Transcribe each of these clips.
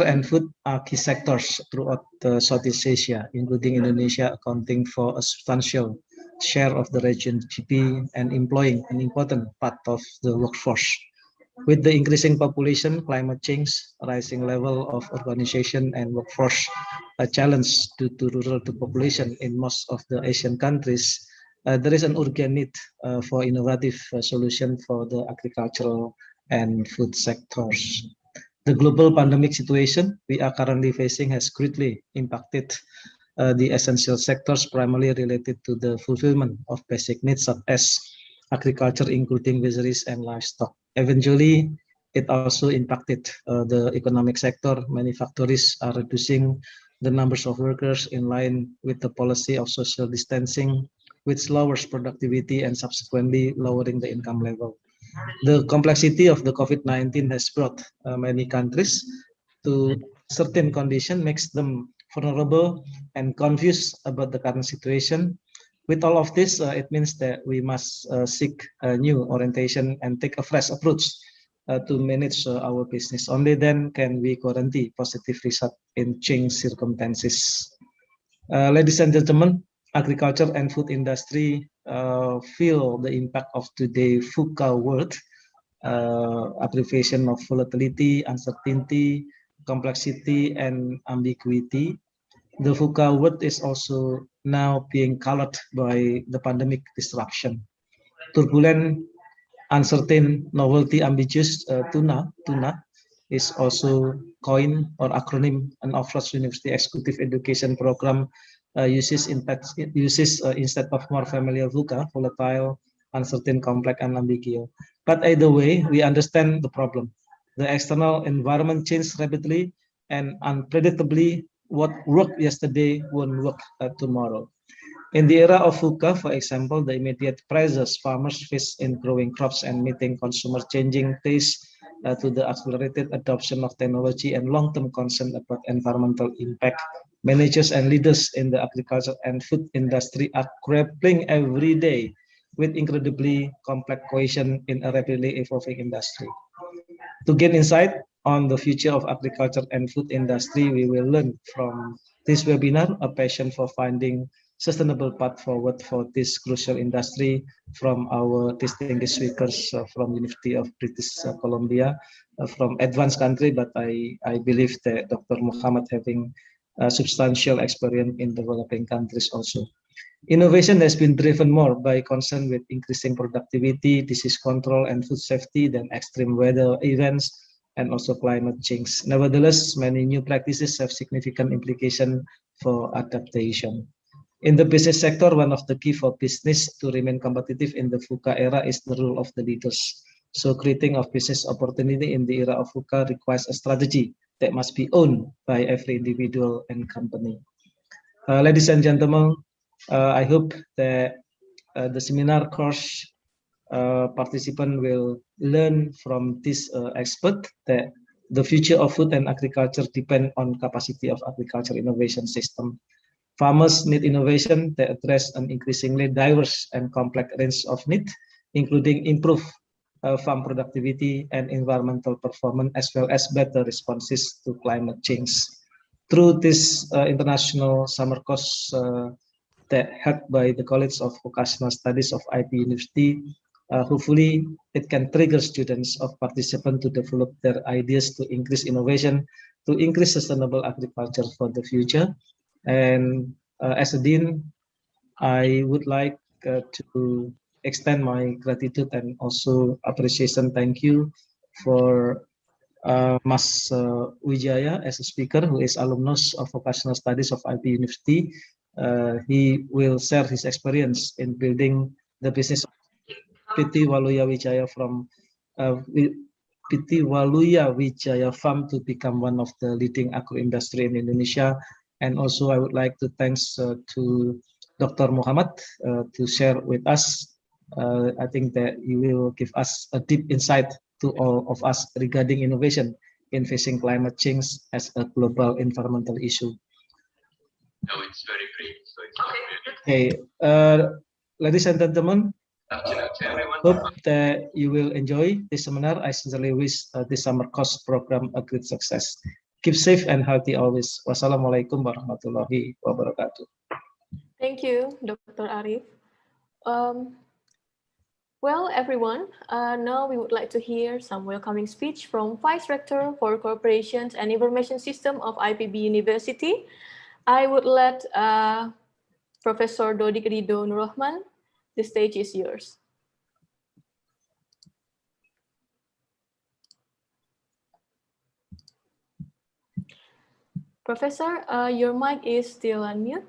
agriculture and food are key sectors throughout Southeast Asia, including Indonesia, accounting for a substantial share of the region GDP and employing an important part of the workforce. With the increasing population, climate change, rising level of urbanization and workforce, a challenge due to rural population in most of the Asian countries, there is an urgent need for innovative solution for the agricultural and food sectors. The global pandemic situation we are currently facing has greatly impacted the essential sectors primarily related to the fulfillment of basic needs such as agriculture, including fisheries and livestock. Eventually, it also impacted the economic sector. Many factories are reducing the numbers of workers in line with the policy of social distancing, which lowers productivity and subsequently lowering the income level. The complexity of the COVID-19 has brought many countries to certain condition, makes them vulnerable and confused about the current situation. With all of this, it means that we must seek a new orientation and take a fresh approach to manage our business. Only then can we guarantee positive result in changed circumstances. Ladies and gentlemen, agriculture and food industry feel the impact of today's VUCA world, abbreviation of volatility, uncertainty, complexity, and ambiguity. The VUCA world is also now being colored by the pandemic disruption. Turbulent, uncertain, novelty, ambiguous, tuna is also coined or acronym an Oxford University Executive Education Program uses instead of more familiar VUCA, volatile, uncertain, complex, and ambiguous. But either way, we understand the problem. The external environment changes rapidly and unpredictably. What worked yesterday won't work tomorrow. In the era of VUCA, for example, the immediate pressures farmers face in growing crops and meeting consumer changing tastes to the accelerated adoption of technology and long-term concern about environmental impact, managers and leaders in the agriculture and food industry are grappling every day with incredibly complex questions in a rapidly evolving industry. To gain insight on the future of agriculture and food industry, we will learn from this webinar a passion for finding sustainable path forward for this crucial industry from our distinguished speakers from University of British Columbia, from advanced country, but I believe that Dr. Muhammad having substantial experience in developing countries also. Innovation has been driven more by concern with increasing productivity, disease control, and food safety than extreme weather events and also climate change. Nevertheless, many new practices have significant implications for adaptation. In the business sector, one of the key for business to remain competitive in the VUCA era is the role of the leaders. So creating of business opportunity in the era of VUCA requires a strategy that must be owned by every individual and company. Ladies and gentlemen, I hope that the seminar course participant will learn from this expert that the future of food and agriculture depend on capacity of agriculture innovation system. Farmers need innovation that address an increasingly diverse and complex range of needs, including improved farm productivity and environmental performance, as well as better responses to climate change. Through this international summer course that held by the College of Vocational Studies of IP University, hopefully it can trigger students of participants to develop their ideas to increase innovation, to increase sustainable agriculture for the future. And as a dean, I would like to extend my gratitude and also appreciation. Thank you for Mas Wijaya as a speaker, who is alumnus of Vocational Studies of IP University. He will share his experience in building the business of PT Waluya Wijaya from PT Waluya Wijaya Farm to become one of the leading agro industry in Indonesia. And also I would like to thanks to Dr. Muhammad to share with us. I think that he will give us a deep insight to all of us regarding innovation in facing climate change as a global environmental issue. No, it's very brief. So it's okay, ladies and gentlemen, hope that you will enjoy this seminar. I sincerely wish this summer course program a great success. Keep safe and healthy always. Wassalamualaikum warahmatullahi wabarakatuh. Thank you, Dr. Arif. Well, everyone, now we would like to hear some welcoming speech from Vice Rector for Corporations and Information System of IPB University. I would let Professor Dodik Ridho Nurrahman. The stage is yours. Professor, your mic is still on mute.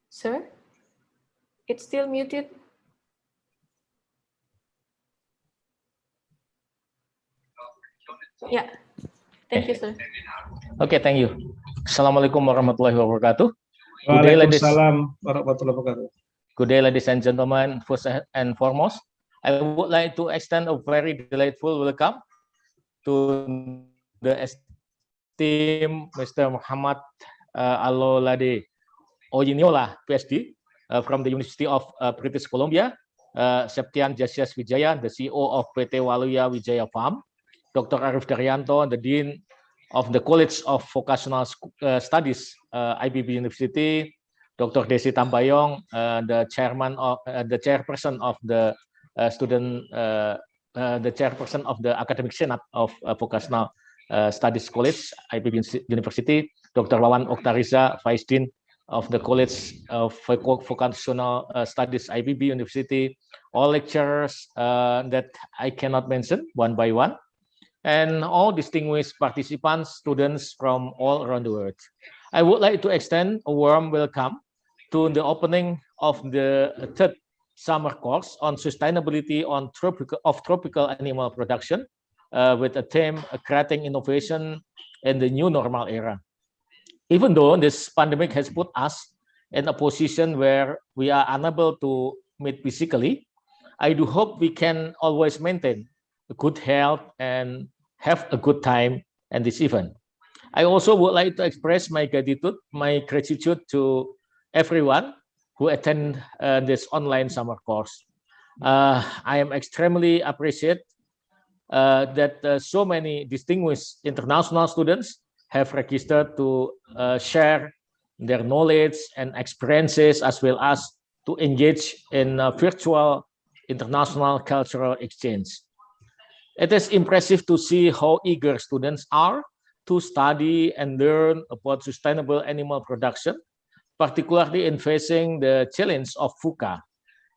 Sir, it's still muted. Yeah, thank you, sir. Okay, thank you. Assalamualaikum warahmatullahi wabarakatuh. Waalaikumsalam warahmatullahi wabarakatuh. Good day, ladies and gentlemen. First and foremost, I would like to extend a very delightful welcome to the esteemed Mr. Muhammad Alolade Oyiniola, PhD, from the University of British Columbia, Septian Jasias Wijaya, the CEO of PT Waluya Wijaya Farm, Dr. Arif Daryanto, the Dean of the College of Vocational Studies, IPB University, Dr. Desi Tambayong, the chairperson of the chairperson of the Academic Senate of Vocational Studies College, IPB University, Dr. Wawan Oktariza, Vice Dean of the College of Vocational Studies, IPB University, all lecturers that I cannot mention one by one, and all distinguished participants, students from all around the world. I would like to extend a warm welcome to the opening of the third summer course on sustainability of tropical animal production with a theme, creating innovation in the new normal era. Even though this pandemic has put us in a position where we are unable to meet physically, I do hope we can always maintain good health and have a good time in this event. I also would like to express my gratitude to everyone who attend this online summer course. I am extremely appreciate that so many distinguished international students have registered to share their knowledge and experiences, as well as to engage in virtual international cultural exchange. It is impressive to see how eager students are to study and learn about sustainable animal production, particularly in facing the challenge of VUCA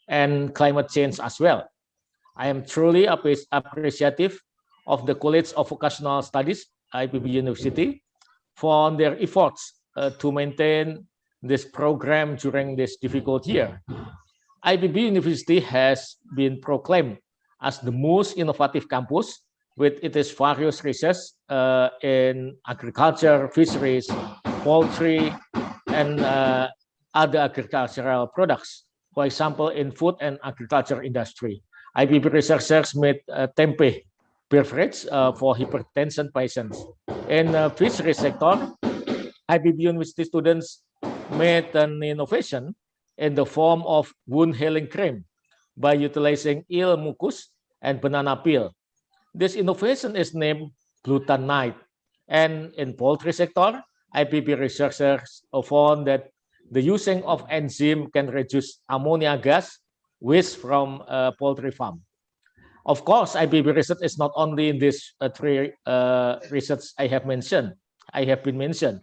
and climate change as well. I am truly appreciative of the College of Vocational Studies, IPB University, for their efforts to maintain this program during this difficult year. IPB University has been proclaimed as the most innovative campus with its various research in agriculture, fisheries, poultry, and other agricultural products. For example, in food and agriculture industry, IPB researchers made tempeh beverage for hypertension patients. In the fisheries sector, IPB University students made an innovation in the form of wound healing cream by utilizing eel mucus and banana peel. This innovation is named glutamate. And in poultry sector, IPB researchers found that the using of enzyme can reduce ammonia gas waste from poultry farm. Of course, IPB research is not only in these three research I have been mentioned.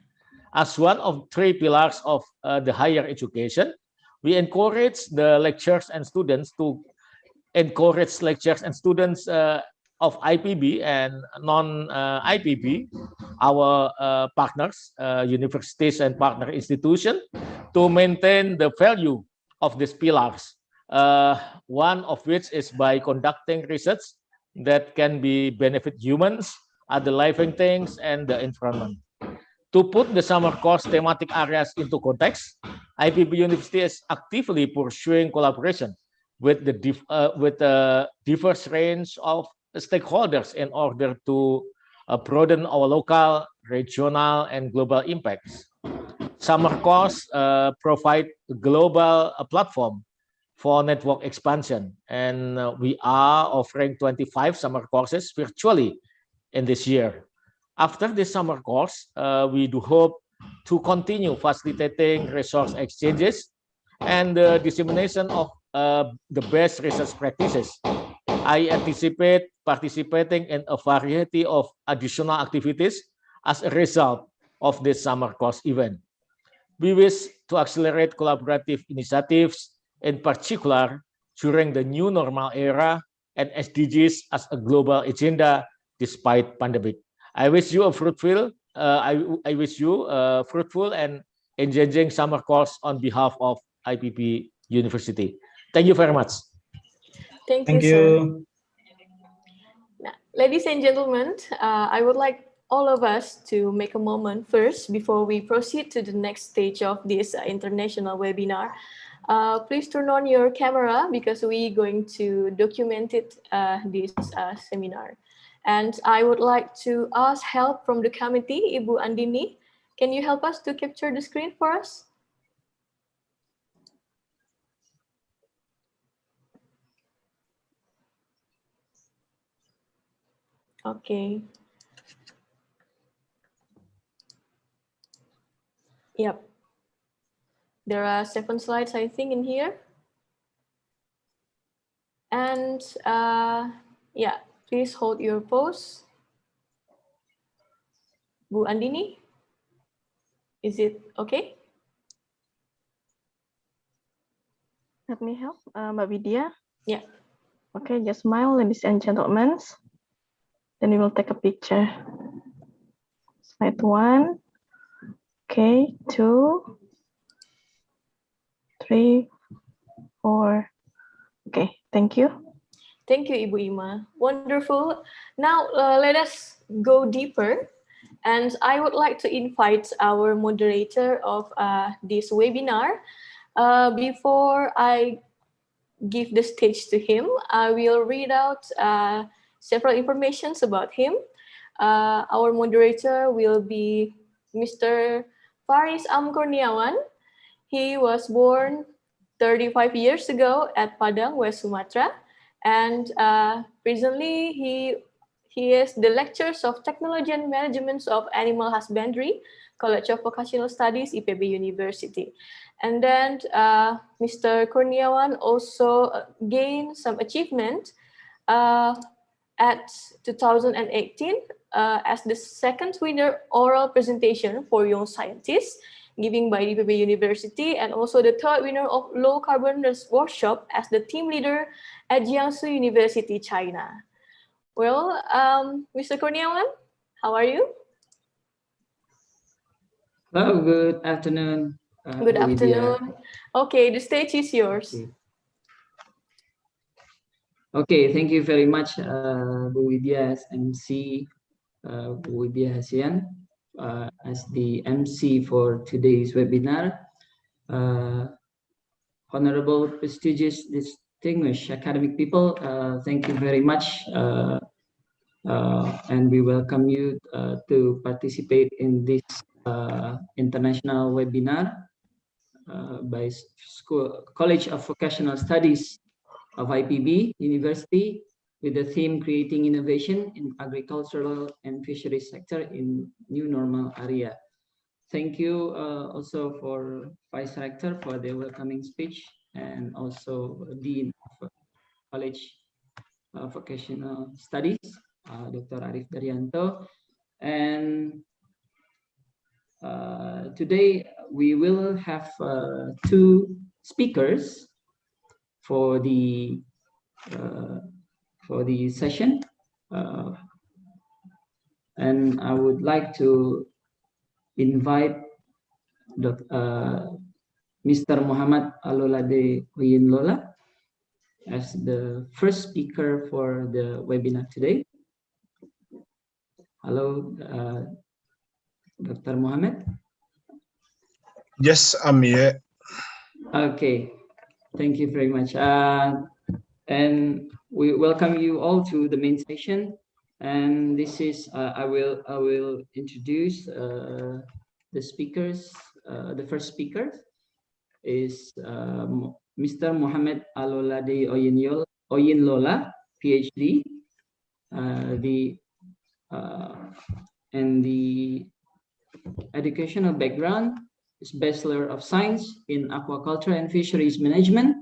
As one of three pillars of the higher education, we encourage the lecturers and students to encourage lecturers and students of IPB and non-IPB, our partners, universities and partner institutions, to maintain the value of these pillars. One of which is by conducting research that can be benefit humans, other living things, and the environment. To put the summer course thematic areas into context, IPB University is actively pursuing collaboration with the diverse range of stakeholders in order to broaden our local, regional, and global impacts. Summer course provide a global platform for network expansion, and we are offering 25 summer courses virtually in this year. After this summer course, we do hope to continue facilitating resource exchanges and the dissemination of the best research practices. I anticipate participating in a variety of additional activities as a result of this summer course event. We wish to accelerate collaborative initiatives, in particular during the new normal era and SDGs as a global agenda despite pandemic. I wish you a fruitful, I wish you a fruitful and engaging summer course on behalf of IPB University. Thank you very much. Thank you, Thank sir. you. Now, ladies and gentlemen, I would like all of us to make a moment first before we proceed to the next stage of this international webinar. Please turn on your camera because we're going to document it, this seminar. And I would like to ask help from the committee, Ibu Andini. Can you help us to capture the screen for us? Okay. Yep. There are 7 slides, I think, in here. And yeah, please hold your pose. Bu Andini, is it okay? Let me help, Mbak Vidya. Yeah. Okay, just smile, ladies and gentlemen. Then we will take a picture. Slide 1. Okay, 2, 3, 4. Okay, thank you. Thank you, Ibu Ima. Wonderful. Now, let us go deeper. And I would like to invite our moderator of this webinar. Before I give the stage to him, I will read out several informations about him. Our moderator will be Mr. Faris Kurniawan. He was born 35 years ago at Padang, West Sumatra. And presently, he is the lectures of Technology and Management of Animal Husbandry, College of Vocational Studies, IPB University. And then Mr. Kurniawan also gained some achievement at 2018 as the second winner oral presentation for young scientists given by IPB University, and also the third winner of low carbon workshop as the team leader at Jiangsu University, China. Well, Mr. Kurniawan, how are you? Hello, good afternoon. Good afternoon. Okay, the stage is yours. Okay, thank you very much, Bu Widya as MC, Bu Widya Hasian as the MC for today's webinar. Honorable, prestigious, distinguished academic people, thank you very much. And we welcome you to participate in this international webinar by College of Vocational Studies of IPB University with the theme Creating Innovation in Agricultural and Fisheries Sector in New Normal Area. Thank you also for Vice Rector for the welcoming speech, and also Dean of College of Vocational Studies, Dr. Arif Daryanto. And today we will have 2 speakers for the session, and I would like to invite Mr. Muhammad Alolade Oyinlola as the first speaker for the webinar today. Hello, Dr. Muhammad. Yes, I'm here. Okay, thank you very much. And we welcome you all to the main session. And this is I will introduce the speakers the first speaker is Mr. Muhammad Alolade Oyinlola, PhD. And the educational background is Bachelor of Science in Aquaculture and Fisheries Management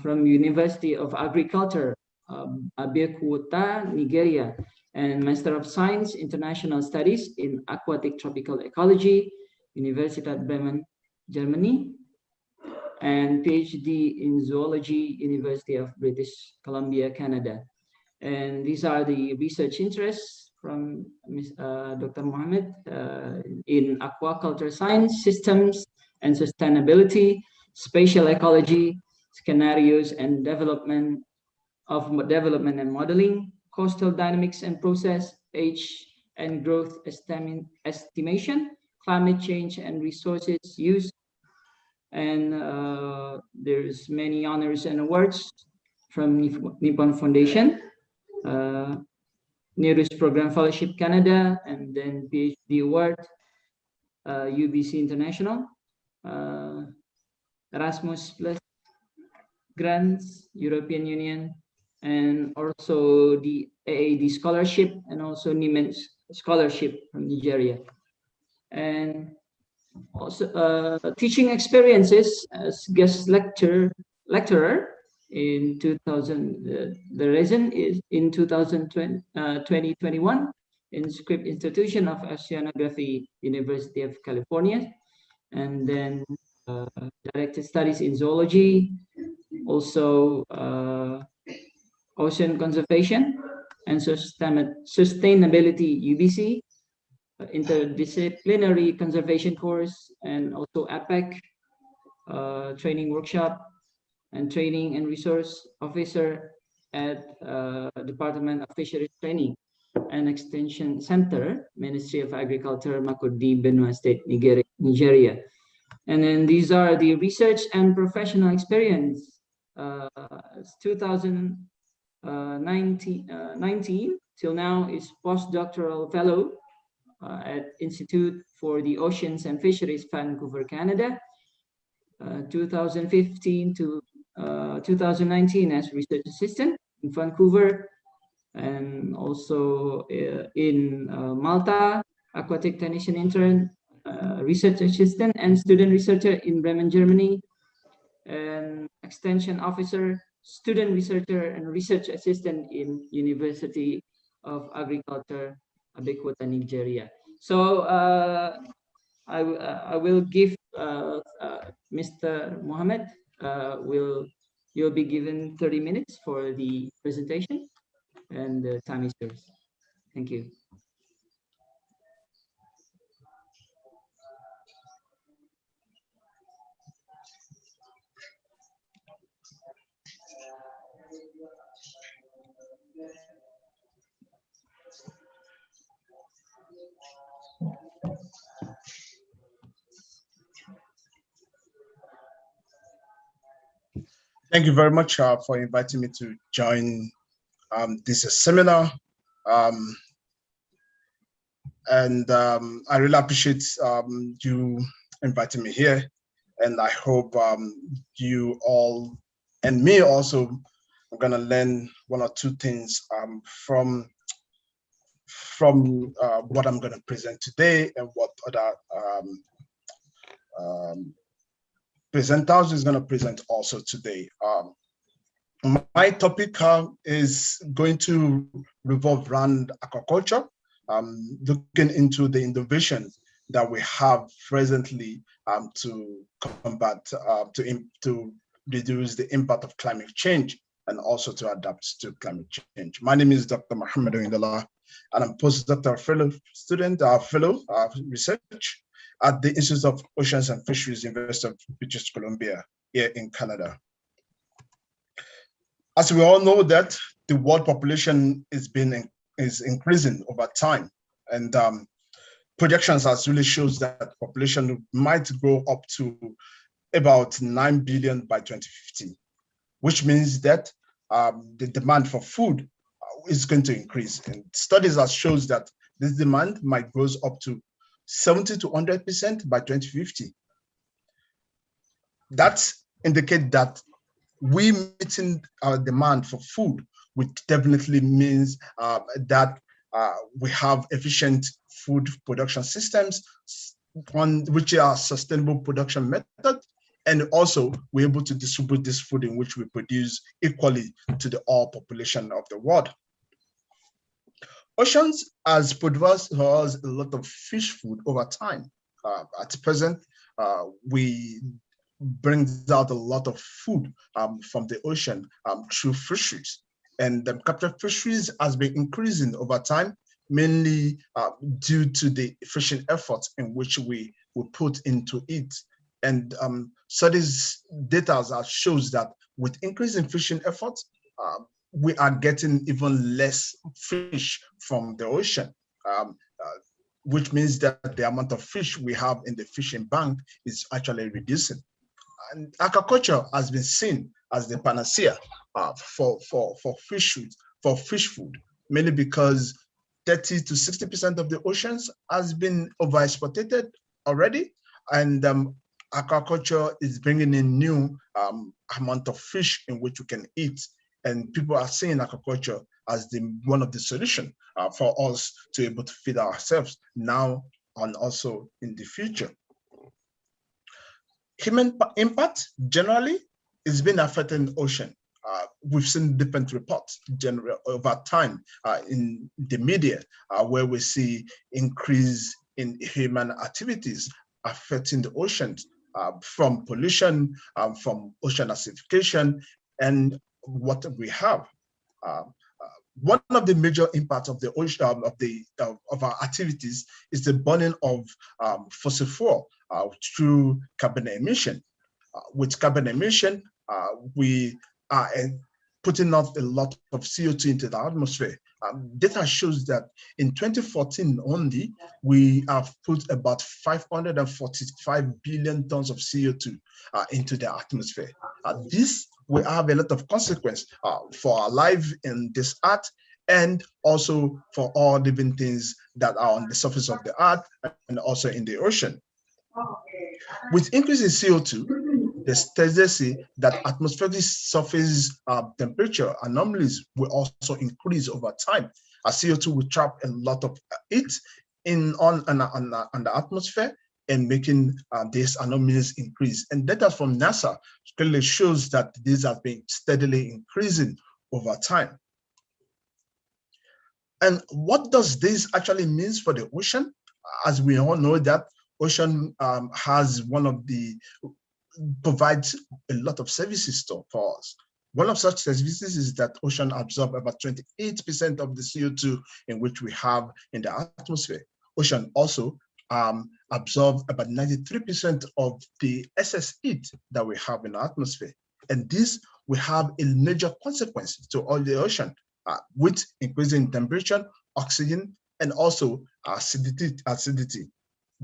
from University of Agriculture, Abeokuta, Nigeria, and Master of Science International Studies in Aquatic Tropical Ecology, Universitat Bremen, Germany, and PhD in Zoology, University of British Columbia, Canada. And these are the research interests from Dr. Mohammed in aquaculture science, systems and sustainability, spatial ecology, scenarios and development and modeling, coastal dynamics and process, age and growth estimation, climate change and resources use. And there's many honors and awards from Nippon Foundation, Nearest Program Fellowship Canada, and then PhD Award, UBC International, Erasmus Plus grants, European Union, and also the AAD scholarship, and also Niemann scholarship from Nigeria. And also teaching experiences as guest lecturer in 2000. The reason is in 2021 in Scripps Institution of Oceanography, University of California, and then directed studies in zoology, also ocean conservation and sustainability, UBC, interdisciplinary conservation course, and also APEC training workshop, and training and resource officer at Department of Fisheries Training and Extension Center, Ministry of Agriculture, Makurdi, Benue State, Nigeria. And then these are the research and professional experience. 2019 till now is postdoctoral fellow at Institute for the Oceans and Fisheries, Vancouver, Canada. 2015 to 2019 as research assistant in Vancouver, and also in Malta, aquatic technician intern, research assistant and student researcher in Bremen, Germany, and extension officer, student researcher, and research assistant in University of Agriculture, Abeokuta, Nigeria. So I will give Mr. Mohammed, you'll be given 30 minutes for the presentation, and the time is yours. Thank you. Thank you very much for inviting me to join this seminar. And I really appreciate you inviting me here. And I hope you all, and me also, are gonna learn one or two things from what I'm gonna present today, and what other presenters is going to present also today. My topic is going to revolve around aquaculture, looking into the innovations that we have presently to combat, to reduce the impact of climate change, and also to adapt to climate change. My name is Dr. Mohammed Oyinlola, and I'm postdoctoral fellow research at the Institute of Oceans and Fisheries, University of British Columbia, here in Canada. As we all know that the world population is increasing over time, and projections has really shows that population might grow up to about 9 billion by 2050, which means that the demand for food is going to increase. And studies have shows that this demand might grow up to 70 to 100% by 2050. That indicates that we meeting our demand for food, which definitely means that we have efficient food production systems, which are sustainable production method, and also we're able to distribute this food in which we produce equally to the all population of the world. Oceans has produced for us a lot of fish food over time. At present, we brings out a lot of food from the ocean through fisheries. And the captured fisheries has been increasing over time, mainly due to the fishing efforts in which we put into it. And studies data shows that with increasing fishing efforts, we are getting even less fish from the ocean, which means that the amount of fish we have in the fishing bank is actually reducing. And aquaculture has been seen as the panacea for fish food, mainly because 30 to 60% of the oceans has been overexploited already, and aquaculture is bringing in new amount of fish in which we can eat, and people are seeing aquaculture as one of the solutions for us to be able to feed ourselves now and also in the future. Human impact generally is been affecting the ocean. We've seen different reports over time in the media where we see increase in human activities affecting the oceans, from pollution, from ocean acidification, and what we have. One of the major impacts of the ocean of our activities is the burning of fossil fuel through carbon emission. With carbon emission, we are putting out a lot of CO2 into the atmosphere. Data shows that in 2014 only, we have put about 545 billion tons of CO2 into the atmosphere. This will have a lot of consequence for our life in this earth, and also for all living things that are on the surface of the earth and also in the ocean. With increasing CO2, there's tendency that atmospheric surface temperature anomalies will also increase over time. As CO2 will trap a lot of heat on the atmosphere, and making these anomalies increase. And data from NASA clearly shows that these have been steadily increasing over time. And what does this actually mean for the ocean? As we all know that ocean provides a lot of services for us. One of such services is that ocean absorb about 28% of the CO2 in which we have in the atmosphere. Ocean also absorb about 93% of the excess heat that we have in the atmosphere. And this will have a major consequence to all the ocean, with increasing temperature, oxygen, and also acidity.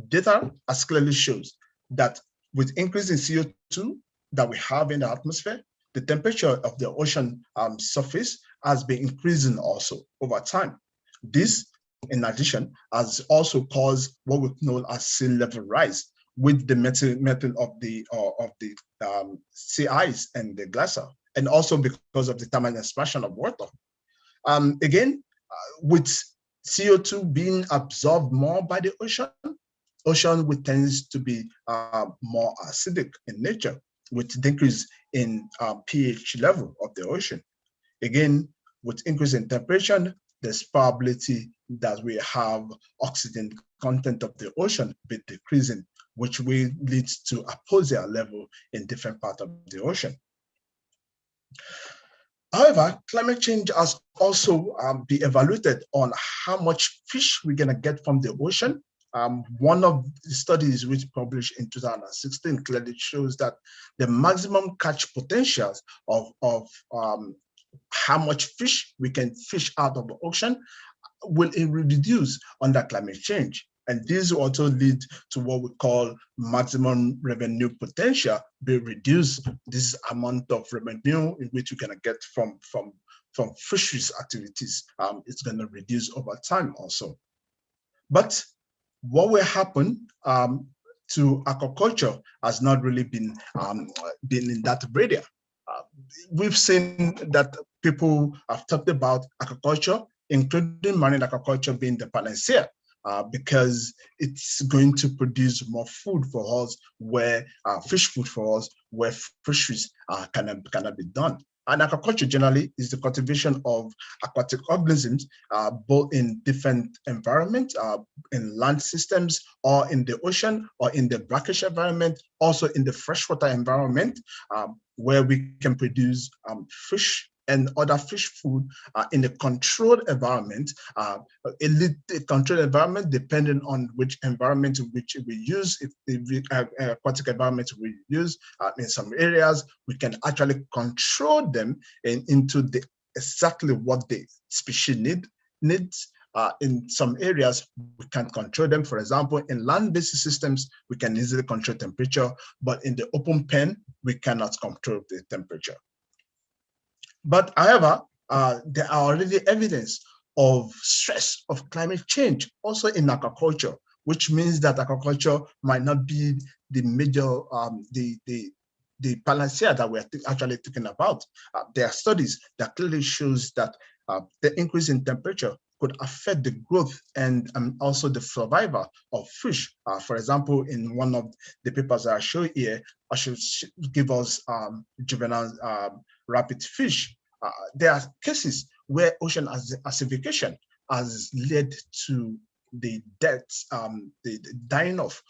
Data as clearly shows that with increasing CO2 that we have in the atmosphere, the temperature of the ocean surface has been increasing also over time. This, in addition, has also caused what we know as sea level rise, with the melting of the sea ice and the glacier, and also because of the thermal expansion of water. Again, with CO2 being absorbed more by the ocean tends to be more acidic in nature, with decrease in pH level of the ocean. Again, with increase in temperature, there's probability that we have oxygen content of the ocean be decreasing, which will lead to hypoxia level in different parts of the ocean. However, climate change has also been evaluated on how much fish we're gonna get from the ocean. One of the studies which published in 2016 clearly shows that the maximum catch potentials of how much fish we can fish out of the ocean will reduce under climate change. And this will also lead to what we call maximum revenue potential be reduced. This amount of revenue in which you're gonna get from fisheries activities, it's gonna reduce over time also. But what will happen to aquaculture has not really been in that area. We've seen that people have talked about aquaculture, including marine aquaculture being the panacea, because it's going to produce more food for us, where fish food for us, where fisheries cannot be done. And aquaculture generally is the cultivation of aquatic organisms, both in different environments, in land systems, or in the ocean, or in the brackish environment, also in the freshwater environment, where we can produce fish and other fish food in a controlled environment. A controlled environment, depending on which environment which we use. If the aquatic environment we use, in some areas, we can actually control them into exactly what the species needs. In some areas, we can't control them. For example, in land-based systems, we can easily control temperature, but in the open pen, we cannot control the temperature. But however, there are already evidence of stress of climate change also in aquaculture, which means that aquaculture might not be the major, the panacea that we're actually talking about. There are studies that clearly shows that the increase in temperature could affect the growth and also the survival of fish. For example, in one of the papers that I show here, I should give us juvenile rapid fish. There are cases where ocean acidification has led to the death, the dying of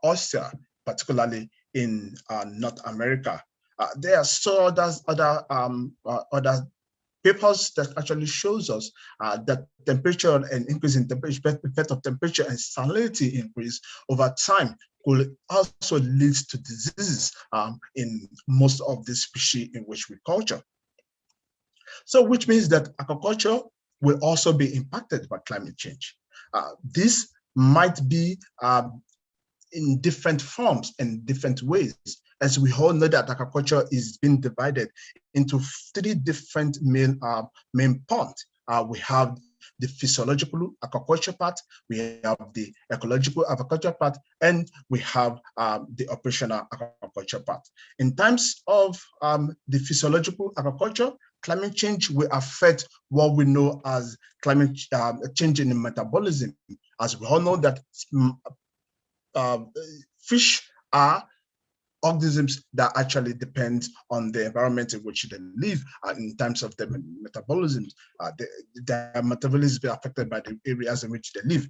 oyster, particularly in North America. There are so other papers that actually shows us that temperature and increase in temperature, effect of temperature and salinity increase over time could also lead to diseases in most of the species in which we culture. So which means that aquaculture will also be impacted by climate change. This might be in different forms and different ways. As we all know that aquaculture is being divided into 3 different main parts. We have the physiological aquaculture part, we have the ecological aquaculture part, and we have the operational aquaculture part. In terms of the physiological aquaculture, climate change will affect what we know as climate change in metabolism. As we all know that fish are organisms that actually depend on the environment in which they live. In terms of their metabolism, their metabolism is affected by the areas in which they live.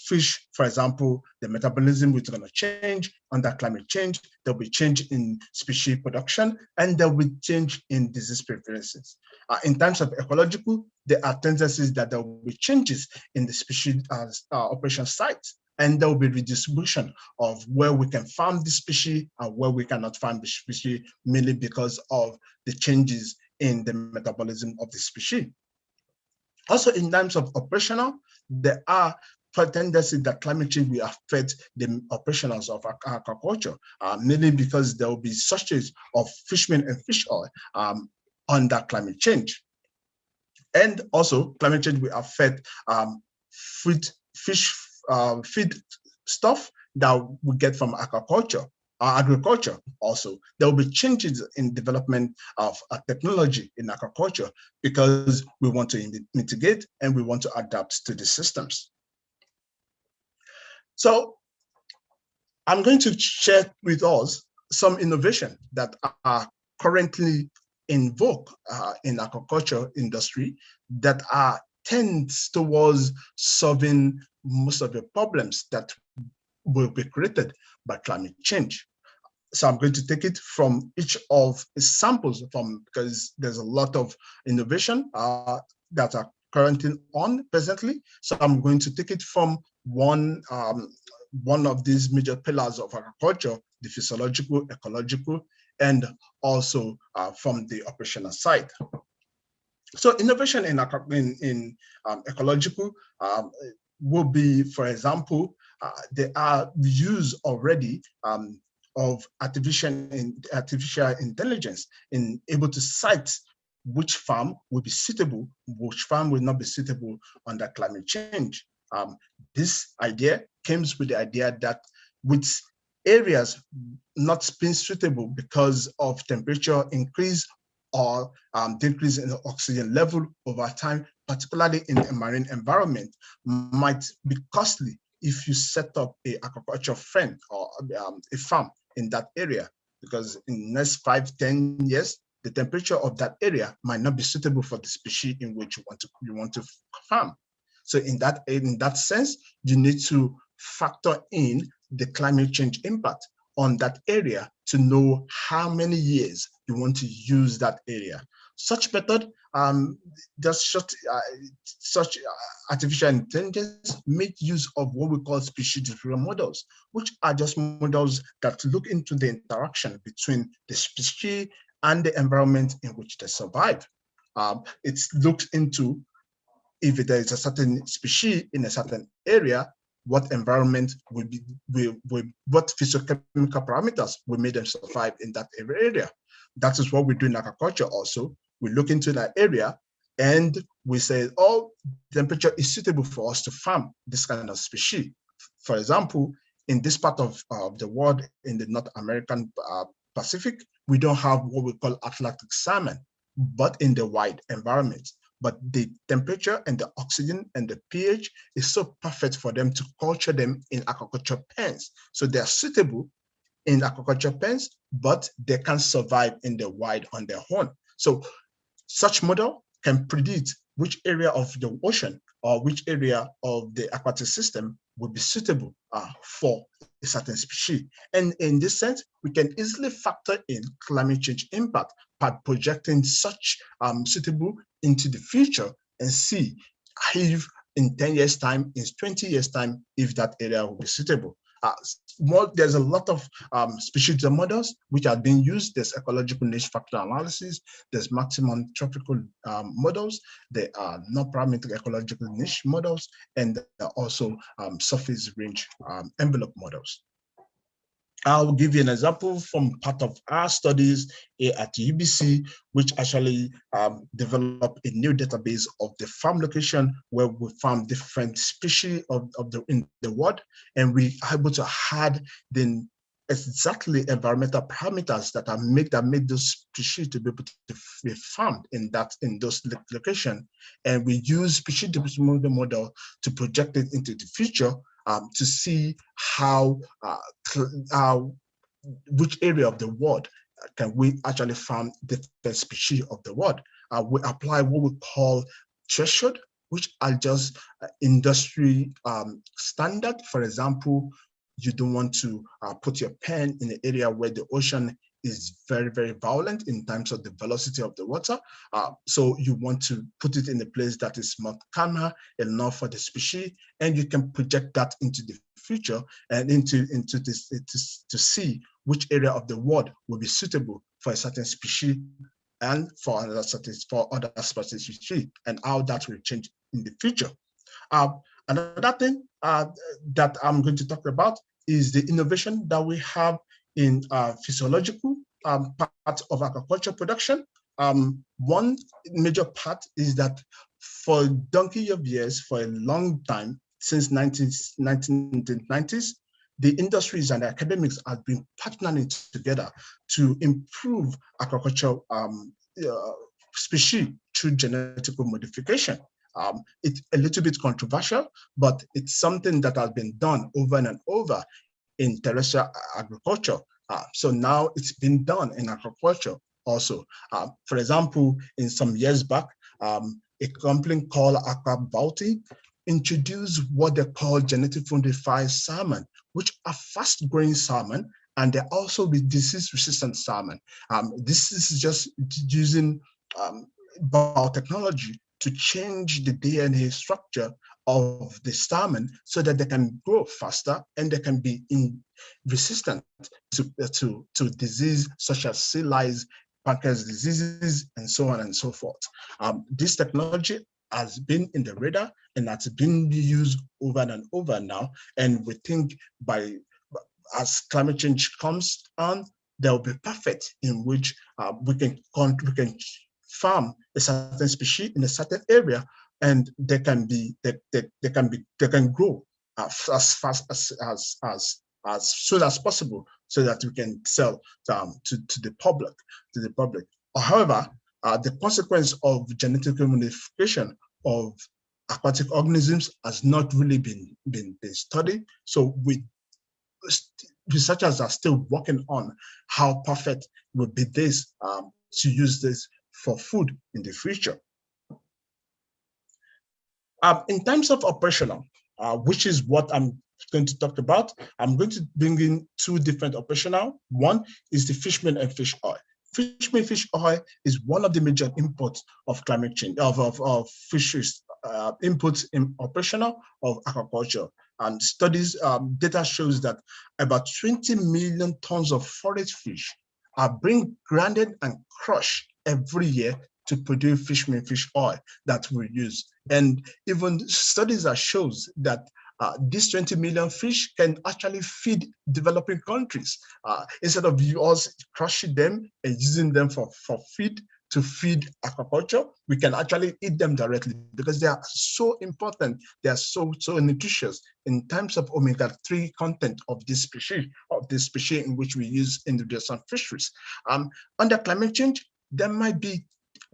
Fish, for example, the metabolism is going to change under climate change. There'll be change in species production, and there will be change in disease preferences. In terms of ecological, there are tendencies that there will be changes in the species operation sites, and there will be redistribution of where we can farm the species and where we cannot farm the species, mainly because of the changes in the metabolism of the species. Also, in terms of operational, there are tendencies that climate change will affect the operations of aquaculture, mainly because there will be shortage of fishmeal and fish oil under climate change. And also, climate change will affect feed stuff that we get from agriculture. Also, there will be changes in development of technology in aquaculture because we want to mitigate and we want to adapt to the systems. So I'm going to share with us some innovation that are currently in vogue in aquaculture industry that tends towards solving most of the problems that will be created by climate change. So I'm going to take it from each of the samples because there's a lot of innovation that are currently on presently. So I'm going to take it from one of these major pillars of agriculture, the physiological, ecological, and also from the operational side. So innovation in ecological will be, for example, there are use already of artificial intelligence in able to cite which farm will be suitable, which farm will not be suitable under climate change. This idea comes with the idea that with areas not being suitable because of temperature increase or decrease in the oxygen level over time, particularly in a marine environment, might be costly if you set up a aquaculture farm or a farm in that area, because in the next 5-10 years, the temperature of that area might not be suitable for the species in which you want to farm. So in that sense, you need to factor in the climate change impact on that area to know how many years you want to use that area. Such method, such artificial intelligence make use of what we call species-driven models, which are just models that look into the interaction between the species and the environment in which they survive. It looks into if there is a certain species in a certain area, what environment will be, what physiochemical parameters will make them survive in that area. That is what we do in agriculture also. We look into that area and we say, oh, temperature is suitable for us to farm this kind of species. For example, in this part of the world, in the North American Pacific, we don't have what we call Atlantic salmon, but in the wide environment. But the temperature and the oxygen and the pH is so perfect for them to culture them in aquaculture pens. So they are suitable in aquaculture pens, but they can survive in the wild on their own. So such model can predict which area of the ocean or which area of the aquatic system will be suitable for a certain species. And in this sense, we can easily factor in climate change impact by projecting such suitable into the future and see if in 10 years time, in 20 years time, if that area will be suitable. There's a lot of species models which are being used. There's ecological niche factor analysis, there's maximum tropical models, there are non-parametric ecological niche models, and there are also surface range envelope models. I'll give you an example from part of our studies at UBC, which actually developed a new database of the farm location where we found different species in the world, and we are able to add the exactly environmental parameters that make those species to be able to be farmed in those locations. And we use species development model to project it into the future to see which area of the world can we actually farm different species of the world. We apply what we call threshold, which are just industry standard. For example, you don't want to put your pen in an area where the ocean is very, very violent in terms of the velocity of the water. So you want to put it in a place that is more calmer enough for the species, and you can project that into the future and into this to see which area of the world will be suitable for a certain species and for other species, and how that will change in the future. Another thing that I'm going to talk about is the innovation that we have in physiological part of agriculture production. One major part is that for a donkey of years, for a long time, since 1990s, the industries and the academics have been partnering together to improve agriculture species through genetical modification. It's a little bit controversial, but it's something that has been done over and over in terrestrial agriculture. So now it's been done in aquaculture also. For example, in some years back, a company called Aquabounty introduced what they call genetically modified salmon, which are fast-growing salmon, and they're also disease-resistant salmon. This is just using biotechnology to change the DNA structure of the salmon so that they can grow faster and they can be resistant to disease such as sea lice, pancreas diseases, and so on and so forth. This technology has been in the radar and has been used over and over now. And we think as climate change comes on, there will be perfect in which we can farm a certain species in a certain area and they can grow as fast as soon as possible, so that we can sell to the public. However, the consequence of genetic modification of aquatic organisms has not really been studied. So researchers are still working on how perfect would be this to use this for food in the future. In terms of operational, which is what I'm going to talk about, I'm going to bring in two different operational. One is the fish meal and fish oil. Fish meal, fish oil is one of the major inputs of climate change, of fisheries, inputs in operational of aquaculture. And studies, data shows that about 20 million tons of forage fish are being grounded and crushed every year to produce fish meal, fish oil that we use. And even studies that shows that these 20 million fish can actually feed developing countries. Instead of us crushing them and using them for feed, to feed aquaculture, we can actually eat them directly because they are so important. They are so nutritious in terms of omega-3 content of this species in which we use in the some fisheries. Under climate change, there might be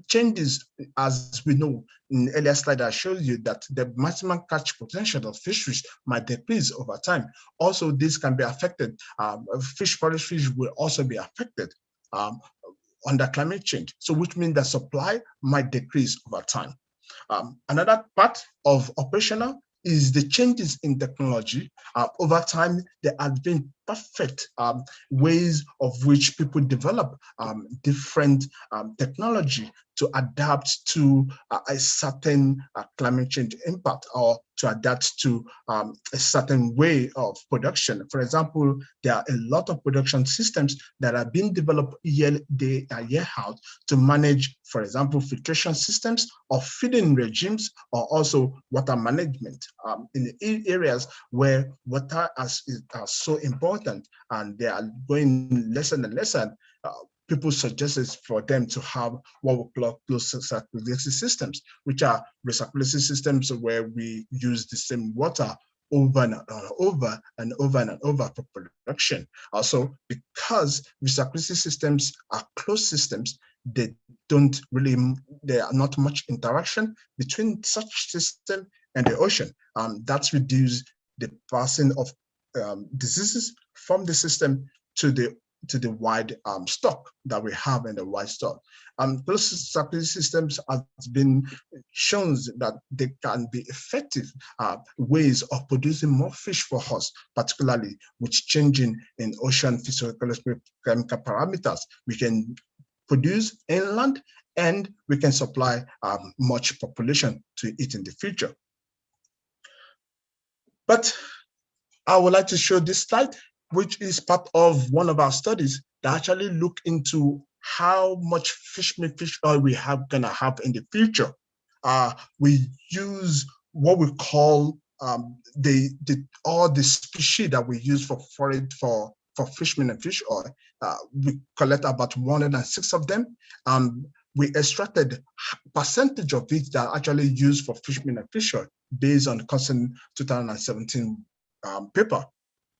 changes, as we know in the earlier slide. I showed you that the maximum catch potential of fisheries might decrease over time. Also, this can be affected. Forage fish will also be affected under climate change. So which means the supply might decrease over time. Another part of operational is the changes in technology. Over time, there have been perfect ways of which people develop different technology to adapt to a certain climate change impact, or to adapt to a certain way of production. For example, there are a lot of production systems that are being developed year out to manage, for example, filtration systems or feeding regimes, or also water management in the areas where water is so important and they are going less and less. People suggested for them to have what we call closed circulation systems, which are recirculation systems where we use the same water over and over and over and over for production. Also, because recirculation systems are closed systems, there are not much interaction between such system and the ocean. That's reduced the passing of diseases from the system to the wide stock that we have in the wide stock. Those circulation systems have been shown that they can be effective ways of producing more fish for us, particularly with changing in ocean physicochemical parameters. We can produce inland and we can supply much population to it in the future. But I would like to show this slide, which is part of one of our studies that actually look into how much fish meal, fish oil we have gonna have in the future. We use what we call all the species that we use for forage for fish meal and fish oil. We collect about 106 of them. We extracted percentage of it that are actually used for fish meal and fish oil based on the constant 2017 paper.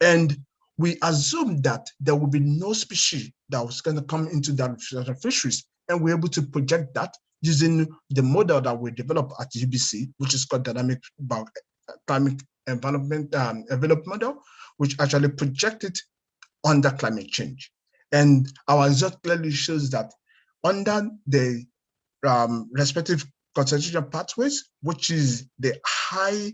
And we assumed that there will be no species that was going to come into that fisheries, and we're able to project that using the model that we developed at UBC, which is called Dynamic Climate Environment Envelope Model, which actually projected under climate change. And our result clearly shows that under the respective concentration pathways, which is the high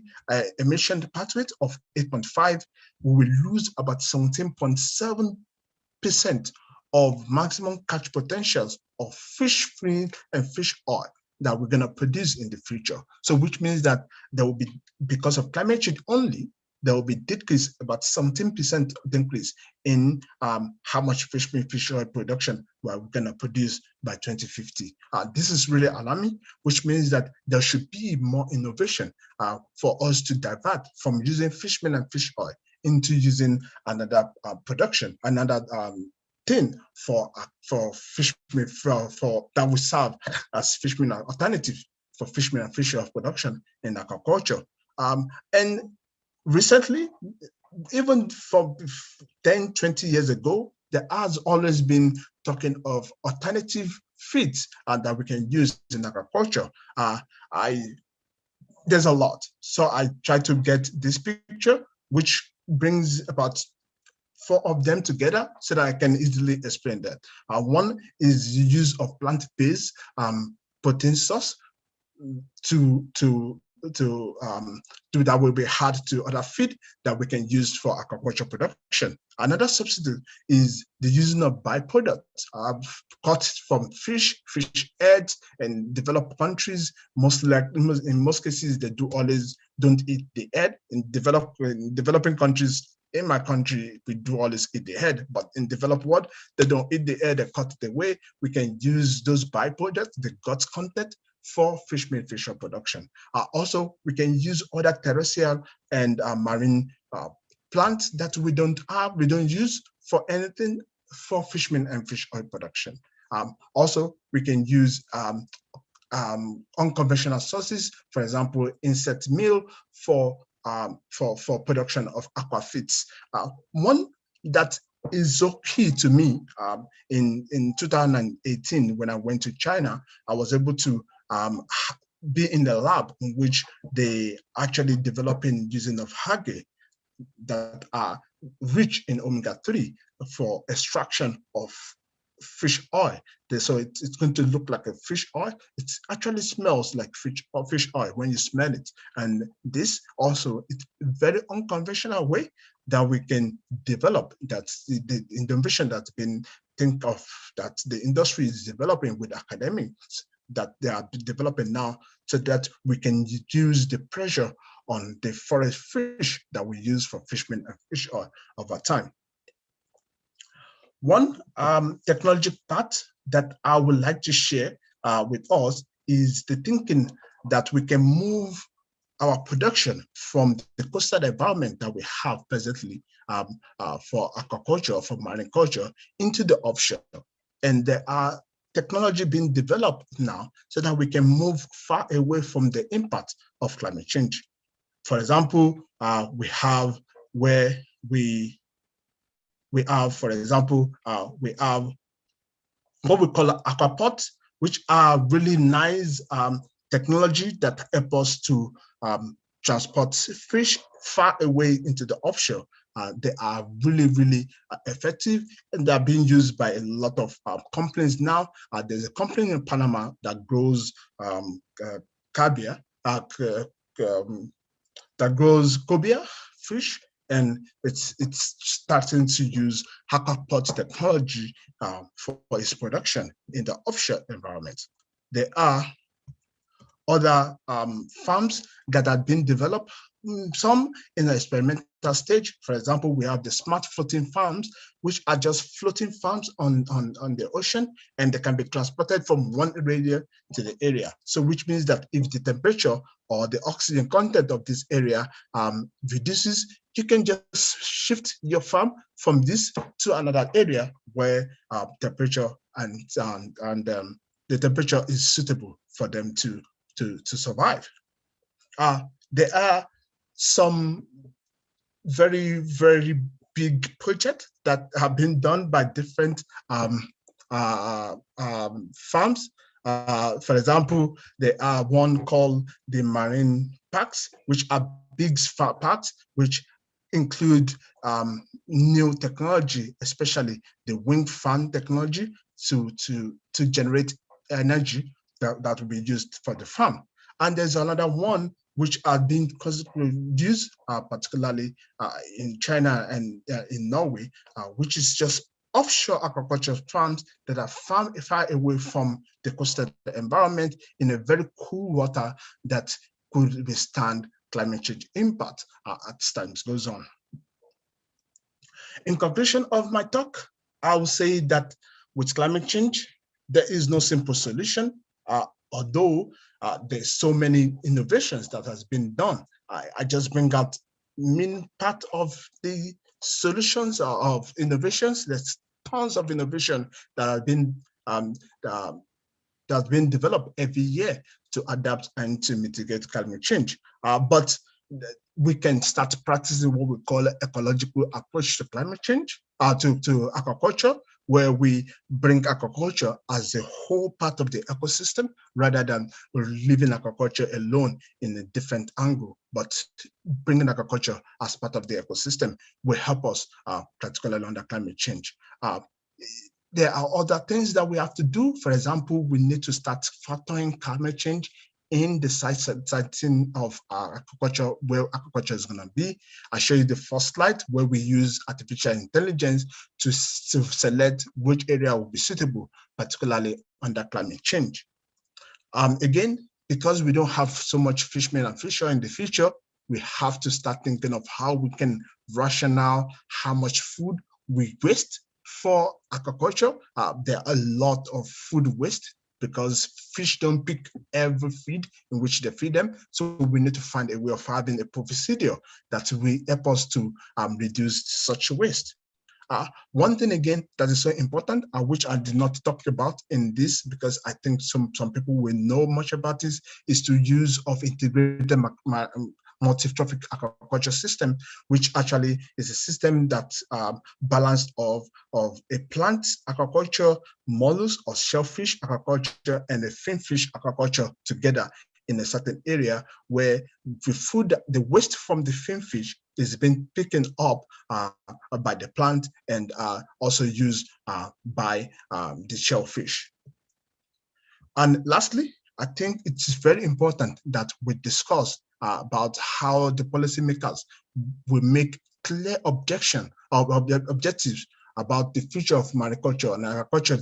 emission pathway of 8.5, we will lose about 17.7% of maximum catch potentials of fish meal and fish oil that we're going to produce in the future. So which means that there will be, because of climate change only, there will be decrease, about 17% decrease in how much fish meal, fish oil production we're going to produce by 2050. This is really alarming, which means that there should be more innovation for us to divert from using fish meal and fish oil into using another production, another thing for fish meal, for that we serve as fish meal alternative for fish meal and fish oil production in aquaculture. And recently, even from 10, 20 years ago, there has always been talking of alternative feeds that we can use in agriculture. There's a lot. So I try to get this picture, which brings about 4 of them together so that I can easily explain that. One is the use of plant-based protein source that will be hard to other feed that we can use for aquaculture production. Another substitute is the using of byproducts caught from fish eggs, and developed countries, in most cases, they don't eat the egg. In developing countries, in my country, we do always eat the head, but in developed world, they don't eat the head, they cut it away. We can use those byproducts, the guts content, for fish meal, fish oil production. Also, we can use other terrestrial and marine plants that we don't use for anything for fish meal and fish oil production. Also, we can use unconventional sources, for example, insect meal for production of aqua feeds. One that is so key to me in 2018 when I went to China, I was able to be in the lab in which they actually developing using of algae that are rich in omega-3 for extraction of fish oil. So it's going to look like a fish oil. It actually smells like fish oil when you smell it. And this also, it's a very unconventional way that we can develop. That's the innovation that's been think of, that the industry is developing with academics, that they are developing now, so that we can reduce the pressure on the forest fish that we use for fish meal and fish oil over time. One technology part that I would like to share with us is the thinking that we can move our production from the coastal environment that we have presently for aquaculture, for marine culture, into the offshore. And there are technology being developed now so that we can move far away from the impact of climate change. For example, we have what we call aquapods, which are really nice technology that help us to transport fish far away into the offshore. They are really, really effective, and they're being used by a lot of companies now. There's a company in Panama that grows cobia, that grows cobia fish, and it's starting to use aquapod technology for its production in the offshore environment. There are other farms that have been developed, some in the experimental stage. For example, we have the smart floating farms, which are just floating farms on the ocean, and they can be transported from one area to the area. So which means that if the temperature or the oxygen content of this area reduces, you can just shift your farm from this to another area where temperature and the temperature is suitable for them to survive. There are some very, very big projects that have been done by different farms. For example, there are one called the marine parks, which are big parks, which include new technology, especially the wind farm technology, to generate energy that will be used for the farm. And there's another one which are being produced, particularly in China and in Norway, which is just offshore aquaculture farms that are far away from the coastal environment in a very cool water that could withstand climate change impact as time goes on. In conclusion of my talk, I will say that with climate change, there is no simple solution, although there's so many innovations that has been done. I just bring out main part of the solutions of innovations. There's tons of innovation that have been that's been developed every year to adapt and to mitigate climate change. But we can start practicing what we call an ecological approach to climate change, to aquaculture, where we bring aquaculture as a whole part of the ecosystem rather than leaving aquaculture alone in a different angle. But bringing aquaculture as part of the ecosystem will help us, particularly under climate change. There are other things that we have to do. For example, we need to start factoring climate change in the siting of aquaculture, where aquaculture is going to be. I show you the first slide where we use artificial intelligence to select which area will be suitable, particularly under climate change. Again, because we don't have so much fish meal and fish oil in the future, we have to start thinking of how we can rationalize how much food we waste for aquaculture. There are a lot of food waste because fish don't pick every feed in which they feed them. So we need to find a way of having a procedure that will help us to reduce such waste. One thing again that is so important, which I did not talk about in this because I think some people will know much about this, is to use of integrated multi-trophic aquaculture system, which actually is a system that balanced of a plant aquaculture, mollusk or shellfish aquaculture, and a finfish aquaculture together in a certain area where the waste from the finfish is being taken up by the plant and also used by the shellfish. And lastly, I think it's very important that we discuss about how the policymakers will make clear objectives about the future of mariculture and agriculture,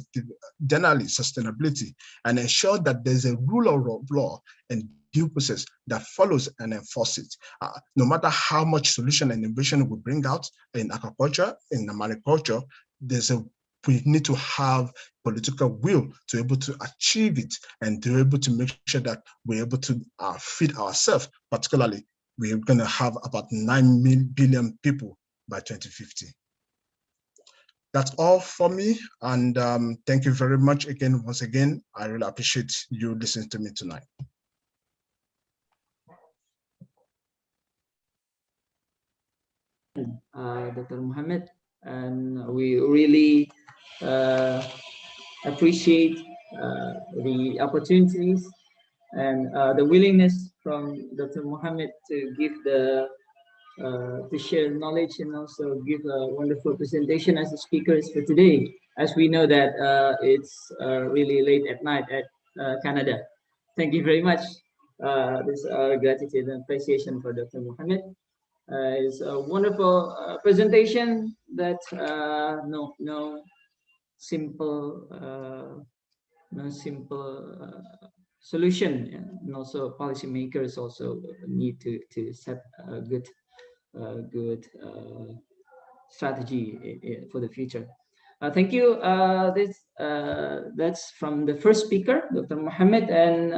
generally sustainability, and ensure that there's a rule of law and due process that follows and enforces it. No matter how much solution and innovation we bring out in agriculture, in mariculture, we need to have political will to be able to achieve it and to be able to make sure that we're able to feed ourselves. Particularly, we're going to have about 9 billion people by 2050. That's all for me. And thank you very much again. Once again, I really appreciate you listening to me tonight. Dr. Muhammad, and we really appreciate the opportunities and the willingness from Dr. Muhammad to give to share knowledge and also give a wonderful presentation as the speakers for today, as we know that it's really late at night at Canada. Thank you very much. This is our gratitude and appreciation for Dr. Muhammad. It's a wonderful presentation that no simple solution, and also policymakers also need to set a good strategy for the future. Thank you. That's from the first speaker, Dr. Muhammad, and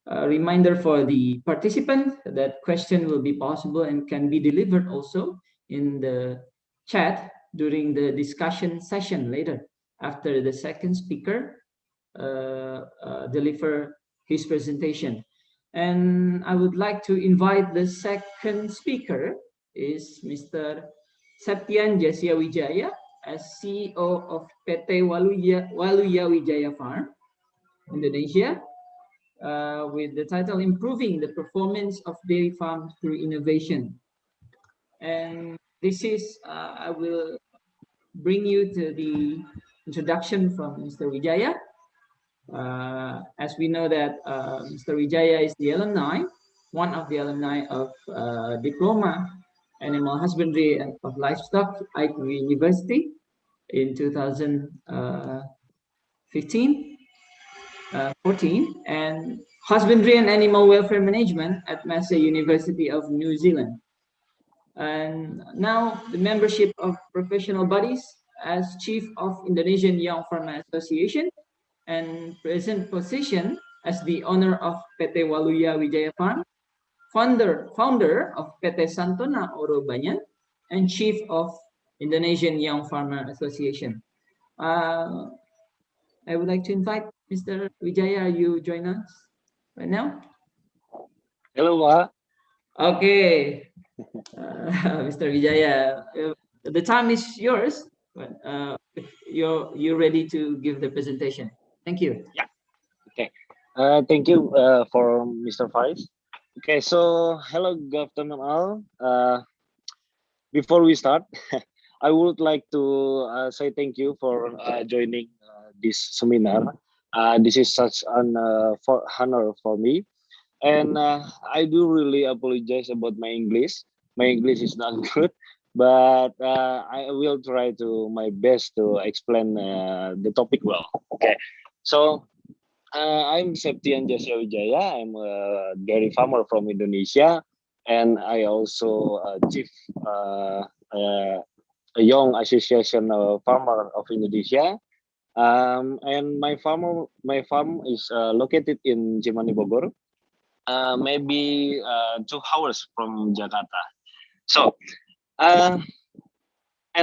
a reminder for the participant that question will be possible and can be delivered also in the chat during the discussion session later after the second speaker deliver his presentation. And I would like to invite the second speaker is Mr. Septian Jasya Wijaya, as CEO of PT Waluya Wijaya Farm, Indonesia, with the title Improving the Performance of Dairy Farms Through Innovation. And this is, I will bring you to the introduction from Mr. Wijaya. As we know that Mr. Wijaya is the alumni, one of the alumni of Diploma Animal Husbandry and of Livestock, IPB University in 2014, and Husbandry and Animal Welfare Management at Massey University of New Zealand. And now the membership of professional bodies as Chief of Indonesian Young Farmer Association, and present position as the owner of PT Waluya Wijaya Farm, founder of PT Santona Oro Banyan, and Chief of Indonesian Young Farmer Association. I would like to invite Mr. Wijaya. You join us right now. Hello, Pak. Okay, Mr. Wijaya, the time is yours. But you're ready to give the presentation. Thank you. Yeah. Okay. Thank you for Mr. Faiz. Okay. So hello, good afternoon all. Before we start, I would like to say thank you for joining this seminar. This is such an honor for me, and I do really apologize about my English. My English is not good, but I will try to my best to explain the topic well. Okay, so I'm Septian Jasya Wijaya. I'm a dairy farmer from Indonesia, and I also chief a young association farmer of Indonesia. And my farm is located in Cimandi Bogor, maybe 2 hours from Jakarta. So, and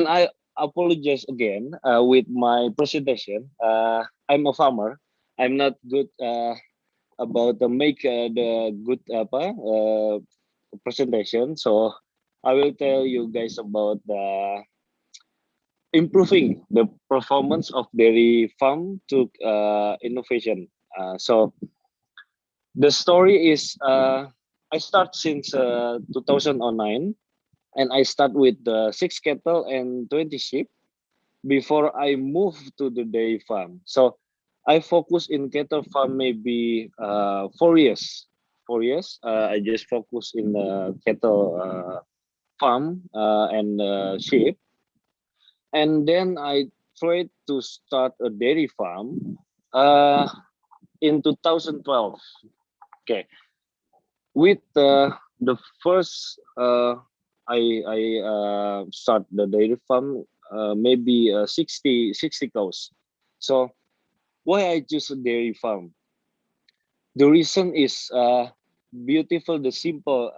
I apologize again with my presentation. I'm a farmer. I'm not good about make the good presentation. So I will tell you guys about the improving the performance of dairy farm to innovation. So the story is I start since 2009, and I start with 6 cattle and 20 sheep before I move to the dairy farm. So I focus in cattle farm maybe 4 years. 4 years. I just focus in the cattle farm and sheep, and then I tried to start a dairy farm in 2012. Okay, with the first I start the dairy farm maybe 60 cows. So why I choose a dairy farm? The reason is beautiful. The simple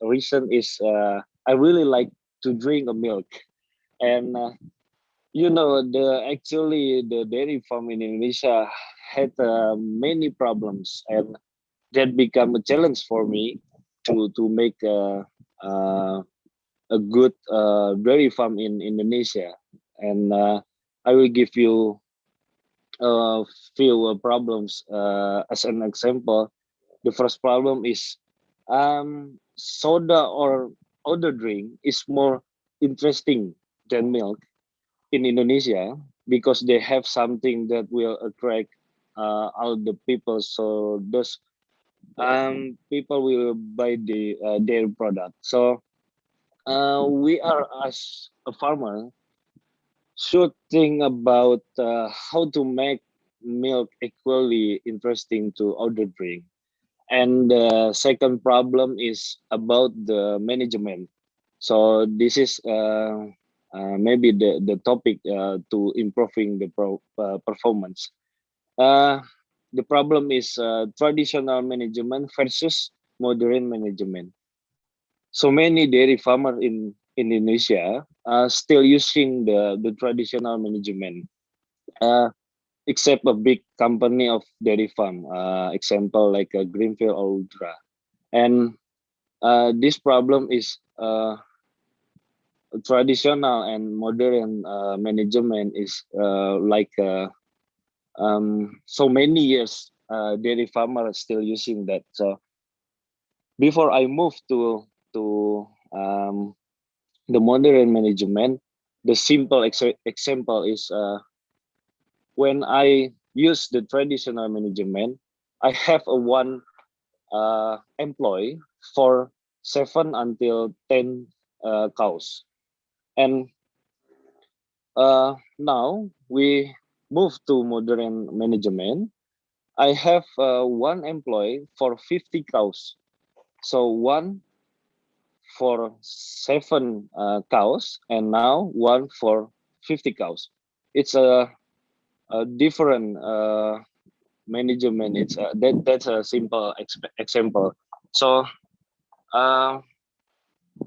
reason is I really like to drink a milk, and the dairy farm in Indonesia had many problems, and that become a challenge for me to make a good dairy farm in Indonesia. And I will give you a few problems as an example. The first problem is soda or other drink is more interesting than milk in Indonesia, because they have something that will attract all the people. So those people will buy their product. So we are, as a farmer, should think about how to make milk equally interesting to other drink. And the second problem is about the management. So this is maybe the topic to improving the performance. The problem is traditional management versus modern management. So many dairy farmers in Indonesia are still using the traditional management, except a big company of dairy farm, example like a Greenfield or Ultra. And this problem is traditional and modern management is so many years dairy farmer are still using that. So before I moved to the modern management, the simple example is when I use the traditional management, I have a one employee for 7 until 10 cows. And now we move to modern management. I have one employee for 50 cows. So one for 7 cows, and now one for 50 cows. It's a different management. It's that's a simple example. So I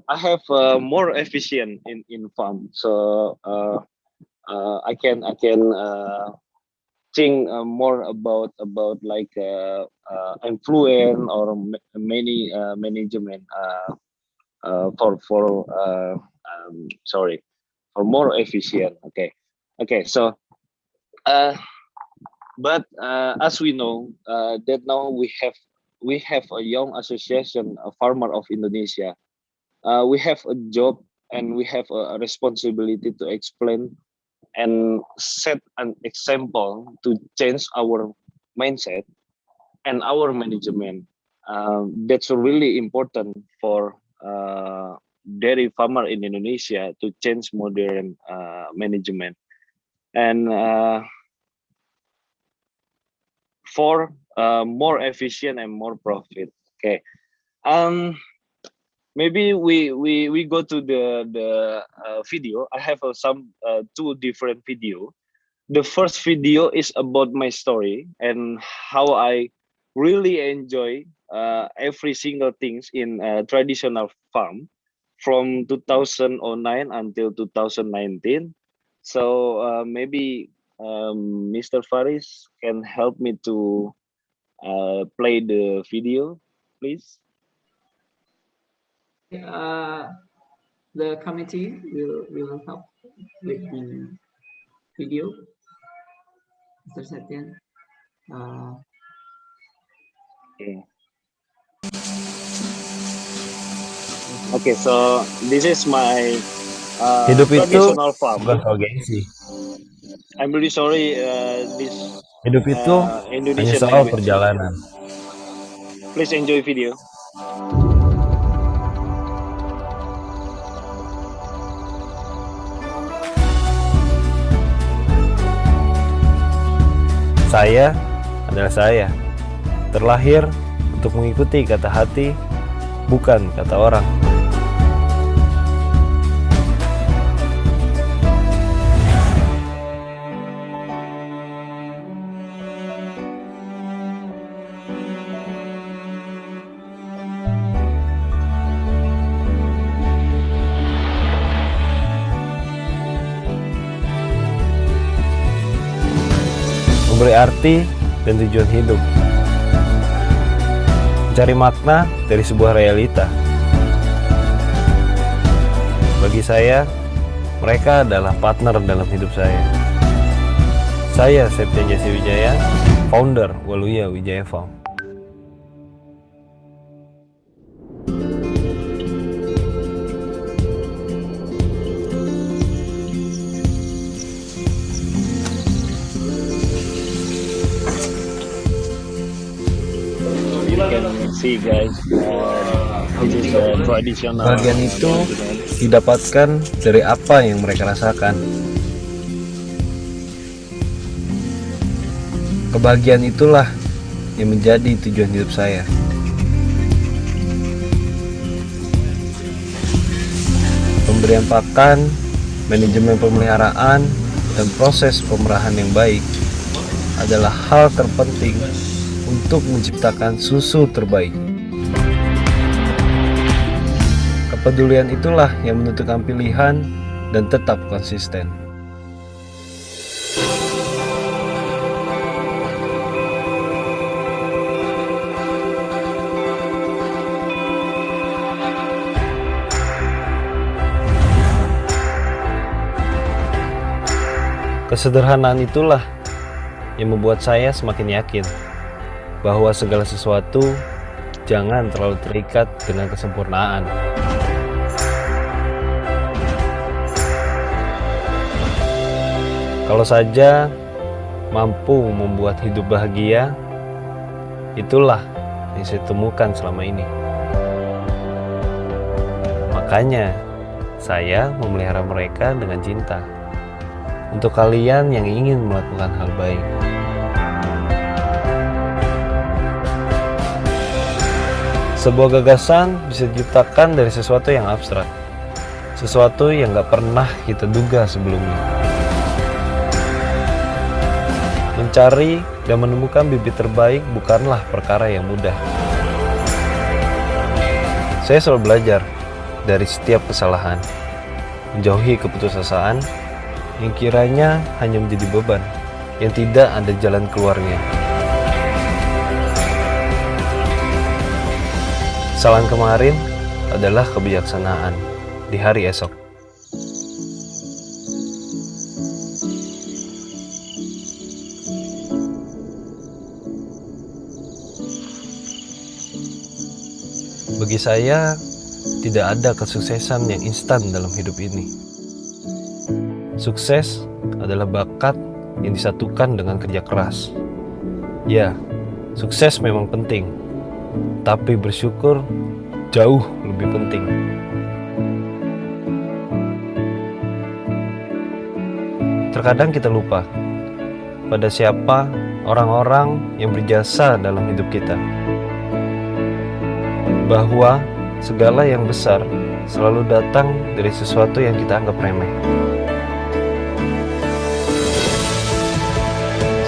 have more efficient in farm. So I can think more about like influence or many management sorry, for more efficient. Okay, so but as we know that now we have a young association, a farmer of Indonesia. We have a job and we have a responsibility to explain and set an example to change our mindset and our management. That's really important for dairy farmer in Indonesia to change modern management and for more efficient and more profit. Okay. Maybe we go to the video. I have some two different video. The first video is about my story and how I really enjoy every single things in traditional farm from 2009 until 2019. So maybe Mr. Faris can help me to play the video, please. The committee will help with the video. Mr. Satyan. Okay, so this is my Hidup itu traditional farm. bukan soal gengsi. I'm really sorry this Hidup itu hanya Indonesian soal language. perjalanan. Please enjoy video. Saya adalah saya, terlahir untuk mengikuti kata hati, bukan kata orang. Memberi arti dan tujuan hidup, mencari makna dari sebuah realita. Bagi saya, mereka adalah partner dalam hidup saya. Saya Septian Jasi Wijaya, founder Waluya Wijaya Farm. See guys, this is traditional. Bagian itu didapatkan dari apa yang mereka rasakan. Kebahagiaan itulah yang menjadi tujuan hidup saya. Pemberian pakan, manajemen pemeliharaan, dan proses pemerahan yang baik adalah hal terpenting untuk menciptakan susu terbaik. Kepedulian itulah yang menentukan pilihan dan tetap konsisten. Kesederhanaan itulah yang membuat saya semakin yakin bahwa segala sesuatu jangan terlalu terikat dengan kesempurnaan. Kalau saja mampu membuat hidup bahagia, itulah yang saya temukan selama ini. Makanya saya memelihara mereka dengan cinta. Untuk kalian yang ingin melakukan hal baik. Sebuah gagasan bisa diciptakan dari sesuatu yang abstrak, sesuatu yang gak pernah kita duga sebelumnya. Mencari dan menemukan bibit terbaik bukanlah perkara yang mudah. Saya selalu belajar dari setiap kesalahan, menjauhi keputusasaan yang kiranya hanya menjadi beban, yang tidak ada jalan keluarnya. Salam kemarin adalah kebijaksanaan di hari esok. Bagi saya, tidak ada kesuksesan yang instan dalam hidup ini. Sukses adalah bakat yang disatukan dengan kerja keras. Ya, sukses memang penting, tapi bersyukur jauh lebih penting. Terkadang kita lupa pada siapa orang-orang yang berjasa dalam hidup kita, bahwa segala yang besar selalu datang dari sesuatu yang kita anggap remeh.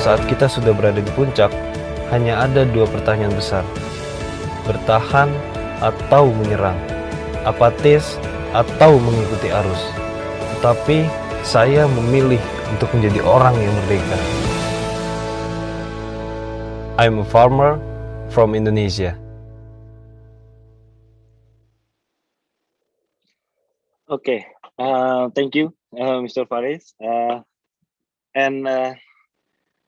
Saat kita sudah berada di puncak, hanya ada dua pertanyaan besar: bertahan atau menyerang, apatis atau mengikuti arus. Tetapi saya memilih untuk menjadi orang yang merdeka. I'm a farmer from Indonesia. Okay, thank you, Mr. Faris. And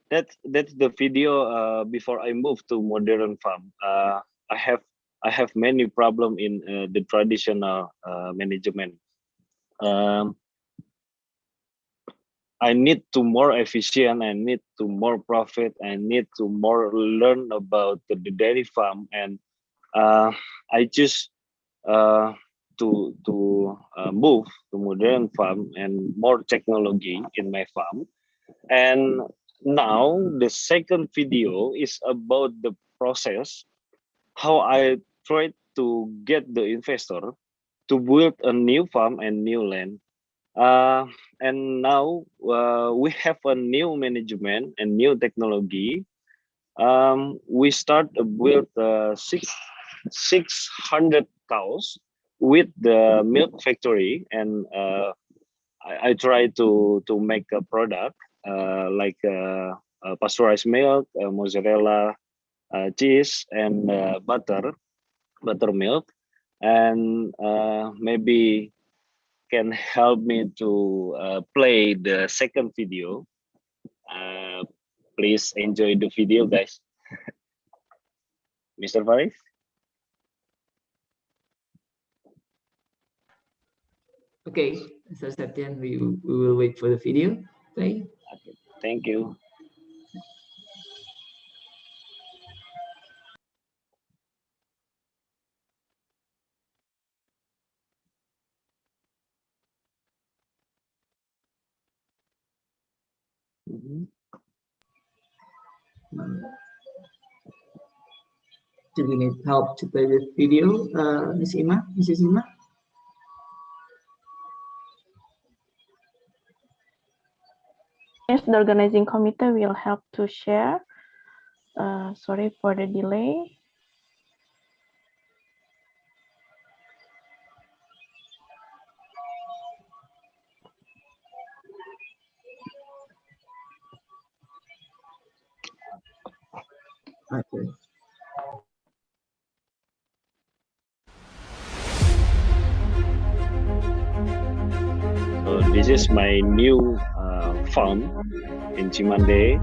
that's the video before I move to modern farm. I have many problem in the traditional management. I need to more efficient. I need to more profit. I need to more learn about the dairy farm, and I choose to move to modern farm and more technology in my farm. And now the second video is about the process, how I try to get the investor to build a new farm and new land. And now we have a new management and new technology. We start to build 600 cows with the milk factory, and I try to make a product like pasteurized milk, mozzarella, cheese, and buttermilk, and maybe can help me to play the second video. Please enjoy the video, guys. Mr. Faris? Okay, Mr. Septian, we will wait for the video. Play. Okay, thank you. Do we need help to play this video, Ms. Ima? Mrs. Ima? Yes, the organizing committee will help to share. Sorry for the delay. Okay. So this is my new farm in Cimande.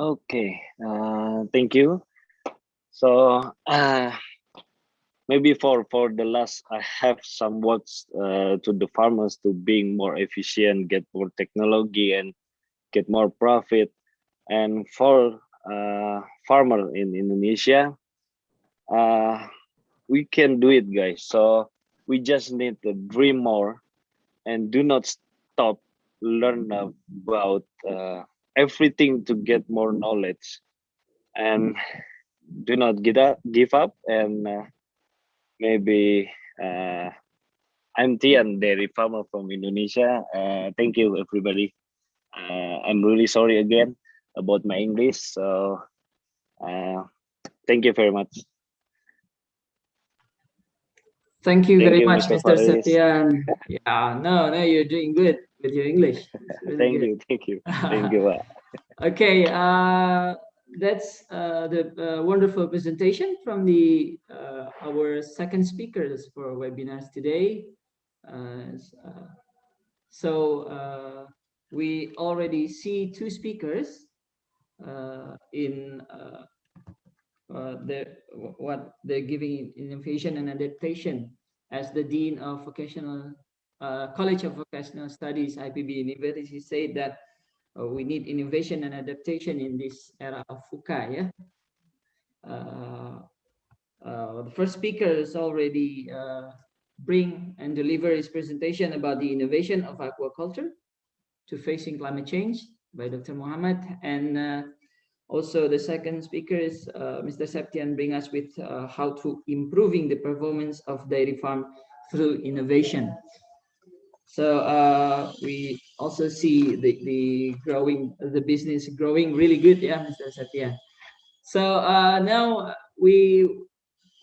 Okay, thank you. So maybe for the last, I have some words to the farmers to being more efficient, get more technology, and get more profit. And for farmer in Indonesia, we can do it, guys. So we just need to dream more and do not stop learn about everything to get more knowledge, and do not give up. And maybe I'm Tian, dairy farmer from Indonesia. Thank you, everybody. I'm really sorry again about my English. So thank you very much. Thank you Thank very you, much, Mr. Mr. Faris. Satyan. Yeah, no, you're doing good with your English. It's really Thank good. you, thank you, thank you. Okay, that's the wonderful presentation from the our second speakers for webinars today. We already see two speakers in what they're giving innovation and adaptation as the Dean of Vocational College of Vocational Studies, IPB University, said that we need innovation and adaptation in this era of VUCA. The first speaker is already bring and deliver his presentation about the innovation of aquaculture to facing climate change by Dr. Muhammad, and also the second speaker is Mr. Septian, bring us with how to improving the performance of dairy farm through innovation. So we also see the business growing really good, yeah, Mr. Satya. So now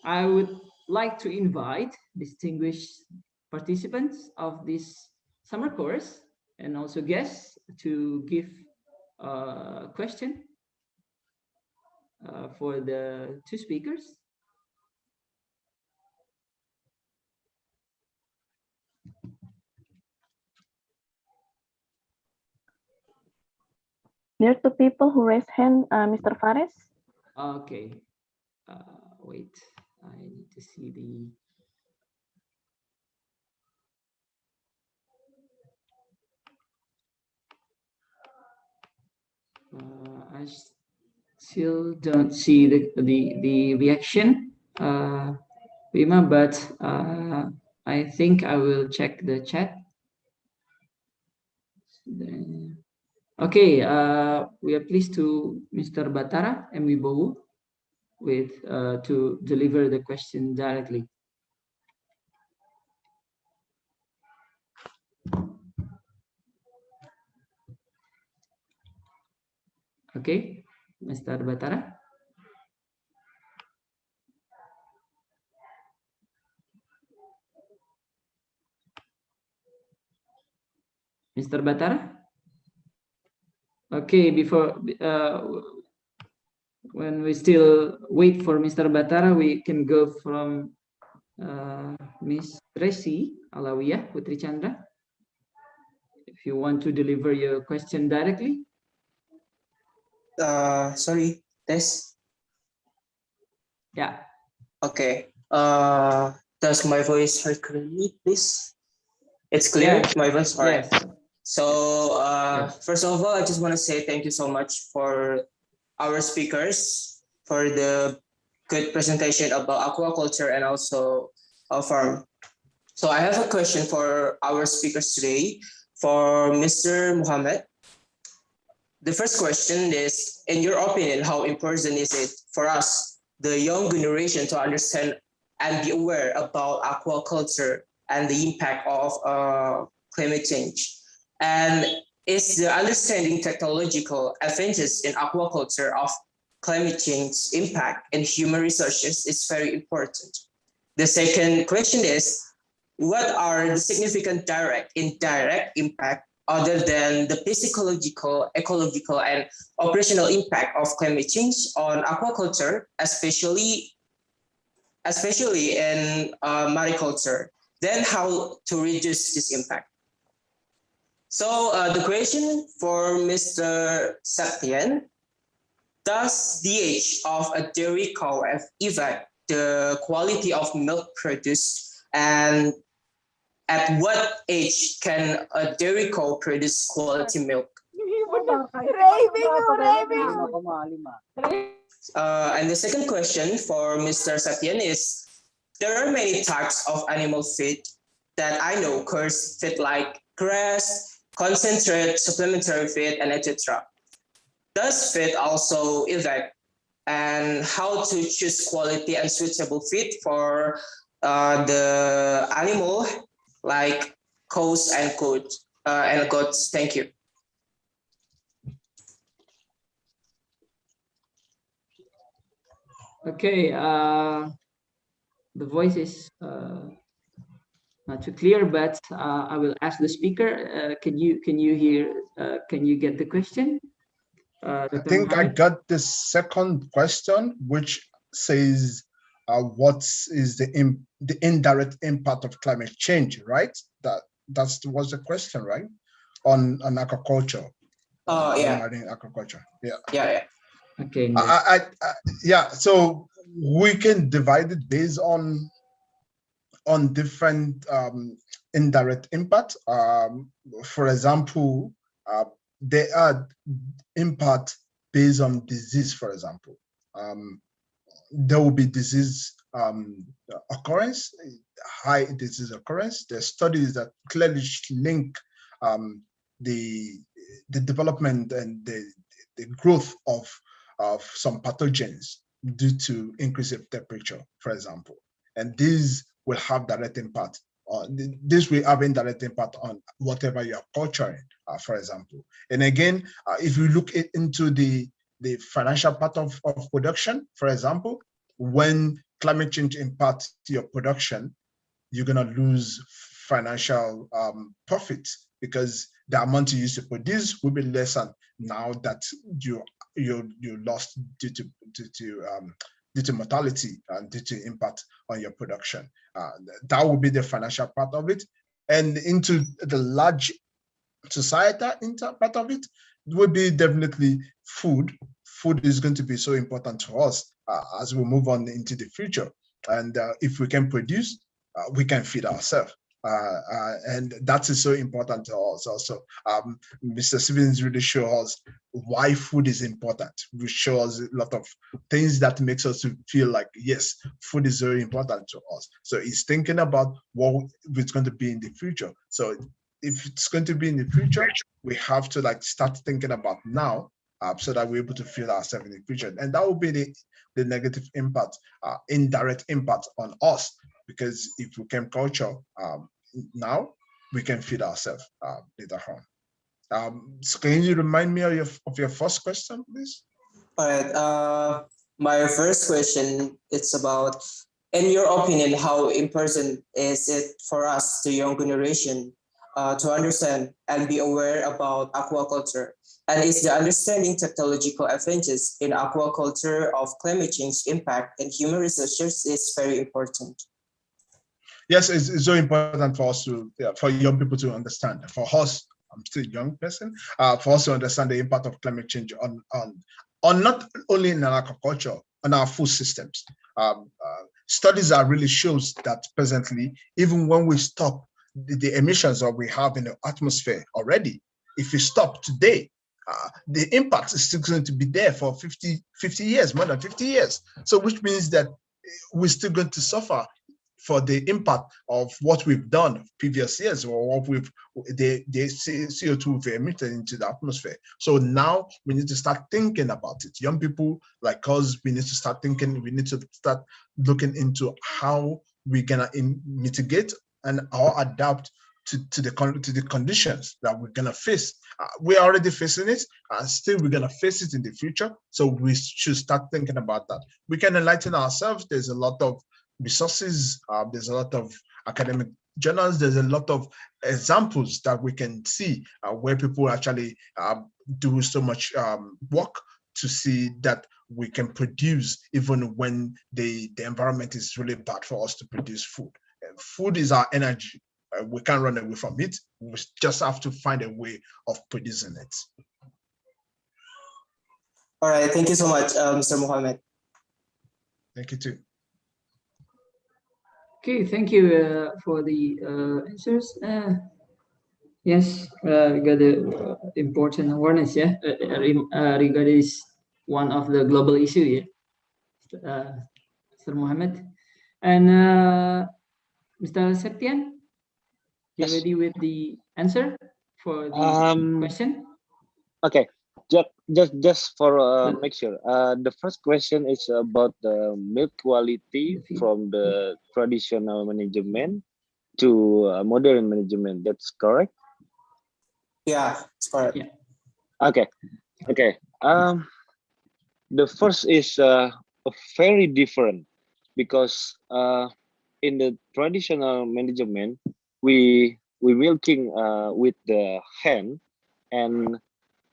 I would like to invite distinguished participants of this summer course and also guests to give a question for the two speakers. There are two people who raised hand, Mr. Faris. Okay, wait, I need to see the. I still don't see the reaction, Rima, but I think I will check the chat. Okay, we are pleased to Mr. Batara and Wibowo with to deliver the question directly. Okay, Mr. Batara. Mr. Batara? Okay, before when we still wait for Mr. Batara, we can go from Miss Tracy Alawiyah Putri Chandra. If you want to deliver your question directly. Sorry, Tess. Yeah. Okay. Does my voice heard clearly, please? It's clear, yes. My voice? All right. Yes. So Yes. first of all, I just want to say thank you so much for our speakers for the good presentation about aquaculture and also our farm. So I have a question for our speakers today. For Mr. Muhammad, the first question is, in your opinion, how important is it for us, the young generation, to understand and be aware about aquaculture and the impact of climate change? And is the understanding technological advances in aquaculture of climate change impact in human resources is very important. The second question is, what are the significant direct, indirect impact other than the physiological, ecological, and operational impact of climate change on aquaculture, especially in mariculture? Then how to reduce this impact? So the question for Mr. Satyan, does the age of a dairy cow affect the quality of milk produced, and at what age can a dairy cow produce quality milk? And the second question for Mr. Satyan is, there are many types of animal feed that I know, coarse feed like grass, concentrate, supplementary feed, and etc. Does feed also affect, and how to choose quality and suitable feed for the animal like cows and goats? Thank you. Okay, the voice is not too clear, but I will ask the speaker. Can you hear? Can you get the question? I think I got the second question, which says, what is the indirect impact of climate change, right? That was the question, right? On agriculture. Yeah. Marine agriculture. Yeah. Yeah. Okay. Yeah. So we can divide it based on different indirect impact. For example, there are impact based on disease. For example, there will be disease occurrence, high disease occurrence. There's studies that clearly link the development and the growth of some pathogens due to increase of temperature, for example, and these will have direct impact. This will have indirect impact on whatever you are culturing, for example. And again, if you look into the financial part of production, for example, when climate change impacts your production, you're gonna lose financial profits, because the amount you used to produce will be less than now that you lost due to mortality and due to impact on your production. That will be the financial part of it. And into the large societal part of it will be definitely food. Food is going to be so important to us as we move on into the future. And if we can produce, we can feed ourselves. And that is so important to us also. Mr. Stevens really shows us why food is important. We show us a lot of things that makes us feel like, yes, food is very important to us. So he's thinking about what it's going to be in the future. So if it's going to be in the future, we have to like start thinking about now, so that we're able to feed ourselves in the future. And that will be the negative impact, indirect impact on us. Because if we can culture now, we can feed ourselves later on. So can you remind me of your first question, please? All right. My first question, it's about, in your opinion, how important is it for us, the young generation, to understand and be aware about aquaculture? And is the understanding technological advantages in aquaculture of climate change impact and human researchers is very important? Yes, it's so important for us for young people to understand. For us, I'm still a young person, for us to understand the impact of climate change on not only in agriculture, on our food systems. Studies are really shows that presently, even when we stop the emissions that we have in the atmosphere already, if we stop today, the impact is still going to be there for 50 years, more than 50 years. So which means that we're still going to suffer for the impact of what we've done previous years, or what the CO2 we've emitted into the atmosphere. So now we need to start thinking about it. Young people like us, we need to start thinking, we need to start looking into how we're gonna mitigate and or adapt to the conditions that we're gonna face. We're already facing it, and still we're gonna face it in the future. So we should start thinking about that. We can enlighten ourselves. There's a lot of resources, there's a lot of academic journals, there's a lot of examples that we can see where people actually do so much work to see that we can produce even when the environment is really bad for us to produce food. Food is our energy. We can't run away from it. We just have to find a way of producing it. All right, thank you so much, Mr. Mohammed. Thank you too. Okay, thank you for the answers. Yes, we got the important awareness, yeah, regarding this one of the global issue, yeah, Mr. Mohammed. And Mr. Septian, you Yes. ready with the answer for the question? Okay, just for make sure. The first question is about the milk quality from the traditional management to modern management. That's correct. Yeah, it's correct. Yeah. Okay, okay. The first is very different because in the traditional management we milking with the hand, and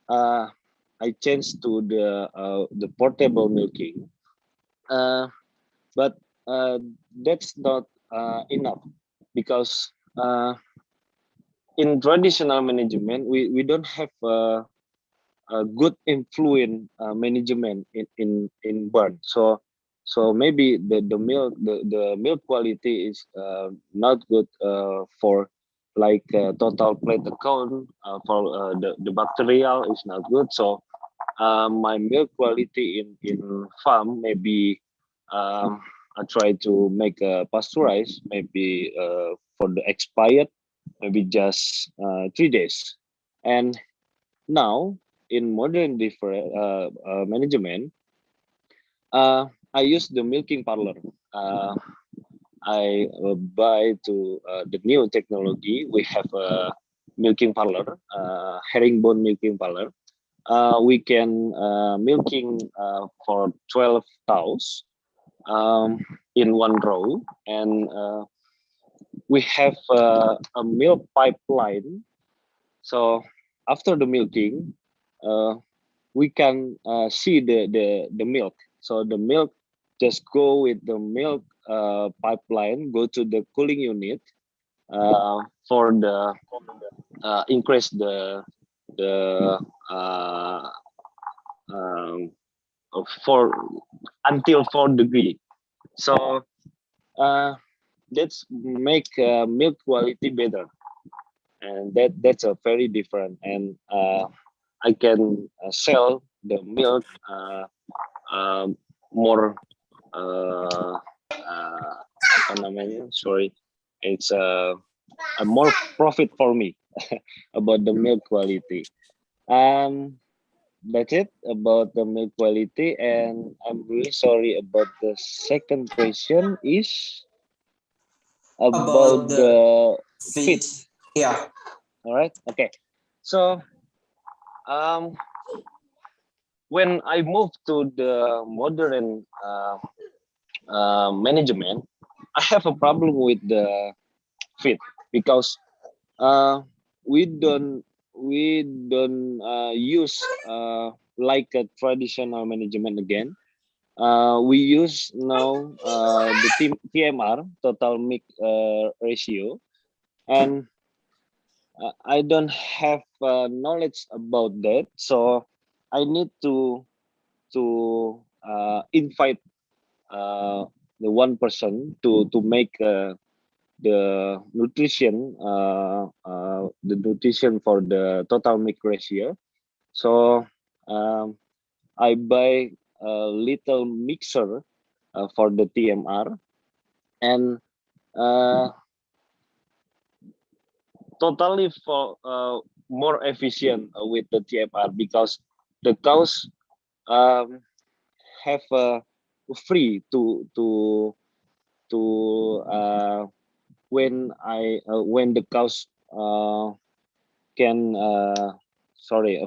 I changed to the portable milking, but that's not enough because in traditional management we don't have a good influence management in bird. So maybe the milk quality is not good for like total plate count for the bacterial is not good. So my milk quality in farm maybe I try to make pasteurized maybe for the expired maybe just 3 days. And now in modern different management, I use the milking parlor. I buy to the new technology. We have a milking parlor, herringbone milking parlor. We can milking for 12 cows in one row, and we have a milk pipeline. So after the milking, we can see the milk. So the milk just go with the milk pipeline, go to the cooling unit for the increase the um, for until 4 degree. So that's make milk quality better, and that's a very different. And I can sell the milk more apa namanya, sorry, it's a more profit for me about the milk quality. That's it about the milk quality, and I'm really sorry about the second question is about About the the feed. feed. Yeah. All right, okay. So when I moved to the modern management, I have a problem with the feed because uh, we don't use like a traditional management again. We use now the TMR, total milk ratio, and I don't have knowledge about that, so I need to invite the one person to make the nutrition for the total milk ratio. So I buy a little mixer for the TMR, and totally for more efficient with the TMR because the cows have free to when the cows can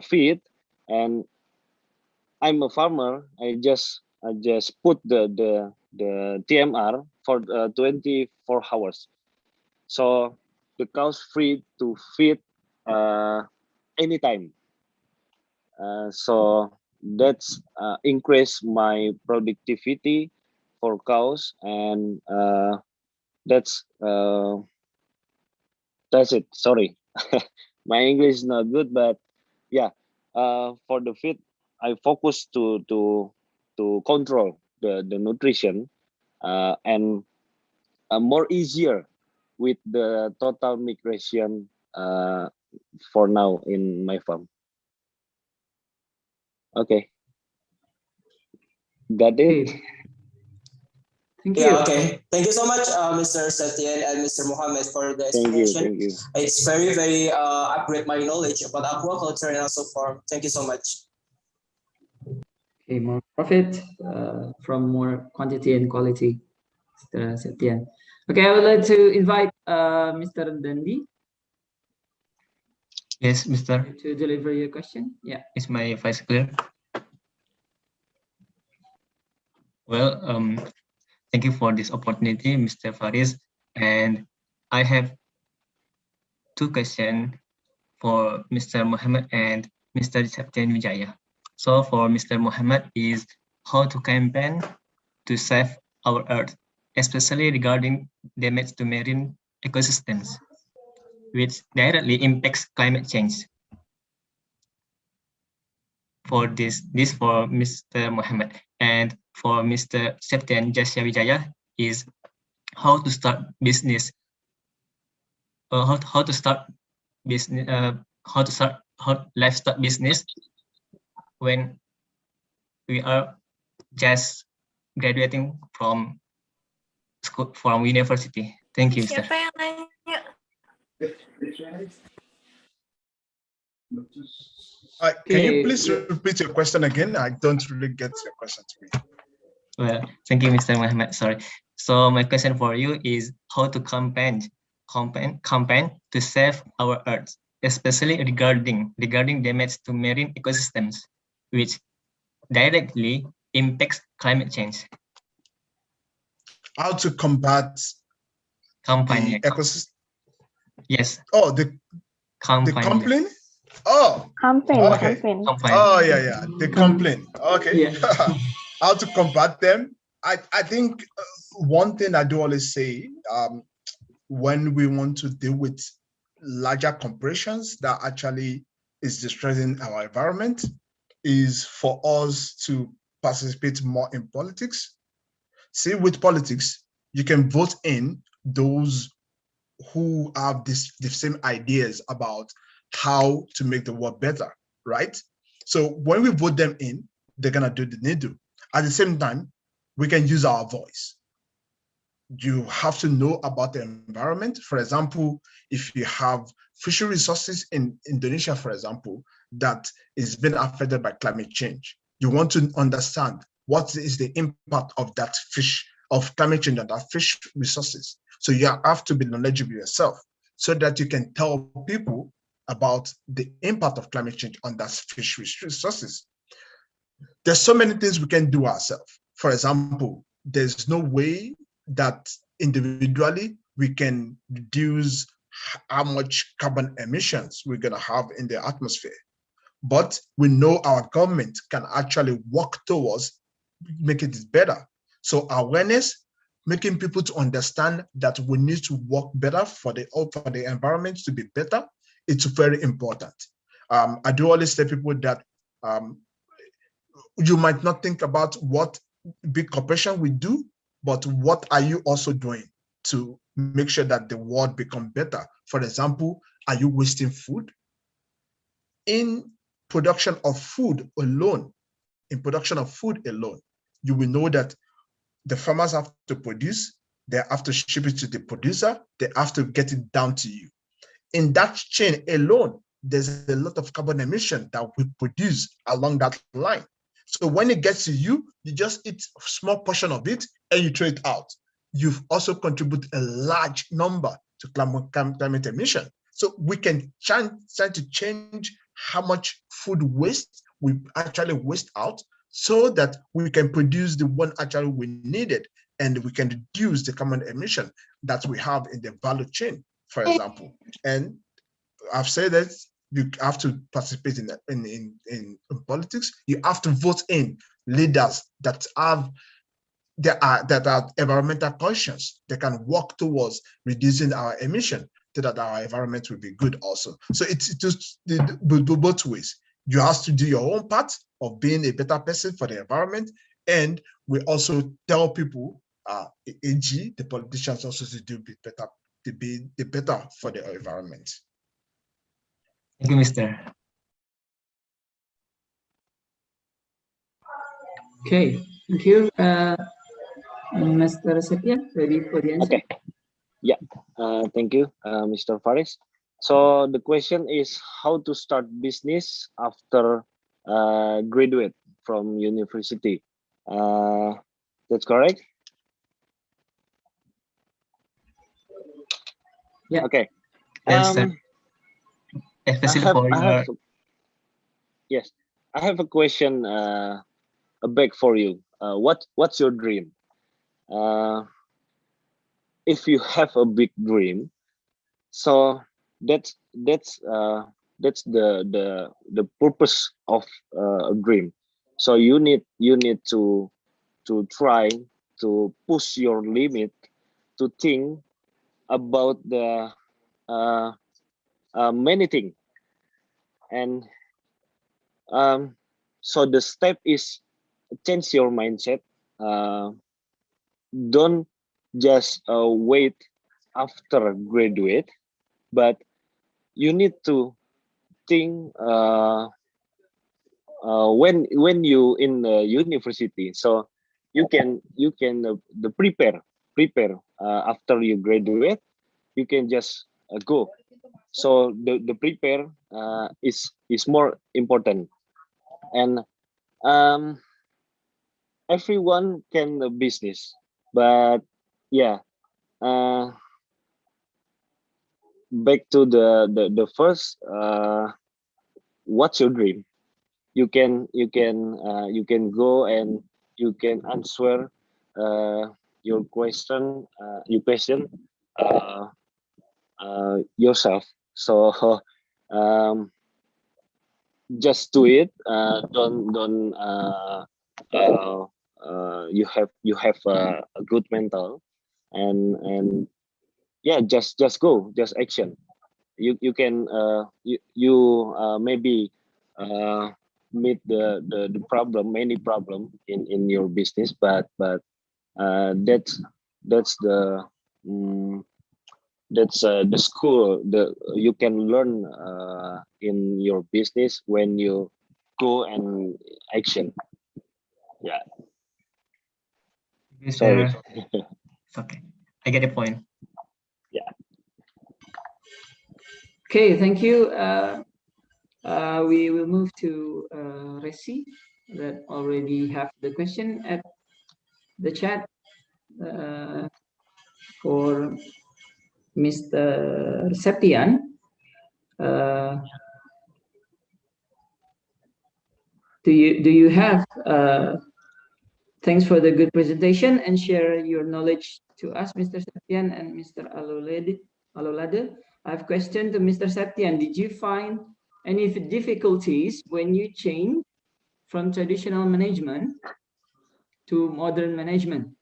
feed, and I'm a farmer. I just put the TMR for 24 hours, so the cows free to feed anytime. So that's increase my productivity for cows, and that's it. Sorry, my English is not good, but yeah, for the feed, I focus to control the nutrition and more easier with the total migration for now in my farm. Okay, that it. Okay. Thank Yeah, you. okay. Thank you so much, Mr. Satien and Mr. Mohammed for the Thank you, explanation. thank you. It's very upgrade my knowledge about aquaculture and also farm. Thank you so much. Okay, more profit from more quantity and quality, Mr. Setien. Okay, I would like to invite Mr. Dandi. Yes, Mr. To deliver your question. Yeah. Is my voice clear? Well, thank you for this opportunity, Mr. Faris. And I have two questions for Mr. Mohammed and Mr. Septian Wijaya. So for Mr. Mohammed is how to campaign to save our Earth, especially regarding damage to marine ecosystems, which directly impacts climate change. For this for Mr. Mohammed, and for Mr. Septian Wijaya is how to start business, how to start business, livestock business when we are just graduating from school, from university. Thank you, Mr. Siapa yang nanya? Can you please repeat your question again? I don't really get your question to me. Well, thank you, Mr. Mohammed. Sorry. So my question for you is how to campaign to save our Earth, especially regarding damage to marine ecosystems, which directly impacts climate change. How to combat the ecosystem? Yes. Oh, the complaint? Oh, campaign. Okay. Campaign. Oh, yeah. The complaint. Okay. Yeah. How to combat them? I think one thing I do always say when we want to deal with larger corporations that actually is distressing our environment is for us to participate more in politics. See, with politics, you can vote in those who have the same ideas about how to make the world better, right? So when we vote them in, they're gonna do the needle. At the same time, we can use our voice. You have to know about the environment. For example, if you have fishery resources in Indonesia, for example, that is being affected by climate change, you want to understand what is the impact of that climate change on that fish resources. So you have to be knowledgeable yourself so that you can tell people about the impact of climate change on that fish resources. There's so many things we can do ourselves. For example, there's no way that individually we can reduce how much carbon emissions we're going to have in the atmosphere. But we know our government can actually work towards making it better. So awareness, making people to understand that we need to work better for the environment to be better, it's very important. I do always tell people that you might not think about what big corporation will do, but what are you also doing to make sure that the world becomes better? For example, are you wasting food? In production of food alone, you will know that the farmers have to produce, they have to ship it to the producer, they have to get it down to you. In that chain alone, there's a lot of carbon emission that we produce along that line. So when it gets to you, you just eat a small portion of it and you throw it out. You've also contributed a large number to climate emission. So we can try to change how much food waste we actually waste out so that we can produce the one actually we needed and we can reduce the carbon emission that we have in the value chain, for example. And I've said that you have to participate in politics. You have to vote in leaders that are environmental conscious. They can work towards reducing our emission so that our environment will be good also. So it's just both ways. you have to do your own part of being a better person for the environment. And we also tell people, AG, the politicians also to do better, to be the better for the environment. Thank you, Mr. Okay, thank you. Mr. Septian, ready for the answer? Okay. Yeah. Thank you, Mr. Faris. So the question is how to start business after graduate from university. That's correct? Yeah. Okay. Yes, sir. Especially for your... Yes, I have a question back for you. What's your dream? If you have a big dream, so that's the purpose of a dream. So you need to try to push your limit, to think about the many things. And so the step is change your mindset. Don't just wait after graduate, but you need to think when you in the university. So you can prepare after you graduate. You can just go. So the prepare is more important. And everyone can business, but yeah, back to the first, what's your dream? You can go and you can answer your question yourself. So just do it. Don't you have a good mental, and yeah, just go, just action. You can maybe meet the problem, many problem in your business, but that's the the school you can learn in your business when you go and action. Yeah. Sorry. It's okay. I get the point. Yeah. Okay, thank you. We will move to Resi that already have the question at the chat for Mr. Septian. Do you have thanks for the good presentation and share your knowledge to us, Mr. Septian and Mr. Alolade. I have a question to Mr. Septian. Did you find any difficulties when you change from traditional management to modern management?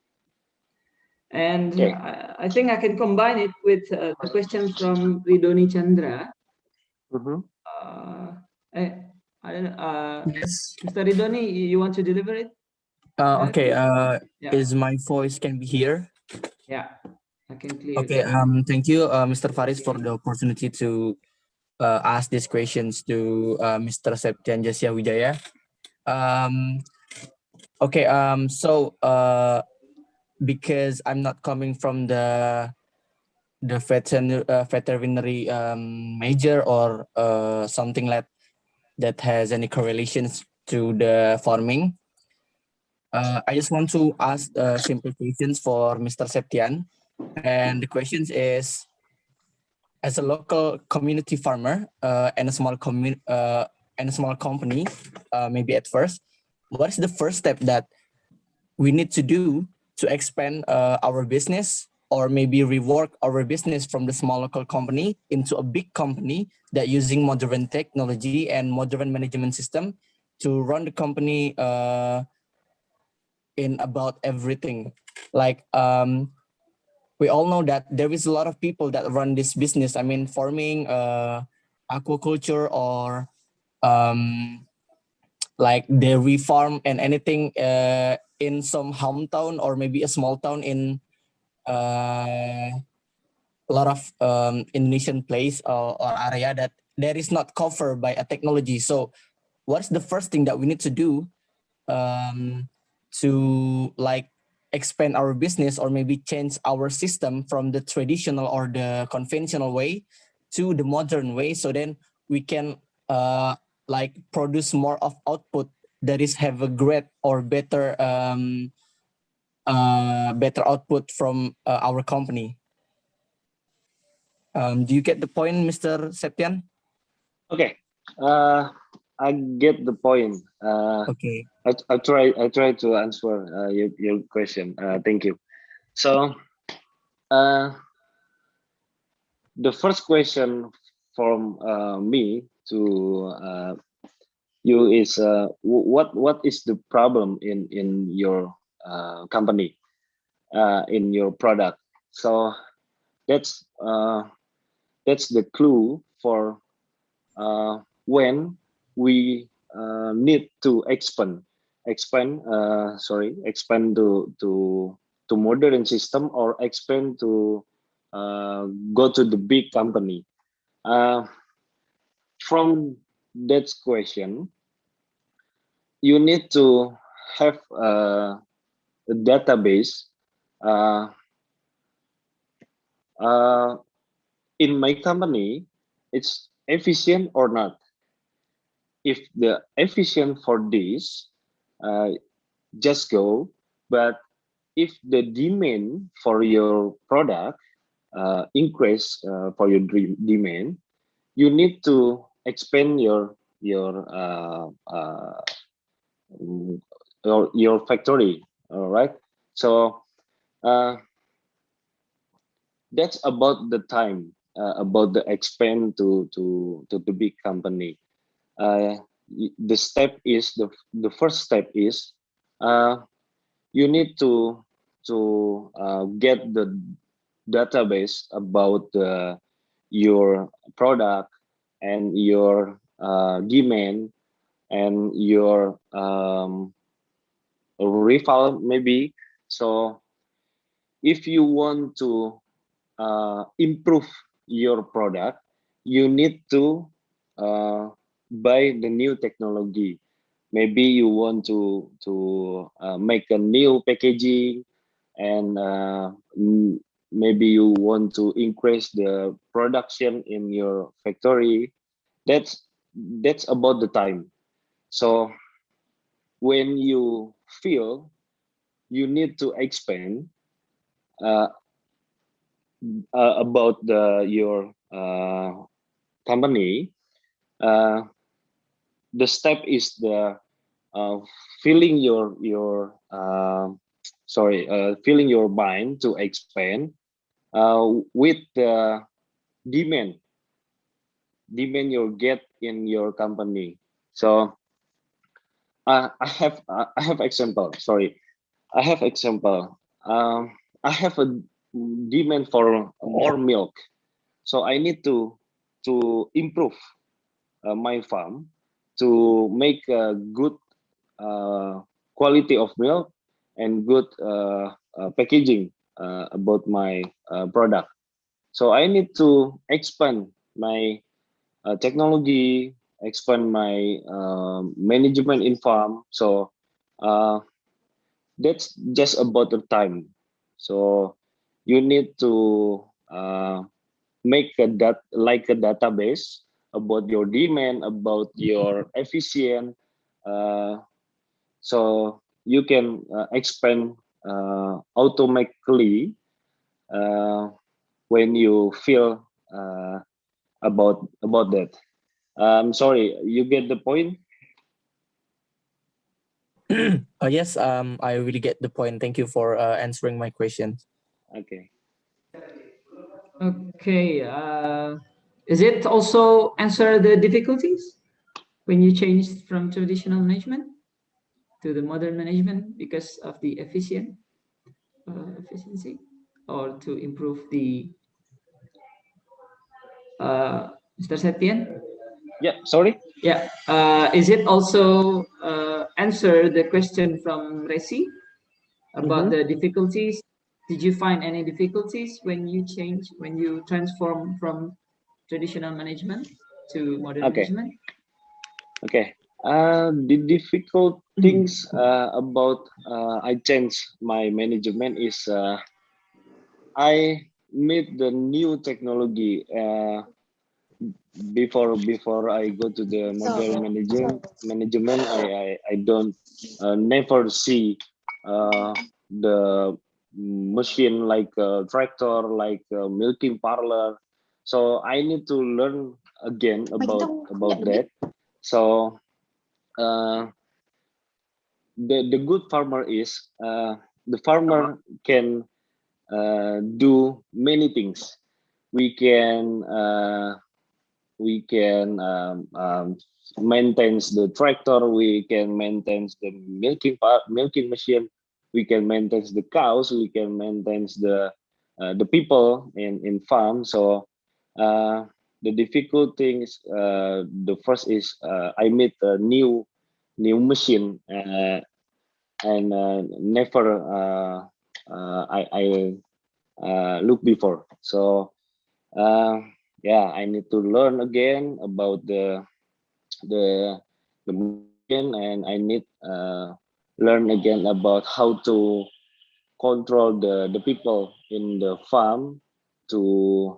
And okay. I think I can combine it with the question from Ridoni Chandra. I don't know. Yes. Mr. Ridoni, you want to deliver it? Okay. Yeah. Is my voice can be here? Yeah, I can clear. Okay. Thank you, Mr. Faris, for the opportunity to ask these questions to Mr. Septian Jasya Wijaya. Okay. So because I'm not coming from the veterinary major or something like that has any correlations to the farming. I just want to ask simple questions for Mr. Septian. And the question is, as a local community farmer and a small company, maybe at first, what is the first step that we need to do to expand our business, or maybe rework our business from the small local company into a big company that using modern technology and modern management system to run the company in about everything? Like we all know that there is a lot of people that run this business. I mean, farming, aquaculture, or like dairy farm and anything in some hometown or maybe a small town in a lot of Indonesian place or area that is not covered by a technology. So what's the first thing that we need to do to like expand our business or maybe change our system from the traditional or the conventional way to the modern way, so then we can like produce more of output that is have a great or better better output from our company. Do you get the point, Mr. Septian? Okay, I get the point. Okay. I try to answer your question. Thank you. So, the first question from me to you is what is the problem in your company, in your product? So that's the clue for when we need to expand to modern system or expand to go to the big company. From that question, you need to have a database. In my company, it's efficient or not. If the efficient for this, just go. But if the demand for your product increase for your demand, you need to expand your factory. All right. So that's about the time, about the expand to the big company. The step is the first step is you need to get the database about your product and your demand and your rival maybe. So if you want to improve your product, you need to buy the new technology. Maybe you want to make a new packaging, and maybe you want to increase the production in your factory. That's about the time. So when you feel you need to expand about your company, the step is the filling your filling your mind to expand with the demand you get in your company. So I have example. Sorry, I have example. I have a demand for more milk, so I need to improve my farm to make a good quality of milk and good packaging about my product. So I need to expand my technology, expand my management in farm. So that's just about the time. So you need to make a database about your demand, about your efficient, so you can expand automatically when you feel about that. Sorry, you get the point? Yes, I really get the point. Thank you for answering my question. Okay. Okay. Is it also answer the difficulties when you change from traditional management to the modern management because of the efficiency, or to improve the Mr. Septian? Yeah, sorry. Yeah. Is it also answer the question from Resi about the difficulties? Did you find any difficulties when you transform from traditional management to modern Okay. management? Okay. The difficult things about I changed my management is I meet the new technology before I go to the modern management. I don't never see the machine like a tractor, like a milking parlor. So I need to learn again about that. So the good farmer is the farmer can do many things. We can maintain the tractor. We can maintain the milking machine. We can maintain the cows. We can maintain the people in farm. So the difficult things. The first is I meet a new machine and never I look before. So yeah, I need to learn again about the machine, and I need learn again about how to control the people in the farm, to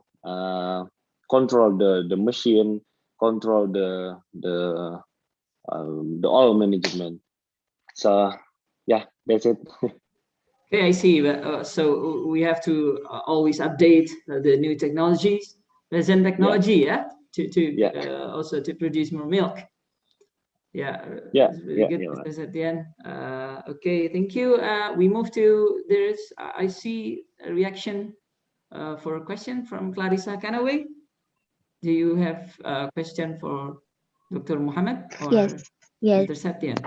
control the machine, control the oil management. So yeah, that's it. Okay, I see. So we have to always update the new technologies, present technology, to also to produce more milk. Yeah, it's really good. That's at the end. Okay, thank you. We move to I see a reaction for a question from Clarissa Canaway. Do you have a question for Dr. Muhammad or Yes. Mr. Septian?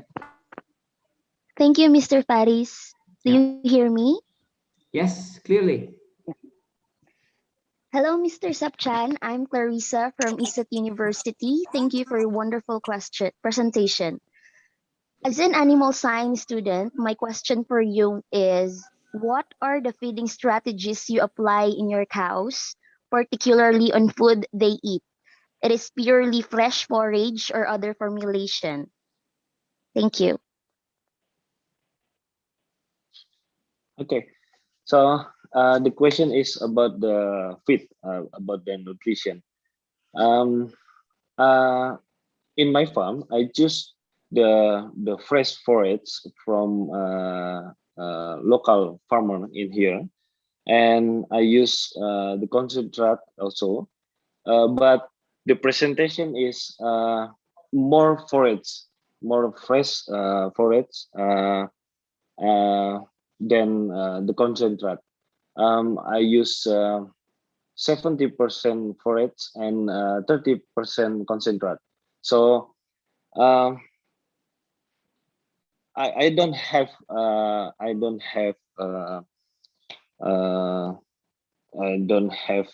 Thank you, Mr. Faris. Do you hear me? Yes, clearly. Hello, Mr. Sapchan. I'm Clarissa from ISAT University. Thank you for your wonderful presentation. As an animal science student, my question for you is, what are the feeding strategies you apply in your cows, particularly on food they eat? It is purely fresh forage or other formulation? Thank you. Okay, so the question is about the feed, about the nutrition. In my farm, I choose the fresh forage from local farmer in here, and I use the concentrate also. But the presentation is more forage, more fresh forage than the concentrate. I use 70% forage and 30% concentrate. So I don't have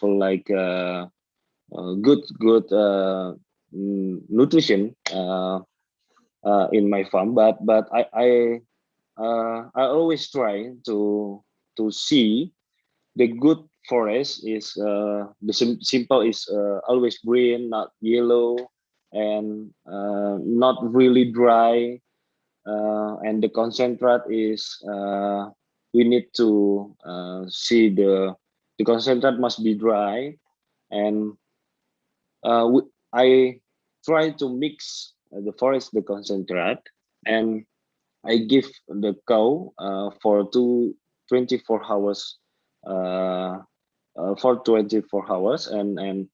like good nutrition in my farm, but I always try to see the good forest is the simple is always green, not yellow, and not really dry, and the concentrate is we need to see the concentrate must be dry, and I try to mix the forest, the concentrate, and I give the cow for 24 hours for 24 hours, and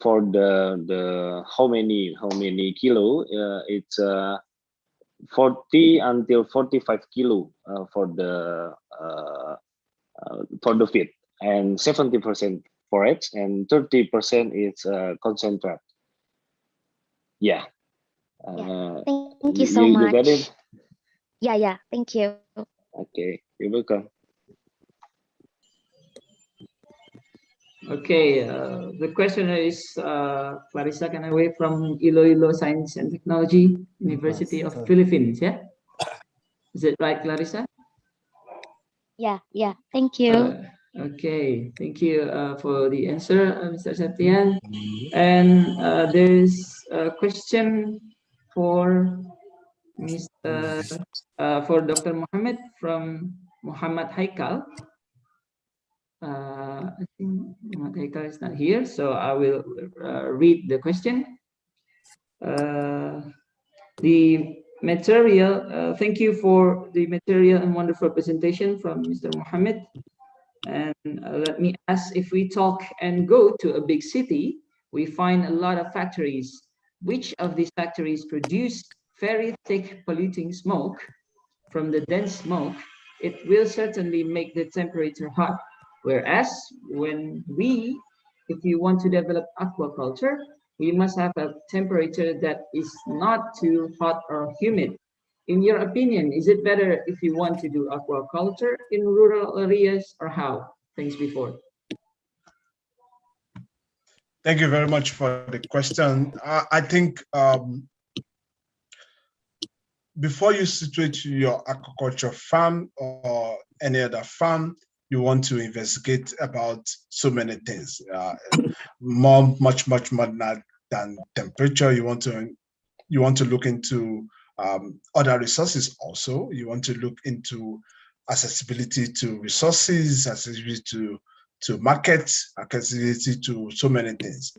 for the how many kilo, it's 40 until 45 kilo for the feed, and 70% forage and 30% is concentrate. Yeah. Thank you so much. You got it? Yeah. Thank you. Okay, you're welcome. Okay, the questioner is Clarissa Kanaway from Iloilo Science and Technology, University of Philippines, yeah? Is it right, Clarissa? Yeah, thank you. Okay, thank you for the answer, Mr. Septian. And there's a question for for Dr. Mohammed from Muhammad Haikal. I think Muhammad Haikal is not here, so I will read the question. The material, thank you for the material and wonderful presentation from Mr. Mohammed. And let me ask, if we talk and go to a big city, we find a lot of factories. Which of these factories produce very thick polluting smoke? From the dense smoke, it will certainly make the temperature hot. Whereas if you want to develop aquaculture, we must have a temperature that is not too hot or humid. In your opinion, is it better if you want to do aquaculture in rural areas or how? Thanks before. Thank you very much for the question. I think before you situate your aquaculture farm or any other farm, you want to investigate about so many things, much more than temperature. You want to look into other resources also. You want to look into accessibility to resources, accessibility to markets, accessibility to so many things.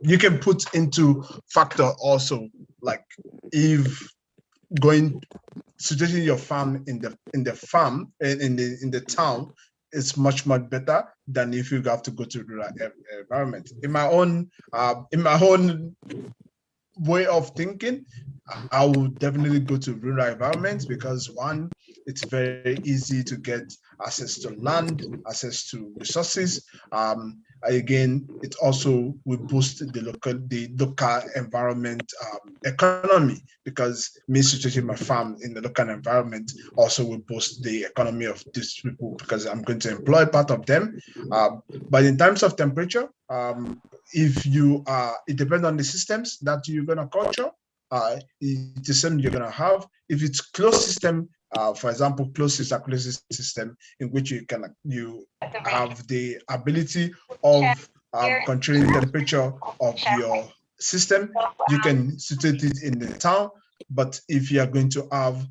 You can put into factor also, like if situating your farm in the town is much better than if you have to go to rural environment. In my own way of thinking, I would definitely go to rural environments because one, it's very easy to get access to land, access to resources. Again, it also will boost the local environment economy, because me situating my farm in the local environment also will boost the economy of these people because I'm going to employ part of them. But in terms of temperature, if you it depends on the systems that you're going to culture. It's the same you're going to have. If it's closed system, for example, closed circulation system, in which you have the ability of controlling the temperature of your system, you can situate it in the town. But if you are going to have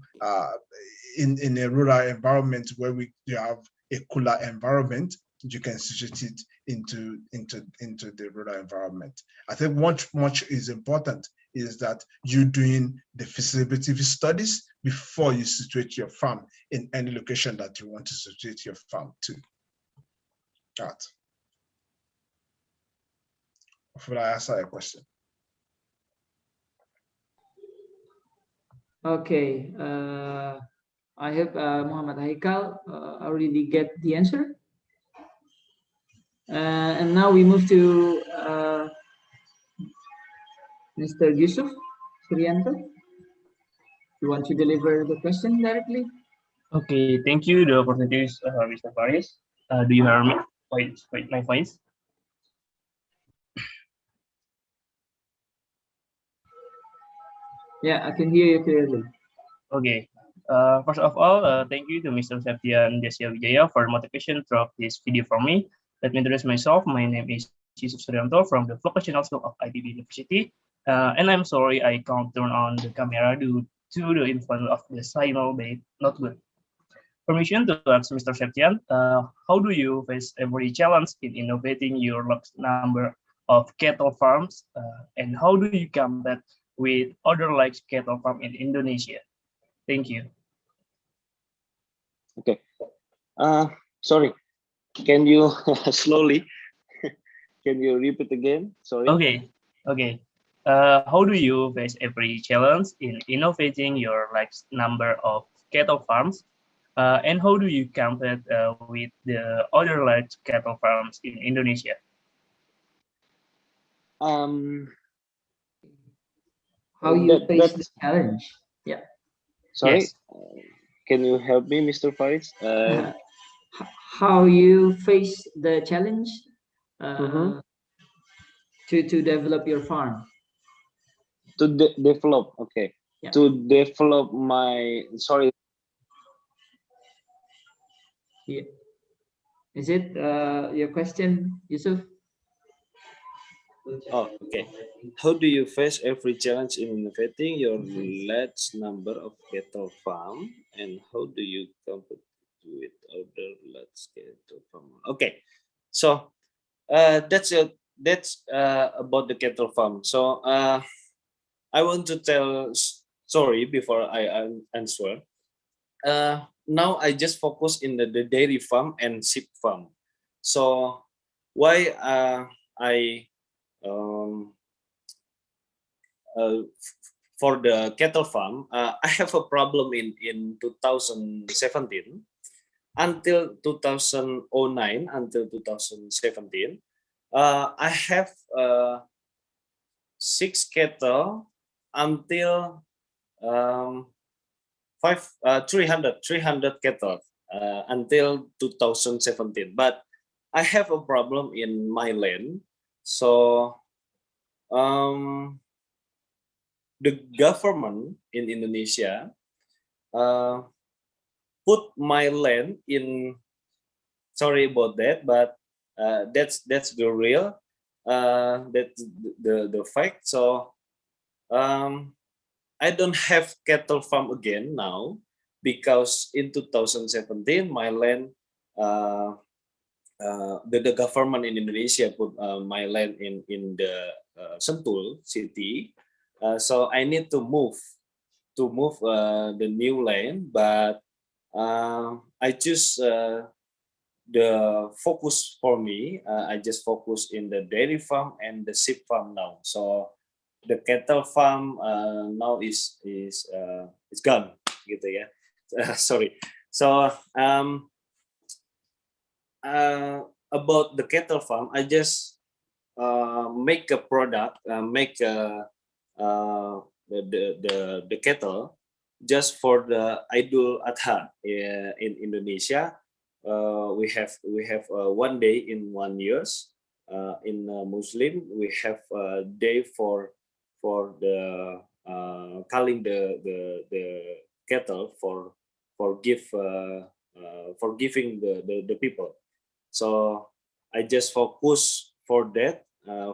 in a rural environment where you have a cooler environment, you can situate it into the rural environment. I think much is important is that you doing the feasibility studies before you situate your farm in any location that you want to situate your farm to. That. Hopefully I answer your question. Okay, I hope Muhammad Haikal already get the answer. And now we move to Mr. Yusuf Suryanto. You want to deliver the question directly? Okay, thank you. The opportunity is Mr. Faris. Do you hear me? Wait, my voice. Yeah, I can hear you clearly. Okay. First of all, thank you to Mr. Septian Desya Wijaya for motivation throughout this video for me. Let me introduce myself. My name is Yusuf Suryanto from the Vocational School of IPB University. And I'm sorry I can't turn on the camera due to the influence of the signal being not good. Permission to ask Mr. Septian, how do you face every challenge in innovating your large number of cattle farms, and how do you compete with other large cattle farm in Indonesia? Thank you. Okay. Sorry. Can you slowly? Can you repeat again? Sorry. Okay. How do you face every challenge in innovating your large number of cattle farms? And how do you compete with the other large cattle farms in Indonesia? How you face the challenge? Yeah. Sorry. Yes. Can you help me, Mr. Faris? How you face the challenge to develop your farm? To develop, okay. Yeah. To develop my, sorry. Yeah. Is it your question, Yusuf? Oh, okay. How do you face every challenge in innovating your large number of cattle farm, and how do you compete with other large cattle farm? Okay, so that's about the cattle farm. So I want to tell story before I answer. Now I just focus in the dairy farm and sheep farm. So why I for the cattle farm, I have a problem in 2017 until 2009 until 2017. I have 6 cattle until 300 cattle until 2017. But I have a problem in my land, so the government in Indonesia put my land in. Sorry about that, but that's the real that's the fact. So I don't have cattle farm again now because in 2017 my land the government in Indonesia put my land in the Sentul city. So I need to move the new land, but I choose the focus for me. I just focus in the dairy farm and the sheep farm now. So the cattle farm now is gone, gitu ya. Sorry. So about the cattle farm, I just make a product, the cattle just for the Idul Adha in Indonesia. We have one day in 1 years. In Muslim, we have a day for the calling the cattle for giving the people. So I just focus for that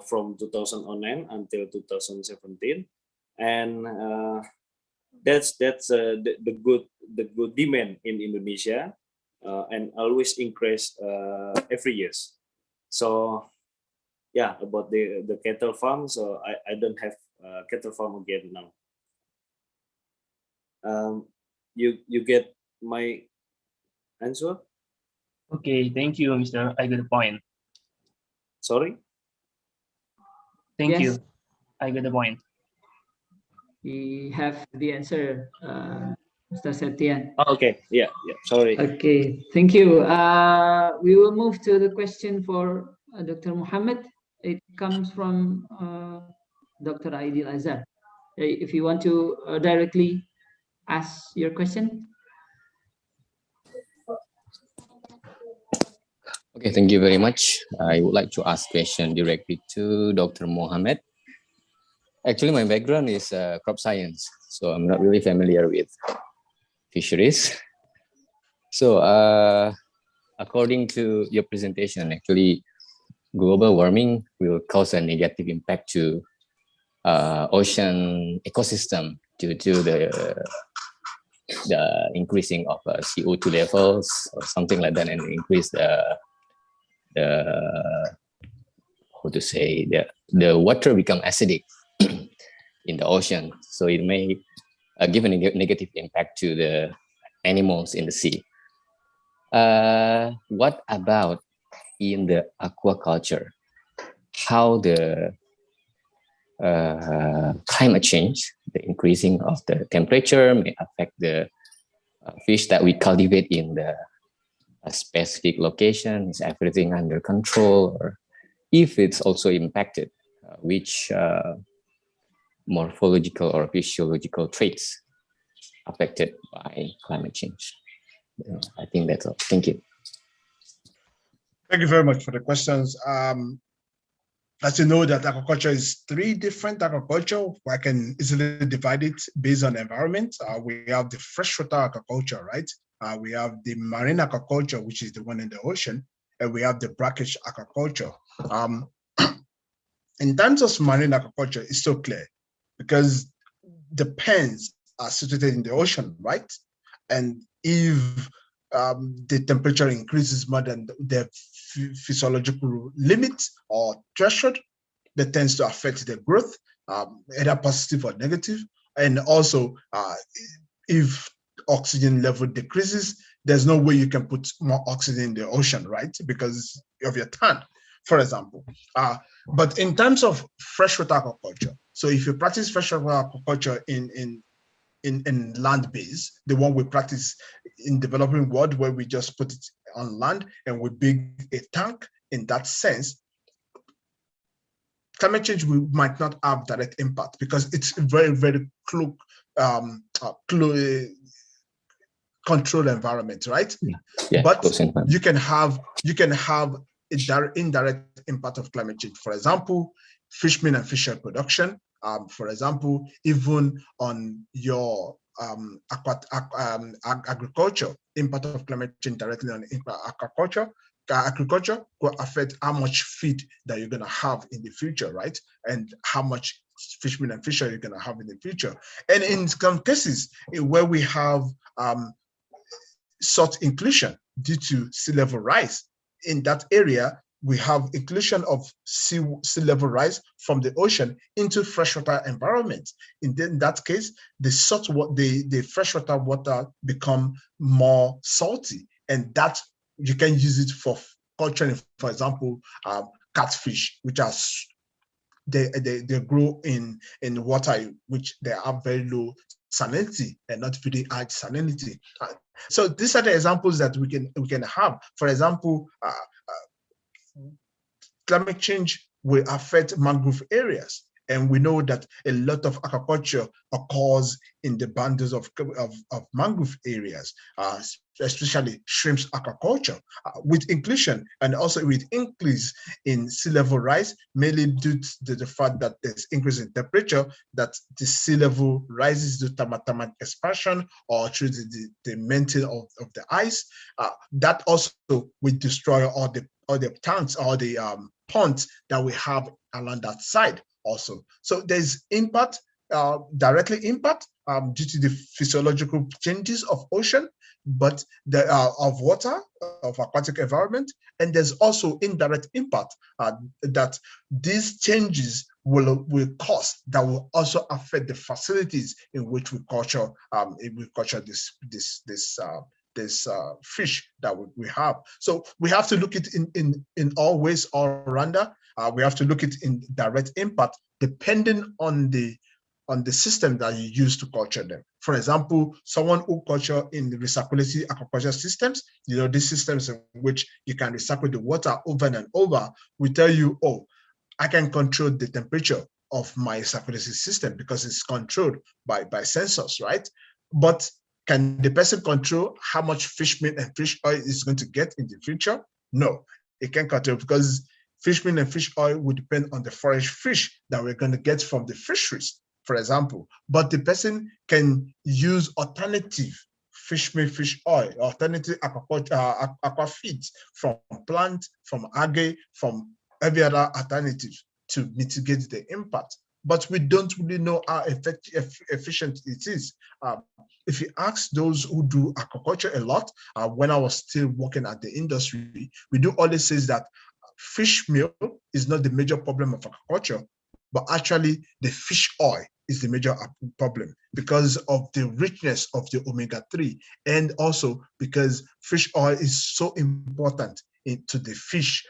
from 2009 until 2017, and that's the good demand in Indonesia, and always increase every years. So yeah, about the cattle farm. So I don't have cattle farm again now. You get my answer? Okay, thank you, Mr. I got the point. Sorry? Thank Yes. you. I got the point. We have the answer, Mr. Septian. Oh, okay, yeah, sorry. Okay, thank you. We will move to the question for Dr. Muhammad. It comes from Dr. Aidil Azhar. If you want to directly ask your question. Okay, thank you very much. I would like to ask question directly to Dr. Mohammed. Actually, my background is crop science, so I'm not really familiar with fisheries. So, according to your presentation, actually, global warming will cause a negative impact to ocean ecosystem due to the increasing of CO2 levels or something like that, and increase how to say, the water become acidic in the ocean, so it may give a negative impact to the animals in the sea. What about in the aquaculture? How the climate change, the increasing of the temperature may affect the fish that we cultivate in the specific location? Is everything under control? Or if it's also impacted, which morphological or physiological traits affected by climate change? I think that's all. Thank you. Thank you very much for the questions. As you know, that aquaculture is three different aquaculture. I can easily divide it based on environment. We have the freshwater aquaculture, right? We have the marine aquaculture, which is the one in the ocean, and we have the brackish aquaculture. In terms of marine aquaculture, it's so clear because the pens are situated in the ocean, right? And if the temperature increases more than the physiological limit or threshold, that tends to affect the growth, either positive or negative. And also, if oxygen level decreases, there's no way you can put more oxygen in the ocean, right? Because of your tank, for example. But in terms of freshwater aquaculture, so if you practice freshwater aquaculture in land base, the one we practice in developing world where we just put it on land and we build a tank, in that sense, climate change might not have direct impact because it's a very, very controlled environment, right? Yeah, but you can have a indirect impact of climate change. For example, fish meal and fishery production. For example, even on your agriculture, impact of climate change directly on agriculture. Agriculture will affect how much feed that you're going to have in the future, right? And how much fish meal and fishery you're going to have in the future. And in some cases where we have salt inclusion due to sea level rise, in that area, we have inclusion of sea level rise from the ocean into freshwater environment. In that case, the freshwater water become more salty, and that you can use it for culturing, for example, catfish, which are they grow in water which they have very low salinity and not very high salinity. So these are the examples that we can have. For example, climate change will affect mangrove areas. And we know that a lot of aquaculture occurs in the boundaries of mangrove areas, especially shrimps aquaculture, with inclusion and also with increase in sea level rise, mainly due to the fact that there's increase in temperature, that the sea level rises due to thermal expansion or through the melting of the ice. That also will destroy all the tanks or the ponds that we have along that side also. So there's impact, directly impact due to the physiological changes of ocean, but of water, of aquatic environment, and there's also indirect impact that these changes will cause that will also affect the facilities in which we culture this fish that we have. So we have to look at it in all ways all around. We have to look at it in direct impact depending on the system that you use to culture them. For example, someone who culture in the recirculating aquaculture systems, these systems in which you can recycle the water over and over, will tell you, oh, I can control the temperature of my circulatory system because it's controlled by sensors, right? But can the person control how much fish meal and fish oil is going to get in the future? No, it can't control because fish meal and fish oil will depend on the forage fish that we're going to get from the fisheries, for example. But the person can use alternative fish meal, fish oil, alternative aqua feeds from plant, from algae, from every other alternative to mitigate the impact. But we don't really know how efficient it is. If you ask those who do aquaculture a lot, when I was still working at the industry, we do always say that fish meal is not the major problem of aquaculture, but actually the fish oil is the major problem because of the richness of the omega-3, and also because fish oil is so important to the fish.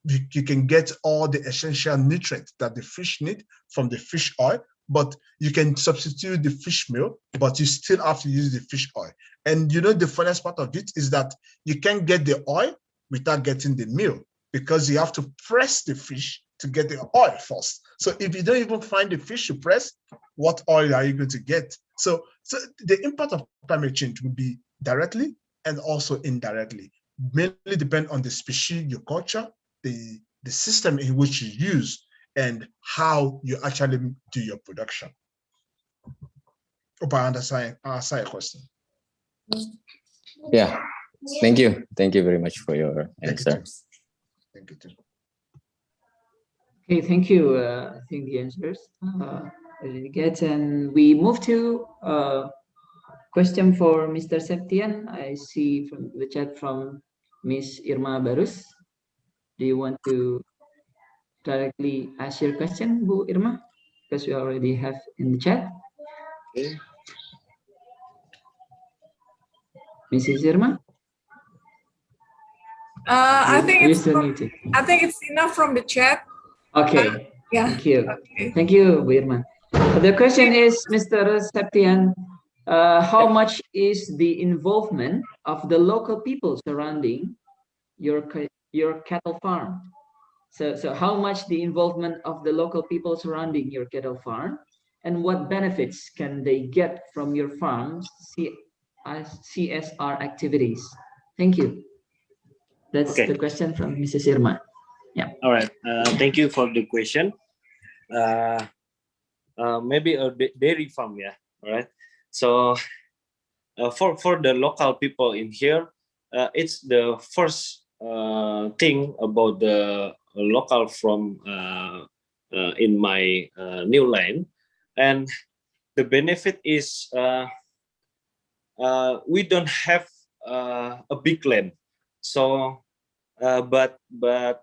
You can get all the essential nutrients that the fish need from the fish oil, but you can substitute the fish meal, but you still have to use the fish oil. And the funniest part of it is that you can't get the oil without getting the meal because you have to press the fish to get the oil first. So if you don't even find the fish to press, what oil are you going to get? So the impact of climate change will be directly and also indirectly. mainly depend on the species you culture, the system in which you use, and how you actually do your production. Hope I understand your question. Yeah, thank you. Thank you very much for your answer. Thank you too. Okay, thank you. I think the answers really good. And we move to question for Mr. Septian. I see from the chat from Miss Irma Barus. Do you want to directly ask your question, Bu Irma? Because we already have in the chat. Okay. Mrs. Irma? I think it's enough from the chat. Okay. Yeah. Thank you. Okay. Thank you, Bu Irma. The question is, Mr. Septian, how much is the involvement of the local people surrounding your cattle farm? So how much the involvement of the local people surrounding your cattle farm, and what benefits can they get from your farm's CSR activities? Thank you. That's the question from Mrs. Irma. Yeah. All right. Thank you for the question. Maybe a dairy farm, yeah. All right. So for the local people in here, it's the first thing about the local from in my new land, and the benefit is we don't have a big land, so but the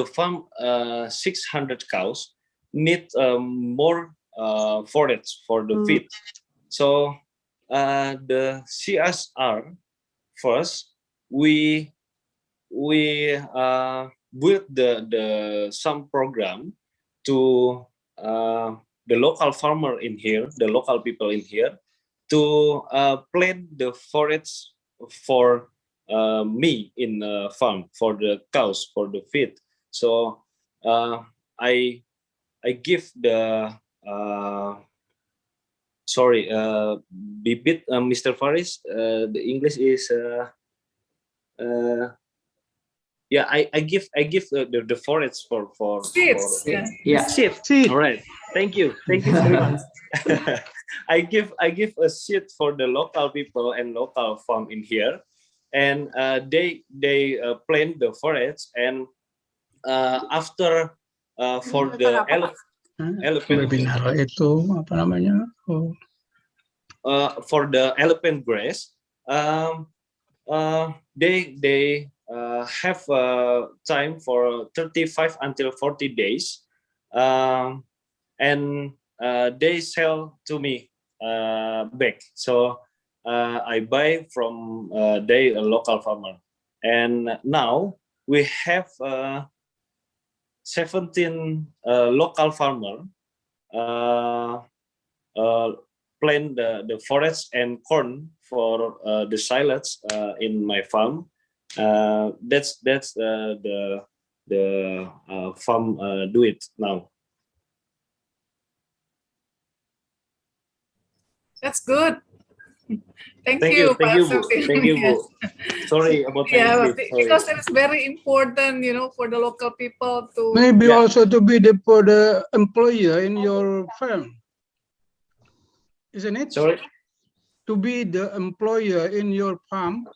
farm 600 cows need more forage for the feed. So the CSR first, we build the some program to the local farmer in here, the local people in here, to plant the forage for me in the farm for the cows for the feed. So I give the bibit, Mr. Faris. The English is yeah. I give the forage for Seeds. Yeah. Seed. All right. Thank you very much. I give a seed for the local people and local farm in here, and they plant the forage, and after for the elephant itu apa namanya? for the elephant grass, they have time for 35 until 40 days, and they sell to me back. So I buy from they a local farmer, and now we have 17 local farmer plant the forest and corn for the silage in my farm. That's the farm do it now. That's good. Thank Thank you, you, Bu. Thank you, Bu. Yes. Sorry about my Yeah, English. Sorry. because it's very important, for the local people to Maybe also to be for the employer in your firm, isn't it? Sorry? To be the employer in your farm.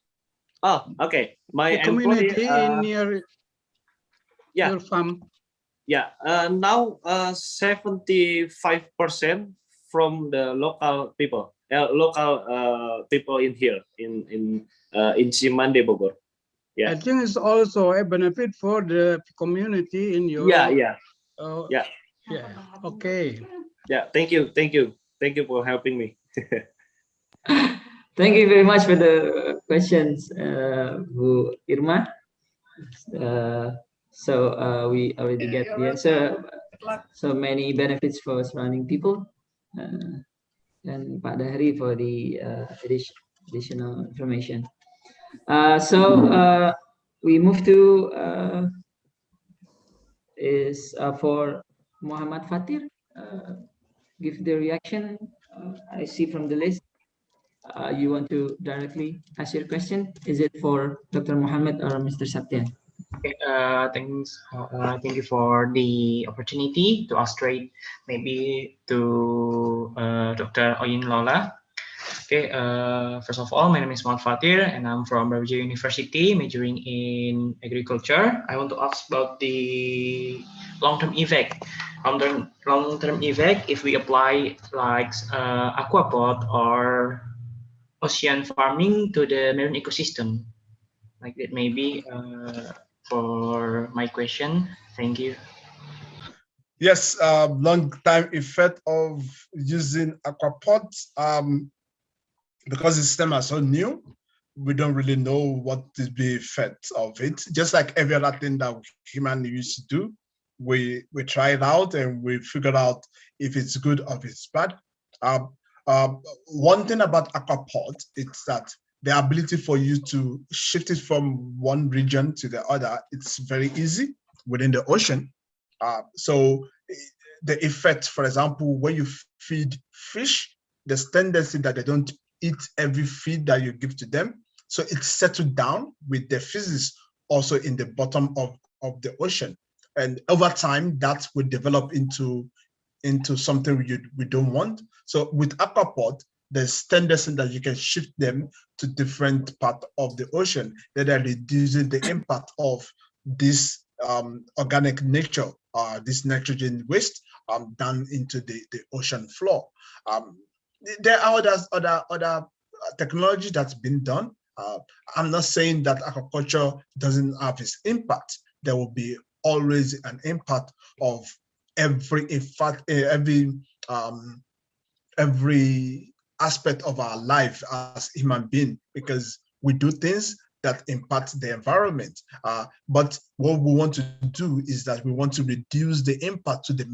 Oh, okay. My the community in your farm. Yeah. Now 75% from the local people. Local people in here in Cimande, Bogor. Yeah. I think it's also a benefit for the community in your. Yeah. Okay. Yeah. Thank you for helping me. Thank you very much for the questions, Bu Irma. So we already get the answer. So many benefits for surrounding people. And Pak Dahri for the additional information. So we move to for Muhammad Fatir. Give the reaction. I see from the list. you want to directly ask your question? Is it for Dr. Mohammed or Mr. Satya? Okay, thank you for the opportunity to ask straight maybe to Dr. Oyin Lola. Okay, first of all, my name is Muhammad Fatir and I'm from Brawijaya University, majoring in agriculture. I want to ask about the long-term effect. Long-term effect if we apply like aquapod or ocean farming to the marine ecosystem. Like that maybe for my question. Thank you. Yes, long-time effect of using aquapods. Because the system is so new, we don't really know what is the effect of it. Just like every other thing that human used to do, we try it out and we figure out if it's good or if it's bad. One thing about aquapod is that the ability for you to shift it from one region to the other, it's very easy within the ocean. So the effect, for example, when you feed fish, there's tendency that they don't eat every feed that you give to them. So it's settled down with the physics also in the bottom of the ocean. And over time, that will develop into something we don't want. So with aquapod, there's tendency that you can shift them to different part of the ocean that are reducing the impact of this organic nature, this nitrogen waste down into the ocean floor. There are other technology that's been done. I'm not saying that aquaculture doesn't have its impact. There will be always an impact of every aspect of our life as human being, because we do things that impact the environment. But what we want to do is that we want to reduce the impact to the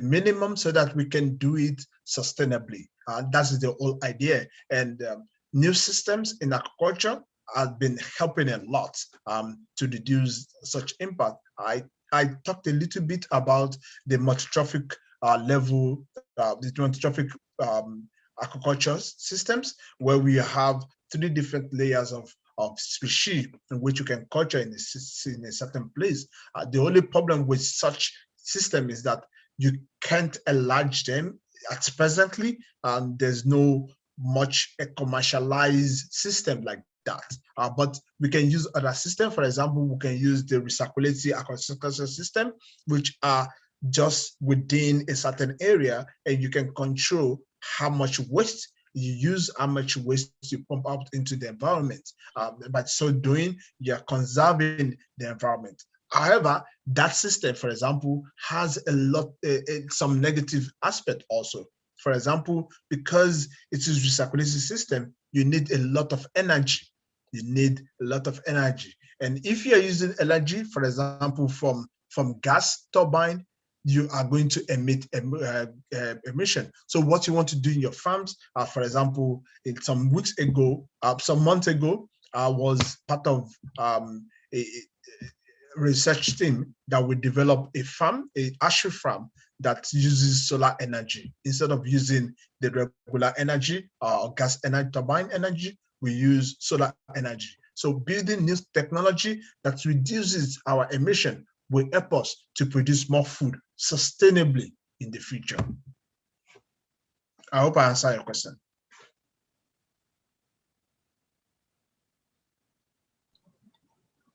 minimum so that we can do it sustainably. That's the whole idea. And new systems in agriculture have been helping a lot to reduce such impact. I talked a little bit about the multi-trophic level, the multi-trophic aquaculture systems, where we have 3 different layers of species in which you can culture in a certain place. The only problem with such system is that you can't enlarge them at presently. There's no much a commercialized system like that. But we can use other systems. For example, we can use the recirculating aquaculture system, which are just within a certain area, and you can control how much waste you use, how much waste you pump out into the environment. By so doing, you're conserving the environment. However, that system, for example, has some negative aspect also. For example, because it is a recirculating system, you need a lot of energy. And if you're using energy, for example, from gas turbine, you are going to emit emission. So what you want to do in your farms, for example, some months ago, I was part of a research team that will develop a archery farm that uses solar energy. Instead of using the regular energy or gas energy, turbine energy, we use solar energy. So building new technology that reduces our emission will help us to produce more food sustainably in the future. I hope I answered your question.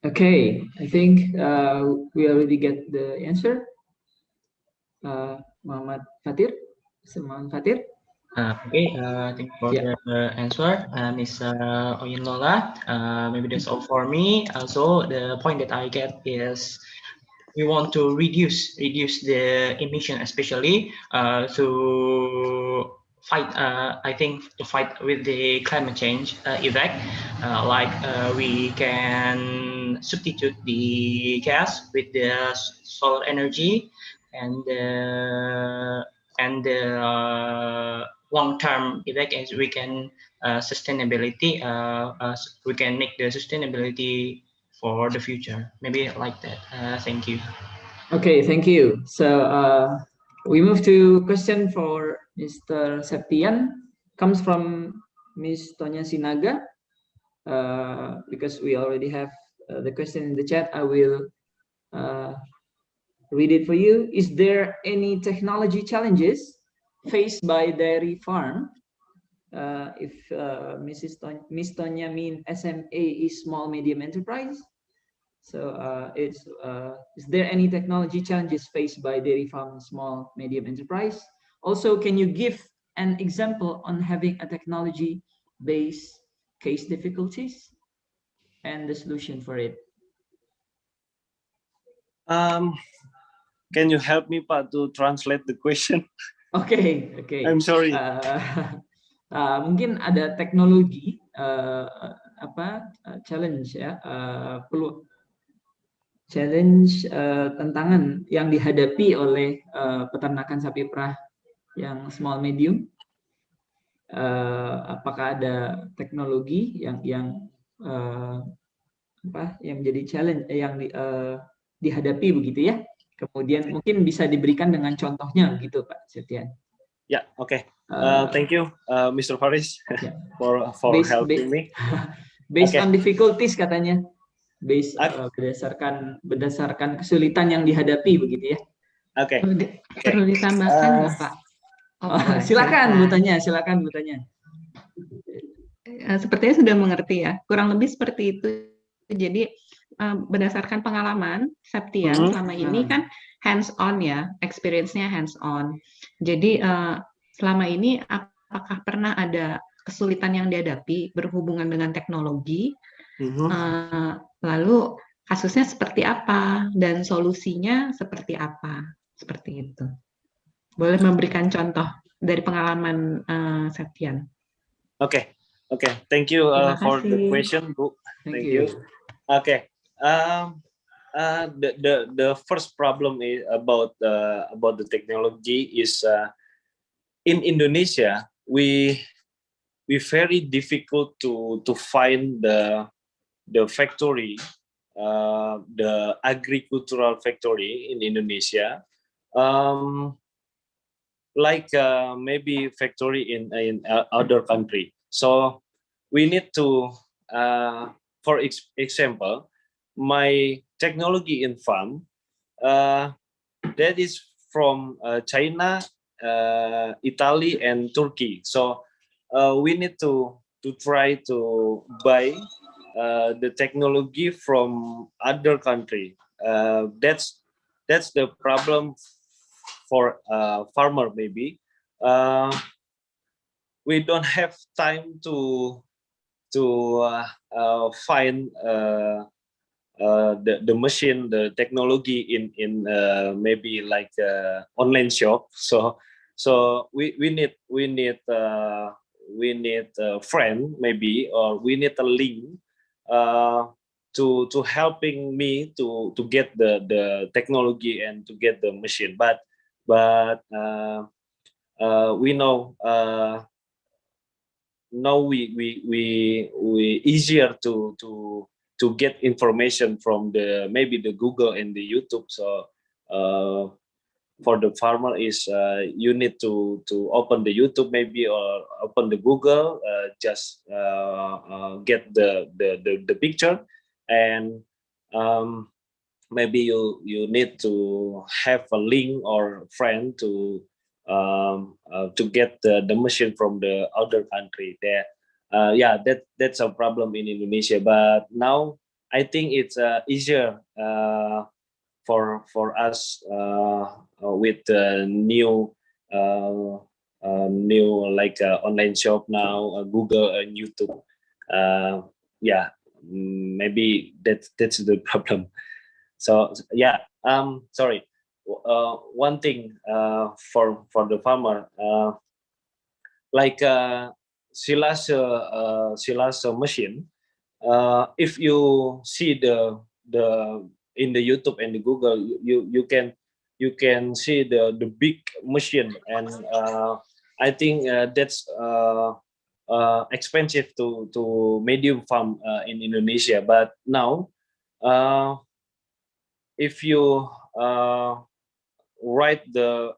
Okay, I think we already get the answer. Muhammad Fatir, Mr. Muhammad Fatir. Okay, thank you for the answer, Ms. Oyin Lola. Maybe that's all for me. Also, the point that I get is we want to reduce the emission, especially to fight. I think to fight with the climate change effect. We can substitute the gas with the solar energy, and the long-term effect is we can sustainability. We can make the sustainability for the future, maybe like that. Thank you. Okay, thank you. So we move to question for Mr. Septian. comes from Ms. Tonya Sinaga. Because we already have the question in the chat, I will read it for you. Is there any technology challenges faced by dairy farm? If Ms. Tonya mean SMA is small medium enterprise. So is there any technology challenges faced by dairy farm small medium enterprise? Also, can you give an example on having a technology based case difficulties and the solution for it? Can you help me, Pak, to translate the question? Okay. I'm sorry. Mungkin ada teknologi challenge ya, perlu challenge tantangan yang dihadapi oleh peternakan sapi perah yang small medium. Apakah ada teknologi yang menjadi challenge yang dihadapi begitu ya? Kemudian mungkin bisa diberikan dengan contohnya gitu, Pak Septian. Yeah, okay. Thank you, Mr. Faris, for helping me. Based on difficulties katanya, berdasarkan kesulitan yang dihadapi begitu ya. Oke. Perlu ditambahkan nggak, Pak? Silakan Bu Tanya. Sepertinya sudah mengerti ya, kurang lebih seperti itu. Jadi berdasarkan pengalaman Septian selama ini kan hands on ya, experience-nya hands on. Jadi selama ini apakah pernah ada kesulitan yang dihadapi berhubungan dengan teknologi? Lalu kasusnya seperti apa dan solusinya seperti apa? Seperti itu. Boleh memberikan contoh dari pengalaman Septian? Okay. Thank you for the question, Bu. Thank you. Okay. The first problem is about the technology is in Indonesia we very difficult to find the factory, the agricultural factory in Indonesia, like maybe factory in other country. So we need to, for example, my technology in farm that is from China, Italy, and Turkey. So we need to try to buy the technology from other country. That's the problem for farmer maybe. We don't have time to find the machine, the technology in maybe like online shop. So we need a friend maybe, or we need a link to helping me to get the technology and to get the machine. But we know now we easier to get information from maybe the Google and the YouTube. So for the farmer is you need to open the YouTube maybe, or open the Google, just get the picture, and maybe you need to have a link or friend to get the machine from the other country there. Yeah, that's a problem in Indonesia, but now I think it's easier for us with new like online shop now, Google and YouTube. Yeah, maybe that's the problem. So yeah, sorry. One thing for the farmer, like silage machine. If you see the in the YouTube and the Google, you can see the big machine, and I think that's expensive to medium farm in Indonesia. But now, if you write the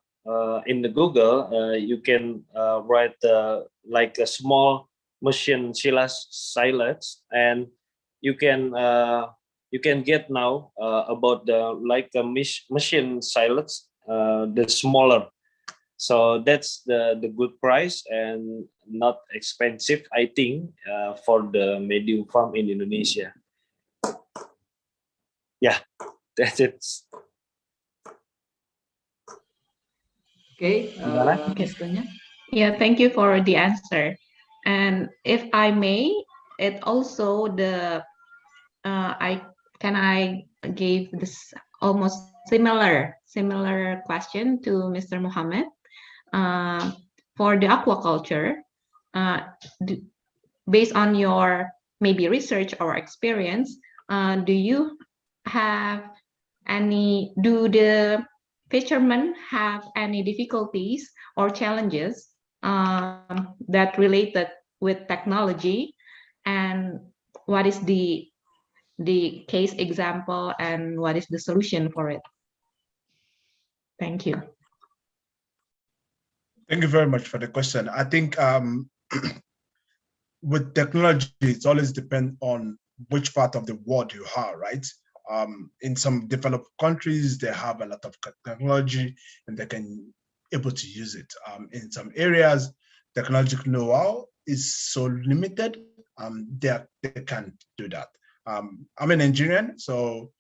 in the Google, you can write like a small machine silage, and you can get now about the like a machine silage, the smaller. So that's the good price and not expensive, I think, for the medium farm in Indonesia. Yeah, that's it. Okay, Ms. Tonya? Yeah, thank you for the answer. And if I may, it also the I gave this almost similar question to Mr. Mohammed for the aquaculture. Based on your maybe research or experience, do you have any? Do the fishermen have any difficulties or challenges that related with technology, and what is the case example and what is the solution for it? Thank you. Thank you very much for the question. I think with technology, it always depends on which part of the world you are, right? In some developed countries, they have a lot of technology and they can able to use it. In some areas, technological know-how is so limited, they can't do that. I'm a Nigerian, so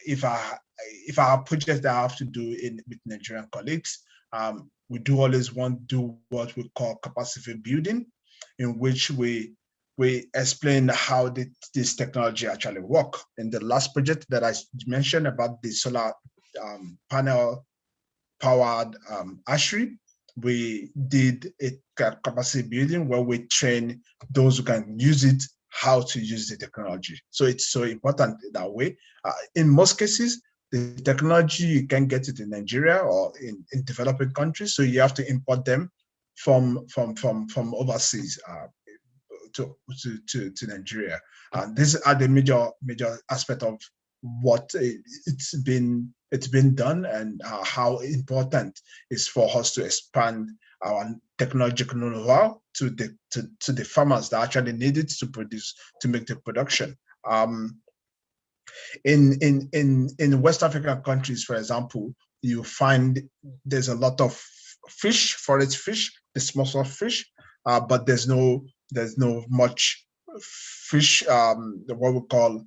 if I have projects that I have to do with Nigerian colleagues, we do always want to do what we call capacity building, in which we explain how this technology actually work. In the last project that I mentioned about the solar panel powered hatchery, we did a capacity building where we train those who can use it how to use the technology. So it's so important that way. In most cases, the technology, you can get it in Nigeria or in developing countries, so you have to import them from overseas to Nigeria. These are the major aspect of what it's been done, and how important is for us to expand our technological know-how to the farmers that actually need it to make the production. In West African countries, for example, you find there's a lot of fish, forest fish, the small fish, but there's no much fish, what we call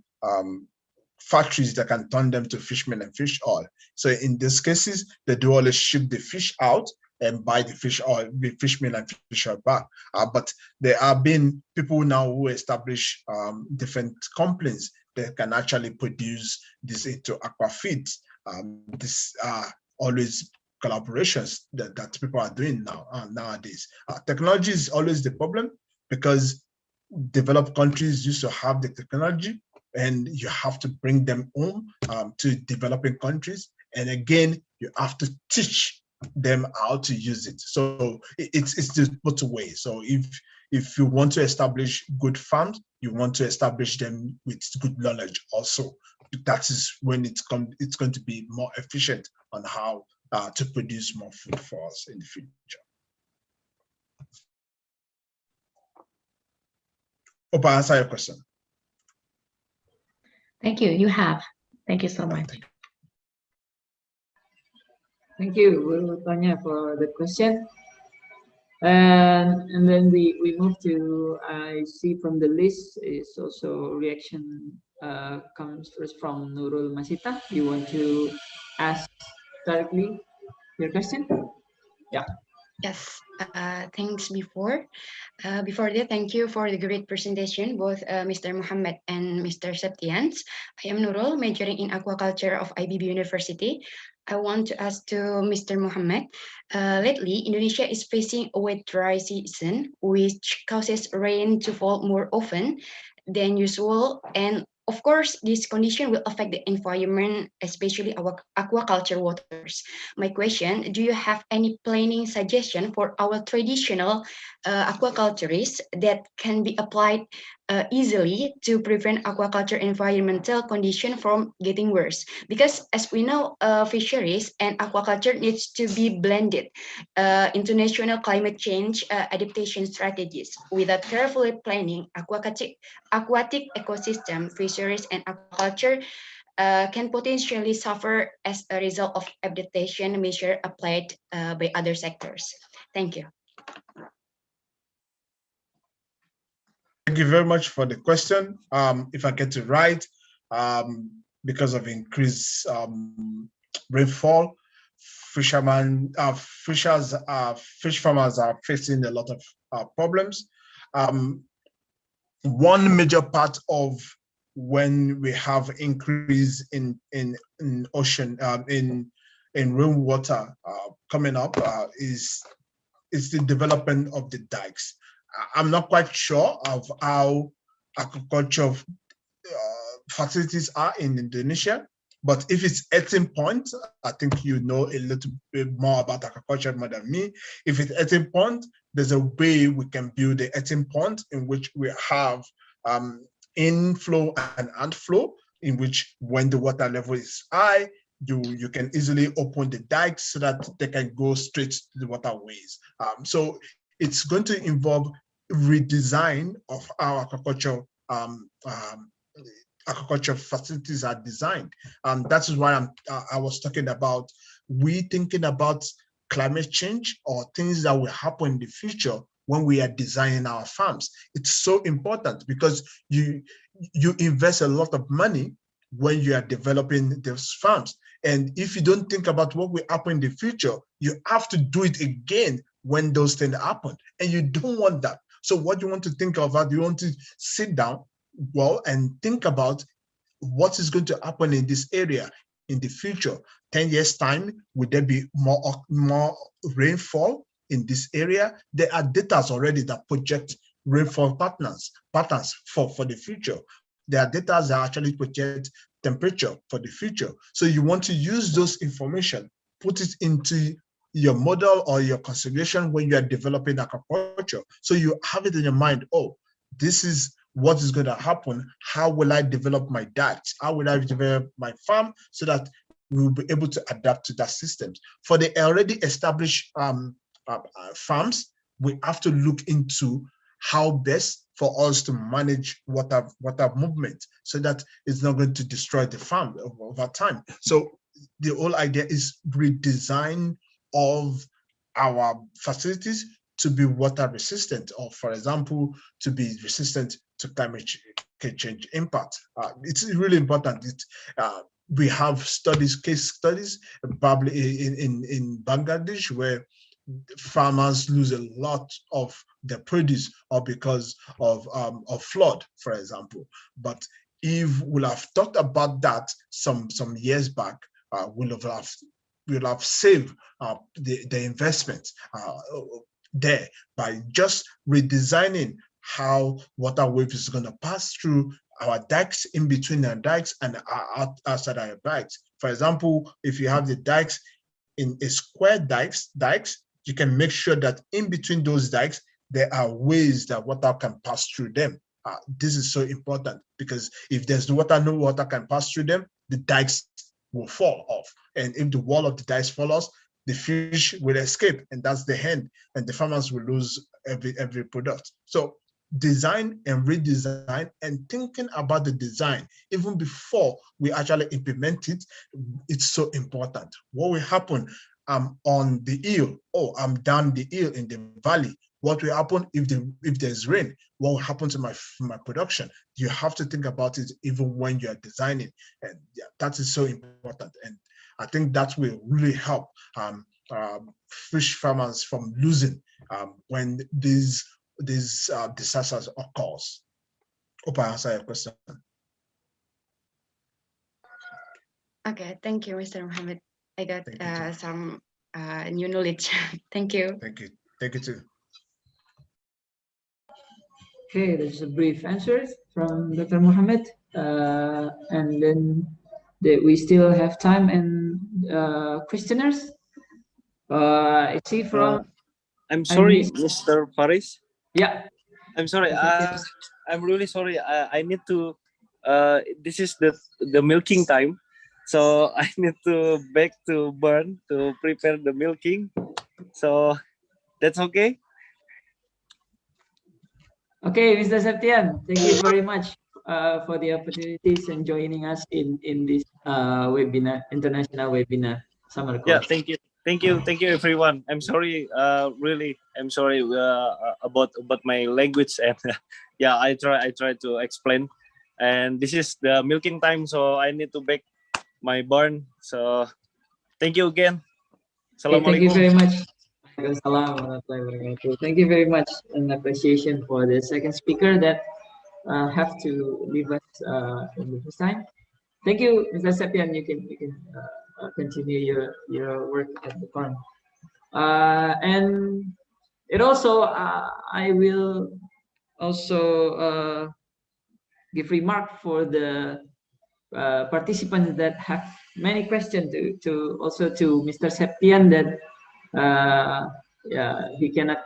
factories that can turn them to fish meal and fish oil. So in these cases, they do always ship the fish out and buy the fish oil, the fish meal and fish oil back. But there have been people now who establish different companies that can actually produce this into aqua feeds. These are always collaborations that people are doing nowadays. Technology is always the problem, because developed countries used to have the technology, and you have to bring them home to developing countries. And again, you have to teach them how to use it. So it's just both ways. So if you want to establish good farms, you want to establish them with good knowledge also. That is when it's going to be more efficient on how to produce more food for us in the future. Hope I answer your question. Thank you. You have. Thank you so much. Thank you, Bu Tanya, for the question. And then we move to, I see from the list is also reaction comes first from Nurul Masita. You want to ask directly your question? Yeah. Yes, thanks before that, thank you for the great presentation, both Mr. Mohammed and Mr. Septians. I am Nurul, majoring in aquaculture of IPB University. I want to ask to Mr. Mohammed, lately Indonesia is facing a wet dry season, which causes rain to fall more often than usual, and of course, this condition will affect the environment, especially our aquaculture waters. My question, do you have any planning suggestion for our traditional aquaculturists that can be applied easily to prevent aquaculture environmental condition from getting worse. Because as we know, fisheries and aquaculture needs to be blended into national climate change adaptation strategies. Without carefully planning, aquatic ecosystem, fisheries, and aquaculture can potentially suffer as a result of adaptation measures applied by other sectors. Thank you. Thank you very much for the question. If I get it right, because of increased rainfall, fish farmers are facing a lot of problems. One major part of when we have increase in ocean in rainwater coming up is the development of the dikes. I'm not quite sure of how aquaculture facilities are in Indonesia, but if it's 18 points, I think you know a little bit more about aquaculture more than me. If it's 18 points, there's a way we can build the 18 points in which we have inflow and outflow, in which when the water level is high, you can easily open the dikes so that they can go straight to the waterways. So it's going to involve redesign of our aquaculture facilities are designed. That is why I was talking about we thinking about climate change or things that will happen in the future when we are designing our farms. It's so important because you invest a lot of money when you are developing those farms. And if you don't think about what will happen in the future, you have to do it again when those things happen. And you don't want that. So what you want to think about, you want to sit down and think about what is going to happen in this area in the future. 10 years time, would there be more rainfall in this area? There are data already that project rainfall patterns for the future. There are data that actually project temperature for the future. So you want to use those information, put it into your model or your consideration when you are developing aquaculture. So you have it in your mind, oh, this is what is going to happen. How will I develop my dikes? How will I develop my farm so that we will be able to adapt to that system? For the already established farms, we have to look into how best for us to manage water movement so that it's not going to destroy the farm over time. So the whole idea is redesign of our facilities to be water resistant, or for example, to be resistant to climate change impact. It's really important. We have case studies, probably in Bangladesh, where farmers lose a lot of their produce or because of flood, for example. But if we'll have talked about that some years back, we'll have saved the investment there by just redesigning how water waves is going to pass through our dikes, in between our dikes and outside our dikes. For example, if you have the dikes in a square dikes, you can make sure that in between those dikes, there are ways that water can pass through them. This is so important because if there's no water can pass through them, the dikes will fall off. And if the wall of the dikes falls, the fish will escape, and that's the end, and the farmers will lose every product. So design and redesign, and thinking about the design even before we actually implement it, it's so important. What will happen? I'm on the hill. Oh, I'm down the hill in the valley. What will happen if there's rain? What will happen to my production? You have to think about it even when you are designing, and yeah, that is so important. And I think that will really help fish farmers from losing when these disasters occurs. Hope I answer your question. Okay, thank you, Mr. Mohammed. I got some new knowledge. Thank you. Thank you. Thank you too. Okay, there's a brief answer from Dr. Mohammed, and then we still have time and questioners. I see from. I'm sorry, Mr. Faris. Yeah. I'm sorry. I'm really sorry. I need to. This is the milking time, so I need to back to burn to prepare the milking. So that's okay. Okay, Mr. Septian, thank you very much for the opportunities and joining us in this webinar, international webinar summer course. Yeah, thank you, everyone. I'm sorry. Really, I'm sorry about my language and yeah, I try to explain. And this is the milking time, so I need to back my barn. So thank you again. Okay, thank you Assalamualaikum. very much. Thank you very much and appreciation for the second speaker that have to leave us in the first time. Thank you, Mr. Septian. You can continue your work at the farm. And it also I will also give remark for the participants that have many questions to also to Mr. Septian that yeah, he cannot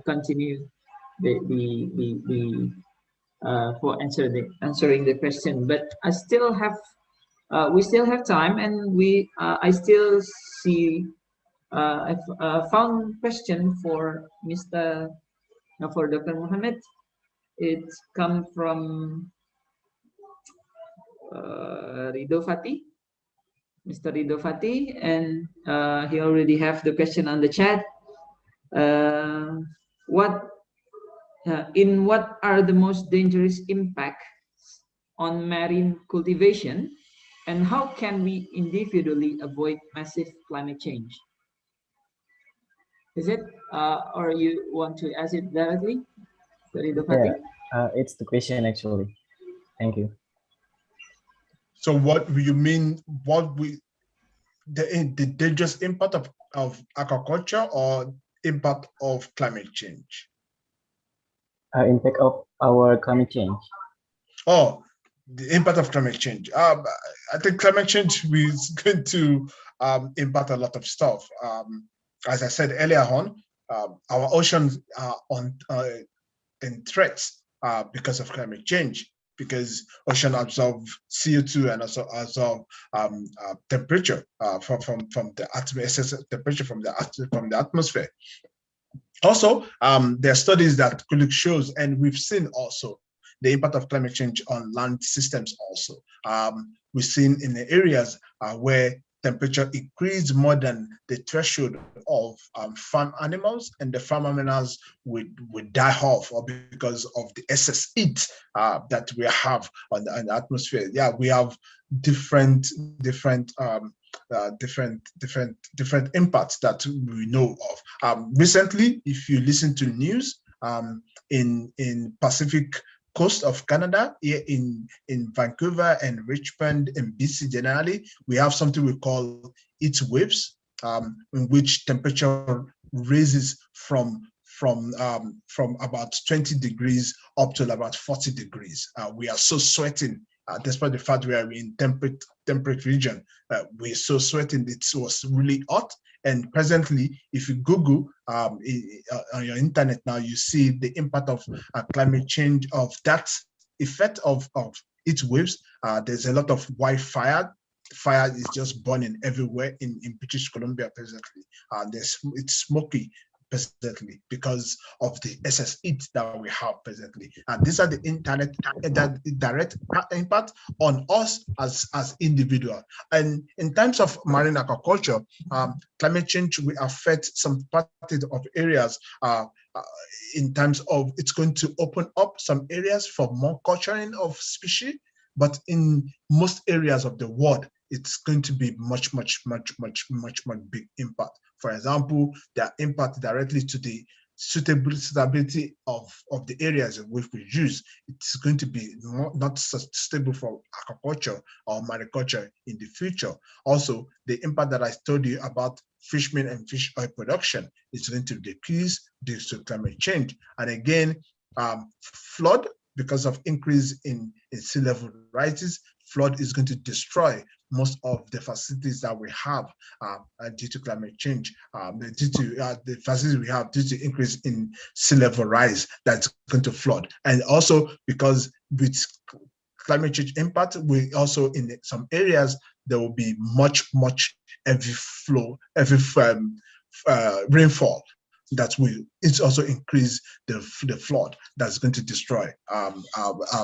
continue for answering the question, but I still have we still have time, and I still see I've found question for Dr. Mohammed. It's come from Rido Fati, Mr. Rido Fati, and he already have the question on the chat. What are the most dangerous impacts on marine cultivation, and how can we individually avoid massive climate change? Is it, or you want to ask it directly? Yeah, it's the question actually. Thank you. So what do you mean, the dangerous impact of agriculture or impact of climate change? Impact of our climate change. Oh, the impact of climate change. I think climate change is going to impact a lot of stuff. As I said earlier on, our oceans are in threats because of climate change, because ocean absorb CO2 and also absorb temperature from the excess temperature from the atmosphere. Also, there are studies that clearly shows, and we've seen also the impact of climate change on land systems also. We've seen in the areas where temperature increased more than the threshold of farm animals, and the farm animals would die off, or because of the excess heat that we have on the atmosphere. Yeah, we have different impacts that we know of. Recently, if you listen to news in Pacific coast of Canada, here in Vancouver and Richmond and BC generally, we have something we call heat waves, in which temperature raises from about 20 degrees up to about 40 degrees. We are so sweating, despite the fact we are in temperate region. We're so sweating, it was really hot. And presently, if you Google on your internet now, you see the impact of climate change, of that effect of heat waves. There's a lot of wildfire. Fire is just burning everywhere in British Columbia presently. It's smoky presently because of the excess heat that we have presently. And these are the direct impact on us as individuals. And in terms of marine aquaculture, climate change will affect some parts of areas in terms of it's going to open up some areas for more culturing of species, but in most areas of the world, it's going to be much big impact. For example, the impact directly to the suitability of the areas in which we use. It's going to be not sustainable for aquaculture or mariculture in the future. Also, the impact that I told you about fish meal and fish oil production is going to decrease due to climate change. And again, flood, because of increase in sea level rises, flood is going to destroy most of the facilities that we have due to climate change, due to the facilities we have due to increase in sea level rise that's going to flood. And also because with climate change impact, we also in some areas, there will be much heavy rainfall that will also increase the flood that's going to destroy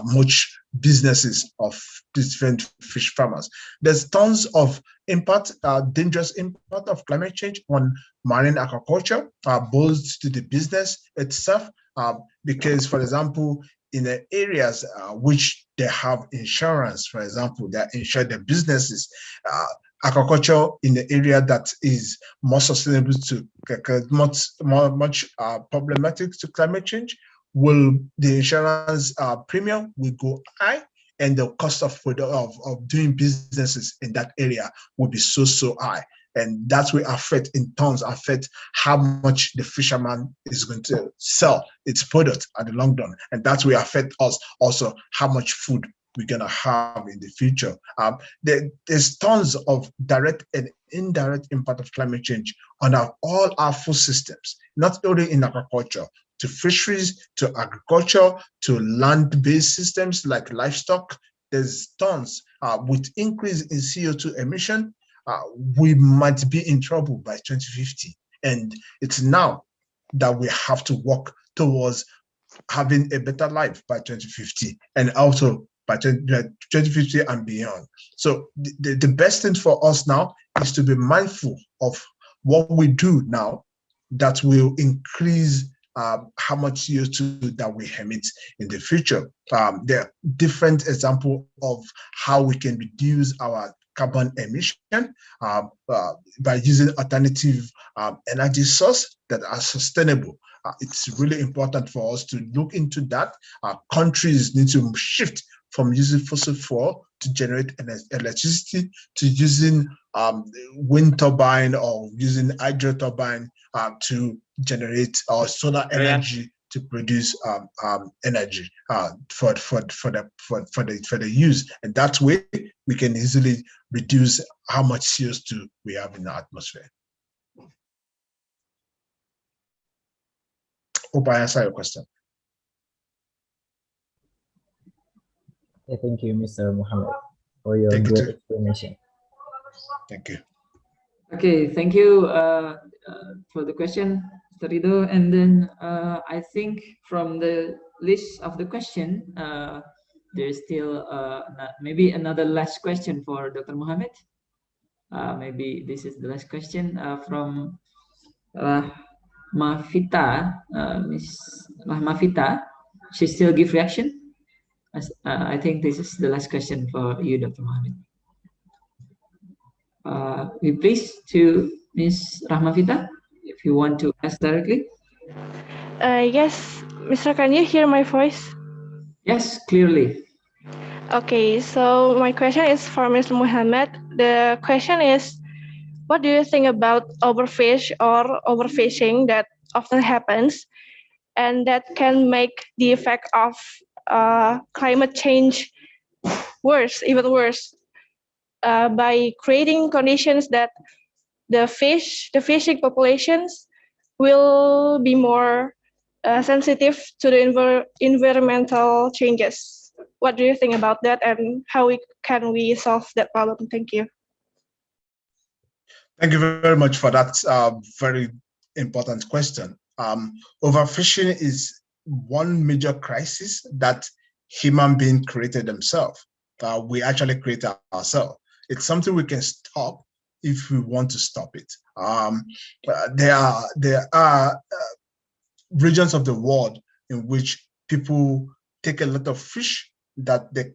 much businesses of different fish farmers. There's tons of impact, dangerous impact of climate change on marine aquaculture, both to the business itself, because, for example, in the areas which they have insurance, for example, they insure their businesses, aquaculture in the area that is more sustainable to much problematic to climate change, will the insurance premium will go high, and the cost of doing businesses in that area will be so high. And that will affect how much the fisherman is going to sell its product at the long run. And that will affect us also how much food we're going to have in the future. There's tons of direct and indirect impact of climate change on all our food systems, not only in aquaculture, to fisheries, to agriculture, to land-based systems like livestock. There's tons. With increase in CO2 emission, we might be in trouble by 2050. And it's now that we have to work towards having a better life by 2050, and also by 2050 and beyond. So the best thing for us now is to be mindful of what we do now that will increase how much CO2 that we emit in the future. There are different examples of how we can reduce our carbon emission by using alternative energy sources that are sustainable. It's really important for us to look into that. Countries need to shift from using fossil fuel to generate electricity to using wind turbine or using hydro turbine to generate solar energy to produce energy for the use. And that way we can easily reduce how much CO2 we have in the atmosphere. Hope I answered your question. Yeah, thank you, Mr. Mohammed, for your great explanation. Thank you. Okay, thank you for the question, Mr. Rido. And then I think from the list of the question, there's still maybe another last question for Dr. Mohammed. Maybe this is the last question from Mafita. Miss Mafita, she still give reaction? I think this is the last question for you, Dr. Mohammed. We please to Ms. Rahmavita, if you want to ask directly. Yes, Mr. Can you hear my voice? Yes, clearly. Okay, so my question is for Mr. Mohammed. The question is, what do you think about overfish or overfishing that often happens and that can make the effect of climate change worse, even worse, by creating conditions that the fishing populations will be more sensitive to the environmental changes. What do you think about that, and how can we solve that problem? Thank you. Thank you very much for that very important question. Overfishing is one major crisis that human beings created themselves. We actually created ourselves. It's something we can stop if we want to stop it. There are regions of the world in which people take a lot of fish that they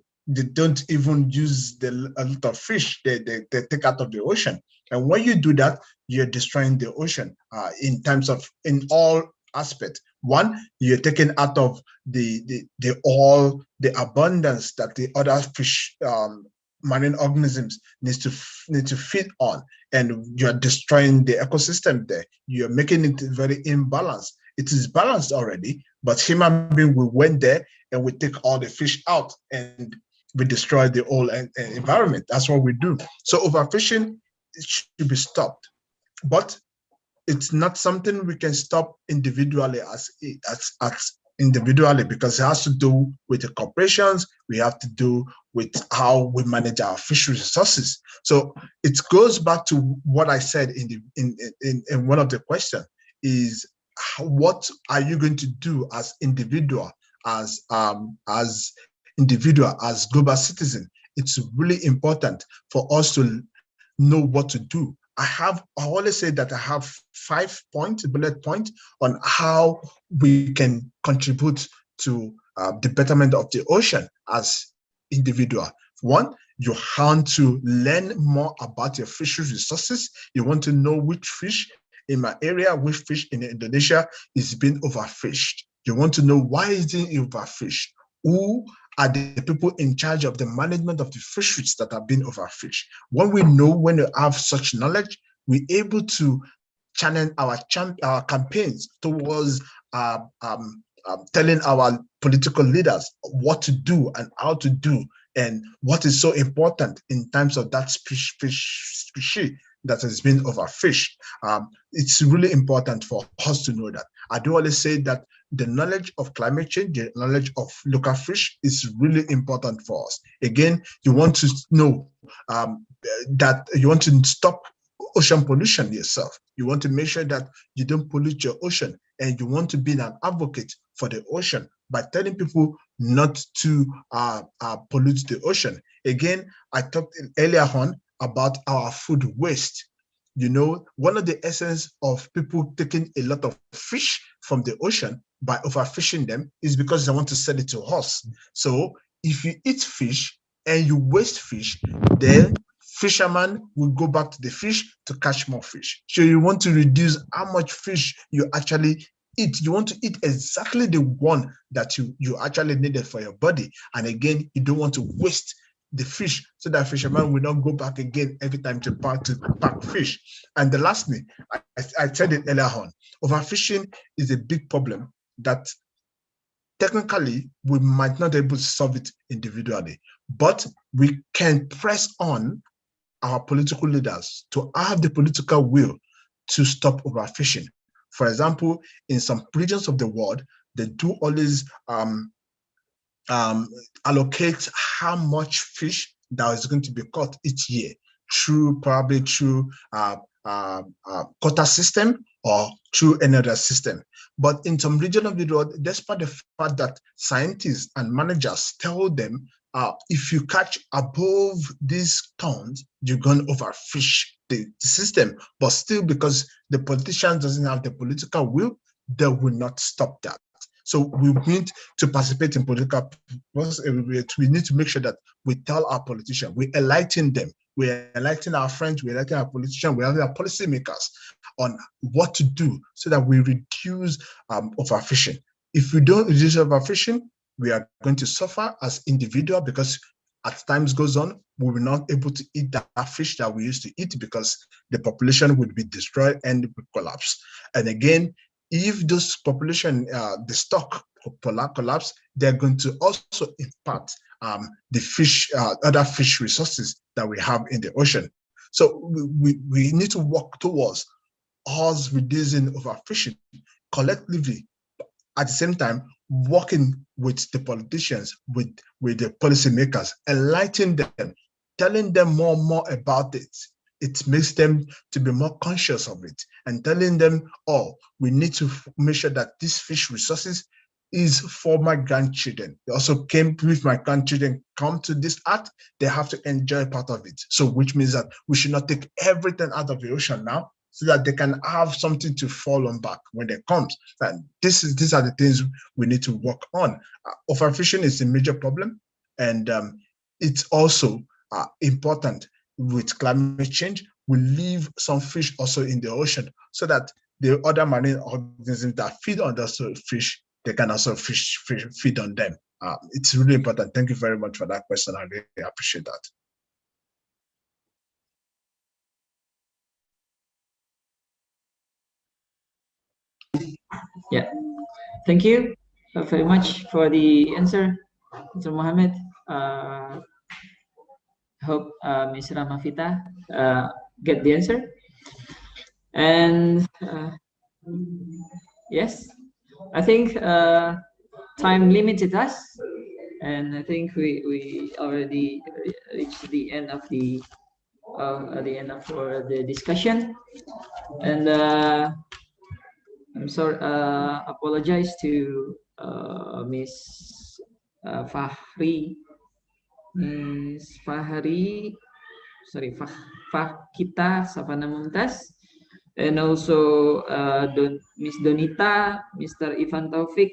don't even use a lot of fish they take out of the ocean. And when you do that, you're destroying the ocean in all aspects. One, you're taking out of the abundance that the other fish marine organisms need to feed on, and you're destroying the ecosystem there. You're making it very imbalanced. It is balanced already, but human being, we went there and we take all the fish out and we destroy the whole environment. That's what we do. So overfishing, it should be stopped. But it's not something we can stop individually as individually, because it has to do with the corporations. We have to do with how we manage our fishery resources. So it goes back to what I said in one of the questions: is what are you going to do as individual, as individual, as global citizen? It's really important for us to know what to do. I always say that I have 5 bullet points on how we can contribute to the betterment of the ocean as individual. One, you want to learn more about your fishery resources. You want to know which fish in my area, which fish in Indonesia is being overfished. You want to know why is it overfished? Who are the people in charge of the management of the fisheries that have been overfished? When we have such knowledge, we're able to channel our campaigns towards telling our political leaders what to do and how to do, and what is so important in terms of that species that has been overfished. It's really important for us to know that. I do always say that the knowledge of climate change, the knowledge of local fish is really important for us. Again, you want to know that you want to stop ocean pollution yourself. You want to make sure that you don't pollute your ocean, and you want to be an advocate for the ocean by telling people not to pollute the ocean. Again, I talked earlier on about our food waste. You know, one of the essence of people taking a lot of fish from the ocean by overfishing them is because they want to sell it to us. So if you eat fish and you waste fish, then fisherman will go back to the fish to catch more fish. So you want to reduce how much fish you actually eat. You want to eat exactly the one that you actually needed for your body. And again, you don't want to waste the fish, so that fisherman will not go back again every time to pack fish. And the last thing, I said it earlier on, overfishing is a big problem that technically we might not be able to solve it individually, but we can press on our political leaders to have the political will to stop overfishing. For example, in some regions of the world, they do always allocate how much fish that is going to be caught each year, probably through quota system or through another system. But in some region of the world, despite the fact that scientists and managers tell them, if you catch above these tons, you're going to overfish the system. But still, because the politician doesn't have the political will, they will not stop that. So we need to participate in political process. We need to make sure that we tell our politicians, we enlighten them, we're enlightening our friends, we're enlightening our politicians, we're enlightening our policymakers on what to do so that we reduce overfishing. If we don't reduce overfishing, we are going to suffer as individuals, because as time goes on, we will not be able to eat that fish that we used to eat, because the population would be destroyed and would collapse. And again, if those population, the stock collapse, they're going to also impact the fish, other fish resources that we have in the ocean. So we need to work towards us reducing overfishing collectively, at the same time working with the politicians, with the policymakers, enlightening them, telling them more and more about it. It makes them to be more conscious of it, and telling them, oh, we need to make sure that this fish resources is for my grandchildren. They also came with my grandchildren, come to this earth, they have to enjoy part of it. So which means that we should not take everything out of the ocean now, so that they can have something to fall on back when they comes. And these are the things we need to work on. Overfishing is a major problem, and it's also important with climate change. We leave some fish also in the ocean, so that the other marine organisms that feed on those fish, they can also feed on them. It's really important. Thank you very much for that question. I really appreciate that. Yeah, thank you very much for the answer, Mr. Mohammed. Hope Ms. Ramavita get the answer. And yes, I think time limited us, and I think we already reached the end of the for the discussion. And I'm sorry, apologize to Miss Miss Fahri, sorry, Fakita Savana Mumtaz, and also Miss Donita, Mr. Ivan Taufik,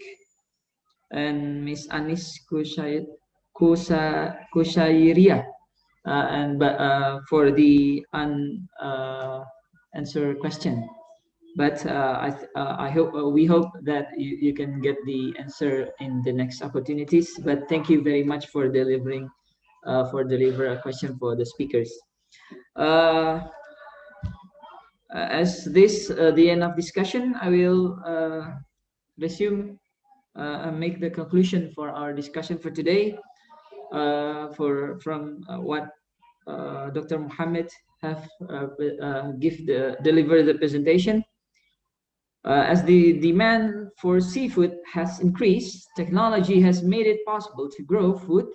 and Miss Anis Kusairia, and for the answer question. But I hope we hope that you can get the answer in the next opportunities. But thank you very much for delivering deliver a question for the speakers. As this the end of discussion, I will resume make the conclusion for our discussion for today. From what Dr. Mohammed have delivered the presentation. As the demand for seafood has increased, technology has made it possible to grow food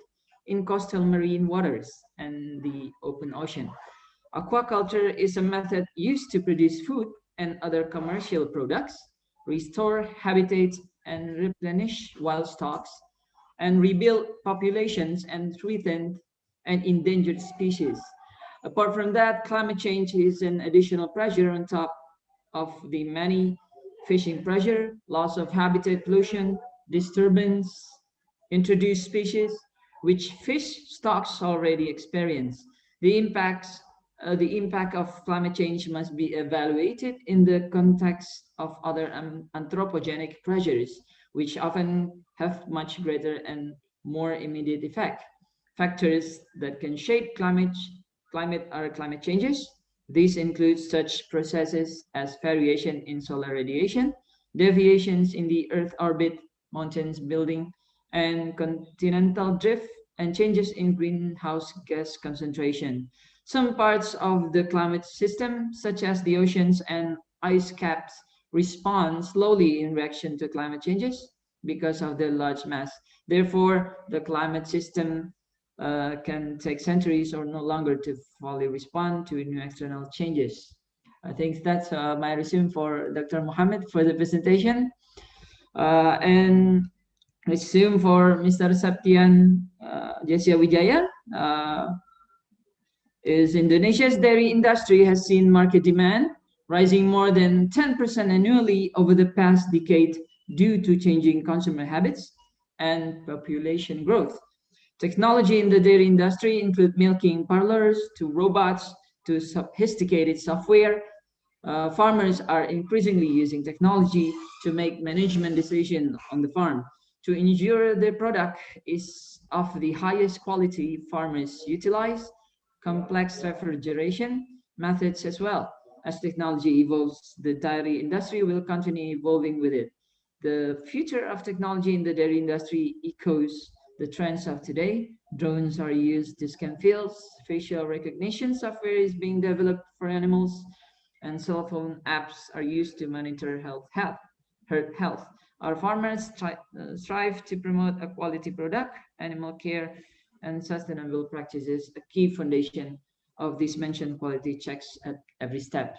in coastal marine waters and the open ocean. Aquaculture is a method used to produce food and other commercial products, restore habitats and replenish wild stocks, and rebuild populations and threatened and endangered species. Apart from that, climate change is an additional pressure on top of the many fishing pressure, loss of habitat, pollution, disturbance, introduced species, which fish stocks already experience. The impact of climate change must be evaluated in the context of other anthropogenic pressures, which often have much greater and more immediate effect. Factors that can shape climate are climate changes. These include such processes as variation in solar radiation, deviations in the Earth orbit, mountains building, and continental drift, and changes in greenhouse gas concentration. Some parts of the climate system, such as the oceans and ice caps, respond slowly in reaction to climate changes because of their large mass. Therefore, the climate system can take centuries or no longer to fully respond to new external changes. I think that's my resume for Dr. Mohammed for the presentation. And resume for Mr. Septian Jesya Wijaya. Is Indonesia's dairy industry has seen market demand rising more than 10% annually over the past decade due to changing consumer habits and population growth. Technology in the dairy industry include milking parlors to robots to sophisticated software. Farmers are increasingly using technology to make management decisions on the farm. To ensure their product is of the highest quality, farmers utilize complex refrigeration methods as well. As technology evolves, the dairy industry will continue evolving with it. The future of technology in the dairy industry echoes the trends of today. Drones are used to scan fields, facial recognition software is being developed for animals, and cell phone apps are used to monitor herd health. Our farmers strive to promote a quality product, animal care, and sustainable practices, a key foundation of these mentioned quality checks at every step.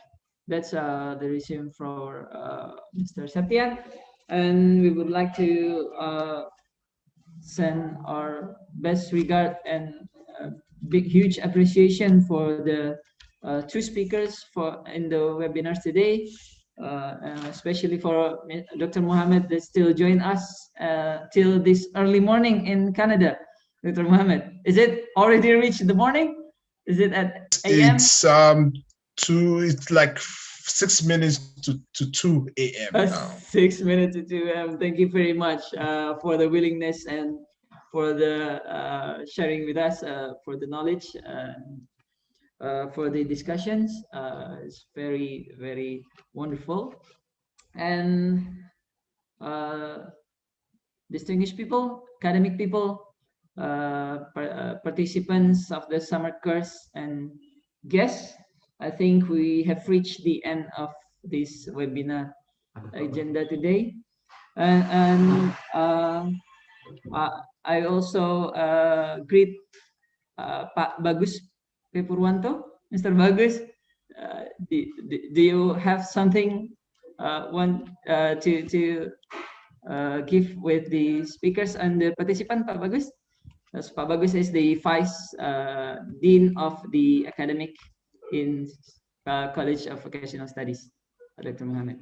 That's the resume for Mr. Septian. And we would like to send our best regard and huge appreciation for the two speakers in the webinars today, especially for Dr. Mohammed that still join us till this early morning in Canada. Dr. Mohammed, is it already reached the morning? Is it at AM? It's like 6 minutes to 2 a.m. now. 6 minutes to 2 a.m. Thank you very much for the willingness and for the sharing with us for the knowledge for the discussions. It's very, very wonderful. And distinguished people, academic people, participants of the summer course, and guests. I think we have reached the end of this webinar agenda today. And I also greet Pak Bagus Purwanto. Mr. Bagus, do you have something to give with the speakers and the participant, Pak Bagus? As Pak Bagus is the Vice Dean of the Academic in College of Vocational Studies, Dr. Mohammed.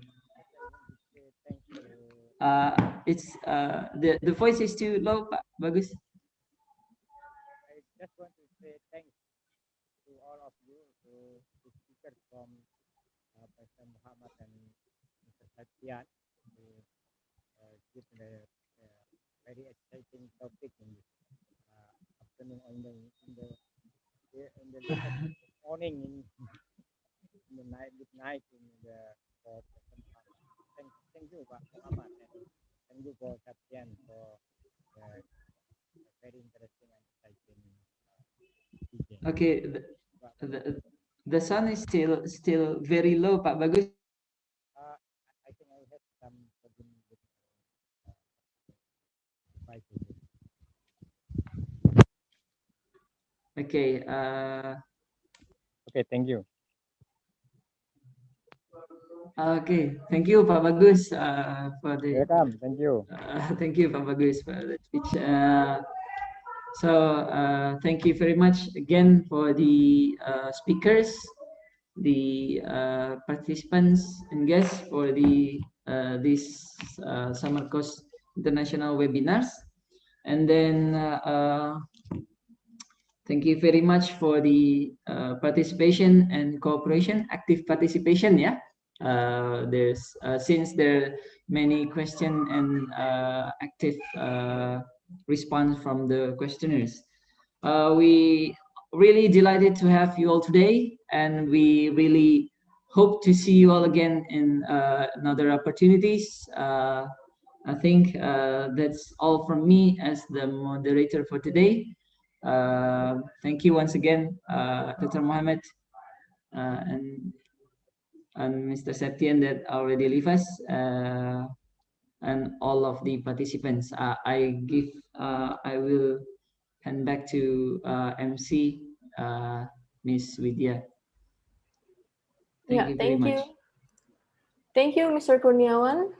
It's the voice is too low, Pak Bagus. I just want to say thanks to all of you, to the speakers from Professor Muhammad and Mr. Satyan, to give the very exciting topic in this afternoon, in the morning, in the night, midnight, in the for Professor Muhammad. Thank you, Pak Muhammad, and thank you for Satyan for very interesting and exciting teaching. Okay, the sound is still very low, Pak Bagus. I think I have some problem with Okay. Okay, thank you. Okay, thank you, Pak Bagus, for the. Welcome. Thank you. Thank you, Pak Bagus, for the speech. Thank you very much again for the speakers, the participants and guests for the this summer course international webinars, and then thank you very much for the participation and cooperation, active participation. Yeah, there's since there are many questions and active response from the questioners. We really delighted to have you all today, and we really hope to see you all again in another opportunities. I think that's all from me as the moderator for today. Thank you once again, Dr. Mohammed and Mr. Septian that already leave us, and all of the participants. I will hand back to MC Miss Widya. Thank you very much. Thank you, Mr. Kurniawan.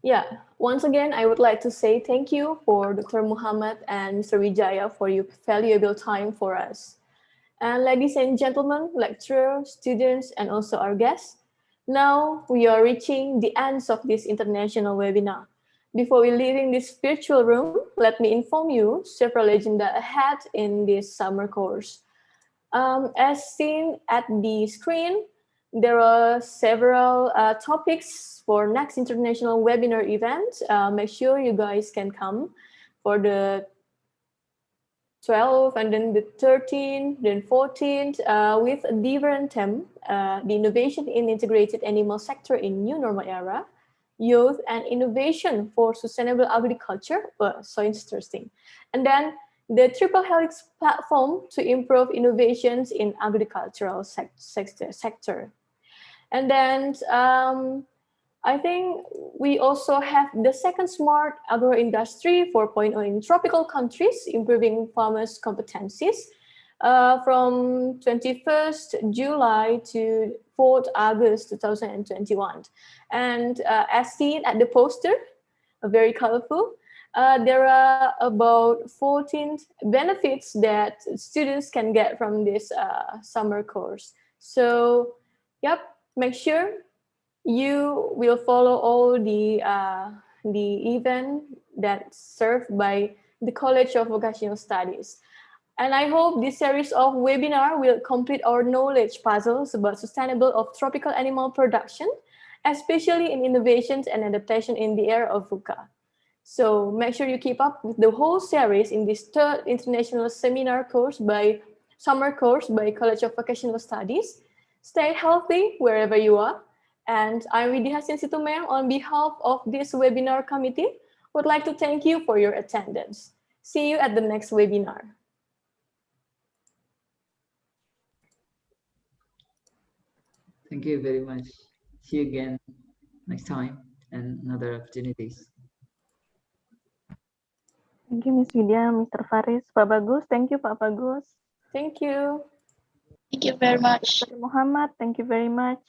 Yeah, once again, I would like to say thank you for Dr. Muhammad and Mr. Wijaya for your valuable time for us. And ladies and gentlemen, lecturers, students, and also our guests, now we are reaching the ends of this international webinar. Before we leaving this virtual room, let me inform you several agenda ahead in this summer course. As seen at the screen, there are several topics for next international webinar event. Make sure you guys can come for the 12th and then the 13th, then 14th, with a different theme, the innovation in integrated animal sector in new normal era, youth and innovation for sustainable agriculture. So interesting. And then the Triple Helix platform to improve innovations in agricultural sector. And then I think we also have the second Smart Agro Industry 4.0 in tropical countries, improving farmers' competencies from 21st July to 4th August 2021. And as seen at the poster, very colorful, there are about 14 benefits that students can get from this summer course. So, yep, make sure you will follow all the event that's served by the College of Vocational Studies. And I hope this series of webinar will complete our knowledge puzzles about sustainable of tropical animal production, especially in innovations and adaptation in the era of VUCA. So make sure you keep up with the whole series in this third international seminar course summer course by College of Vocational Studies. Stay healthy wherever you are, And I'm Widya Situmeng on behalf of this webinar committee. Would like to thank you for your attendance. See you at the next webinar. Thank you very much. See you again next time and another opportunities. Thank you, Miss Widya, Mr. Faris, Pak Bagus. Thank you, Pak Bagus. Thank you. Thank you very much. Dr. Muhammad, thank you very much.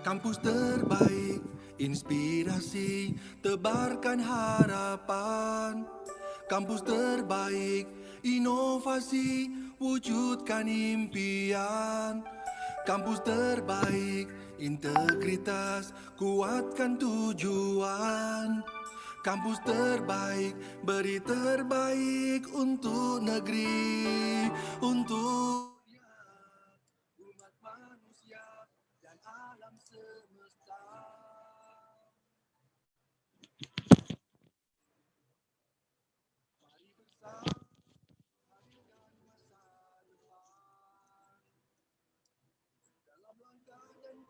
Kampus terbaik, inspirasi, tebarkan harapan. Kampus terbaik, inovasi, wujudkan impian. Kampus terbaik, integritas, kuatkan tujuan. Kampus terbaik, beri terbaik untuk negeri, untuk umat manusia dan alam semesta. Mari bersama hadirkan masa depan dalam langkah dan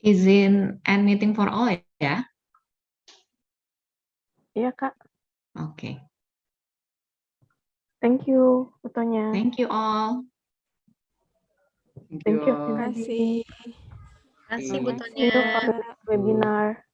Izin and meeting for all ya? Iya, Kak. Oke. Thank you fotonya. Thank you all. Thank you. all. everybody. Terima kasih. See you for the next webinar.